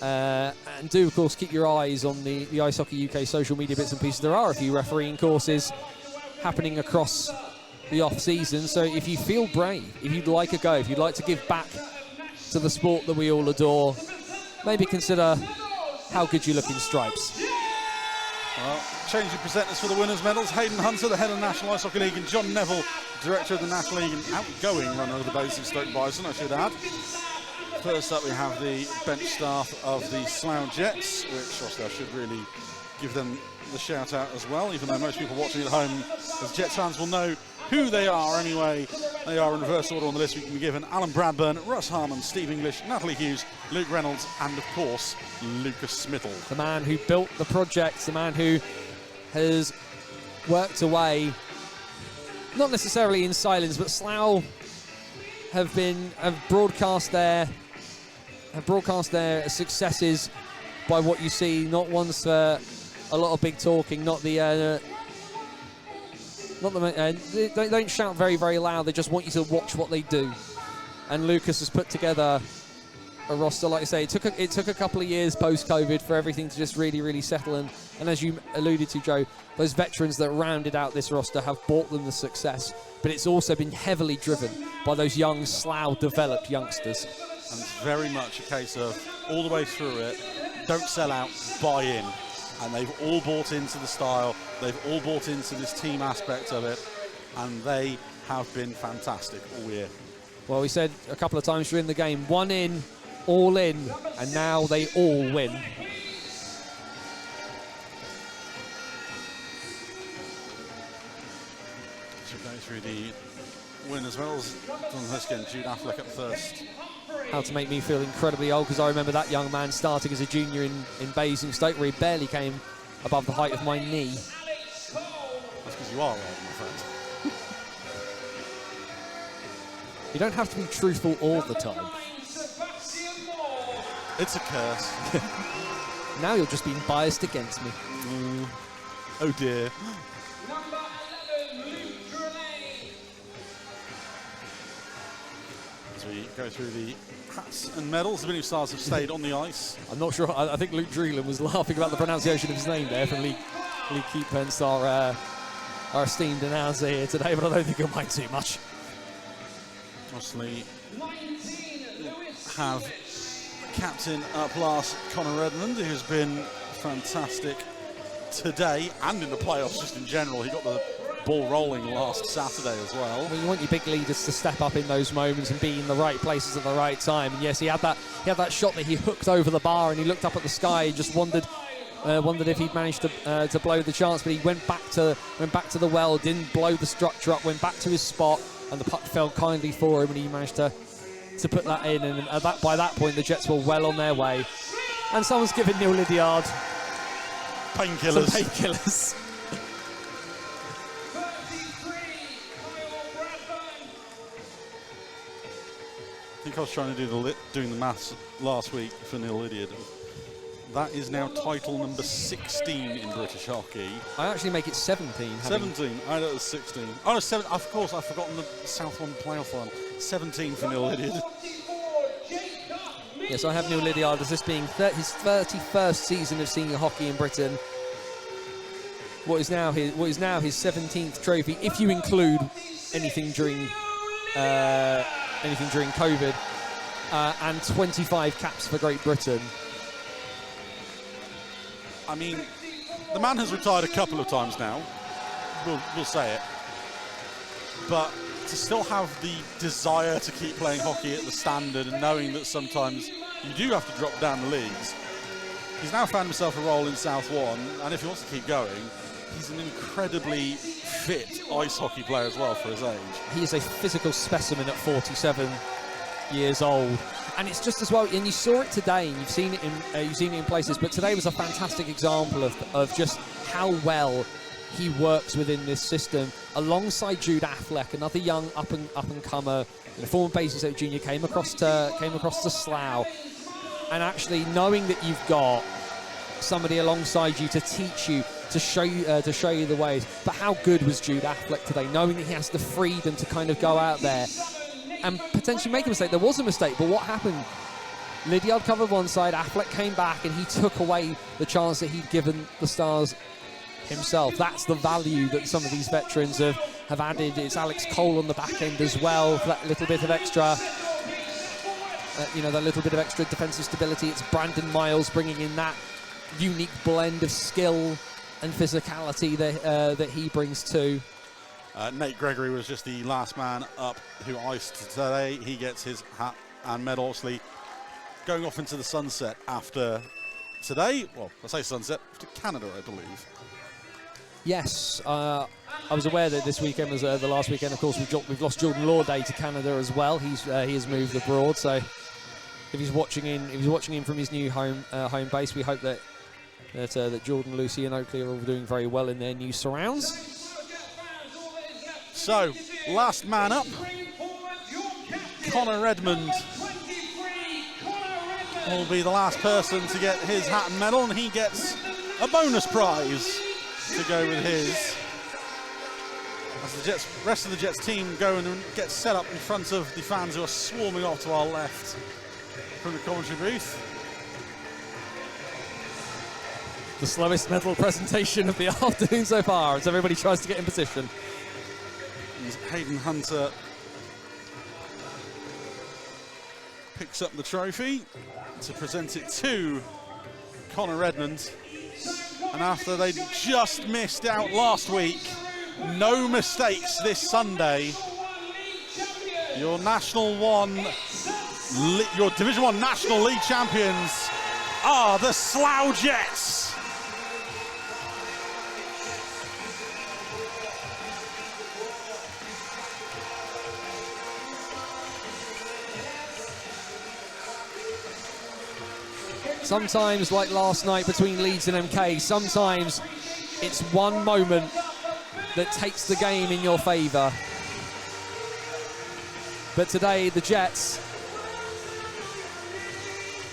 And do, of course, keep your eyes on the Ice Hockey UK social media bits and pieces. There are a few refereeing courses happening across the off-season, so if you feel brave, if you'd like a go, if you'd like to give back to the sport that we all adore, maybe consider how good you look in stripes. Well, changing presenters for the winners' medals. Hayden Hunter, the head of the National Ice Hockey League, and John Neville, director of the National League and outgoing runner of the BASN Stoke Bison, I should add. First up, we have the bench staff of the Slough Jets, which obviously I should really give them the shout out as well, even though most people watching at home as Jets fans will know who they are anyway. They are in reverse order on the list we can be given: Alan Bradburn, Russ Harmon, Steve English, Natalie Hughes, Luke Reynolds, and of course Lucas Smithell. The man who built the project, the man who has worked away, not necessarily in silence, but Slough have broadcast their successes by what you see, not once for a lot of big talking, they don't shout very, very loud, they just want you to watch what they do. And Lucas has put together a roster, like I say, it took a couple of years post-COVID for everything to just really, really settle in. And as you alluded to, Joe, those veterans that rounded out this roster have brought them the success. But it's also been heavily driven by those young Slough-developed youngsters. And it's very much a case of, all the way through it, don't sell out, buy in. And they've all bought into the style, they've all bought into this team aspect of it, and they have been fantastic all year. Well, we said a couple of times during the game, one in, all in, and now they all win. Should go through the winners' medals. On this again, Jude Affleck at first. How to make me feel incredibly old, because I remember that young man starting as a junior in BASN Stoke, where he barely came above the height of my knee. That's because you are old, my friend. You don't have to be truthful all the time. It's a curse. Now you're just being biased against me. Oh dear. As we go through the hats and medals, the winning stars have stayed on the ice. I'm not sure. I think Luke Dreeland was laughing about the pronunciation of his name there from Lee Keepence, our esteemed announcer here today, but I don't think he'll mind too much. Obviously, have captain up last, Connor Redmond, who's been fantastic today and in the playoffs just in general. He got the ball rolling last Saturday as well. Well, you want your big leaders to step up in those moments and be in the right places at the right time. And yes, he had that shot that he hooked over the bar, and he looked up at the sky. He just wondered if he'd managed to blow the chance, but he went back to the well, didn't blow the structure up, went back to his spot, and the puck fell kindly for him, and he managed to put that in. And by that point, the Jets were well on their way. And someone's given Nihl Lydiard painkillers. Some painkillers. I think I was trying to do doing the maths last week for Nihl Lydiard. That is now title number 16 in British hockey. I actually make it 17. 17. I know it was 16. Oh no, 7. Of course, I've forgotten the South One playoff final. 17 for Nihl Lydiard. Yes, I have Nihl Lydiard as this being his 31st season of senior hockey in Britain. What is now his 17th trophy, if you include anything during COVID, and 25 caps for Great Britain. I mean, the man has retired a couple of times now. We'll say it. But to still have the desire to keep playing hockey at the standard and knowing that sometimes you do have to drop down the leagues, he's now found himself a role in South One, and if he wants to keep going, he's an incredibly fit ice hockey player as well for his age. He is a physical specimen at 47 years old, and it's just as well. And you saw it today, and you've seen it in places. But today was a fantastic example of just how well he works within this system, alongside Jude Affleck, another young up and comer, the former BASN junior, came across to Slough, and actually knowing that you've got somebody alongside you to teach you, to show you the ways. But how good was Jude Affleck today, knowing that he has the freedom to kind of go out there and potentially make a mistake. There was a mistake, but what happened? Lydiard covered one side, Affleck came back, and he took away the chance that he'd given the Stars himself. That's the value that some of these veterans have added. It's Alex Cole on the back end as well for that little bit of extra, that little bit of extra defensive stability. It's Brandon Miles bringing in that unique blend of skill and physicality that he brings too. Nate Gregory was just the last man up who iced today. He gets his hat and medal, obviously going off into the sunset after today. Well, I say sunset, to Canada, I believe. Yes, I was aware that this weekend was the last weekend. Of course, we've lost Jordan Lawday to Canada as well. He has moved abroad, so if he's watching in from his new home base, we hope that Jordan, Lucy, and Oakley are all doing very well in their new surrounds. So, last man up, Connor Redmond will be the last person to get his hat and medal, and he gets a bonus prize to go with his. As the rest of the Jets team go and get set up in front of the fans who are swarming off to our left from the Coventry booth. The slowest medal presentation of the afternoon so far as everybody tries to get in position. And Hayden Hunter picks up the trophy to present it to Connor Redmond. And after they just missed out last week, no mistakes this Sunday, your your Division 1 National League champions are the Slough Jets. Sometimes, like last night between Leeds and MK, sometimes it's one moment that takes the game in your favour. But today, the Jets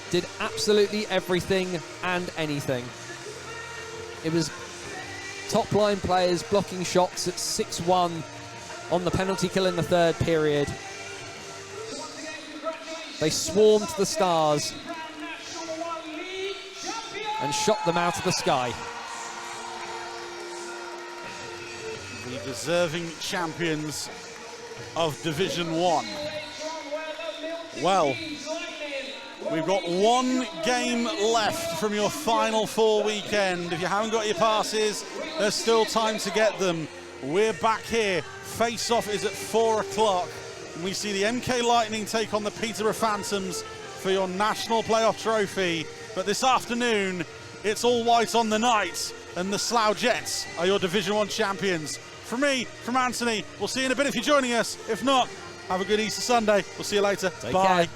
did absolutely everything and anything. It was top-line players blocking shots at 6-1 on the penalty kill in the third period. They swarmed the Stars and shot them out of the sky. The deserving champions of Division 1. Well, we've got one game left from your Final Four weekend. If you haven't got your passes, there's still time to get them. We're back here. Face-off is at 4 o'clock. And we see the MK Lightning take on the Peterborough Phantoms for your National Playoff Trophy. But this afternoon, it's all white on the night, and the Slough Jets are your Division 1 champions. From me, from Anthony, we'll see you in a bit if you're joining us. If not, have a good Easter Sunday. We'll see you later. Take Bye. care.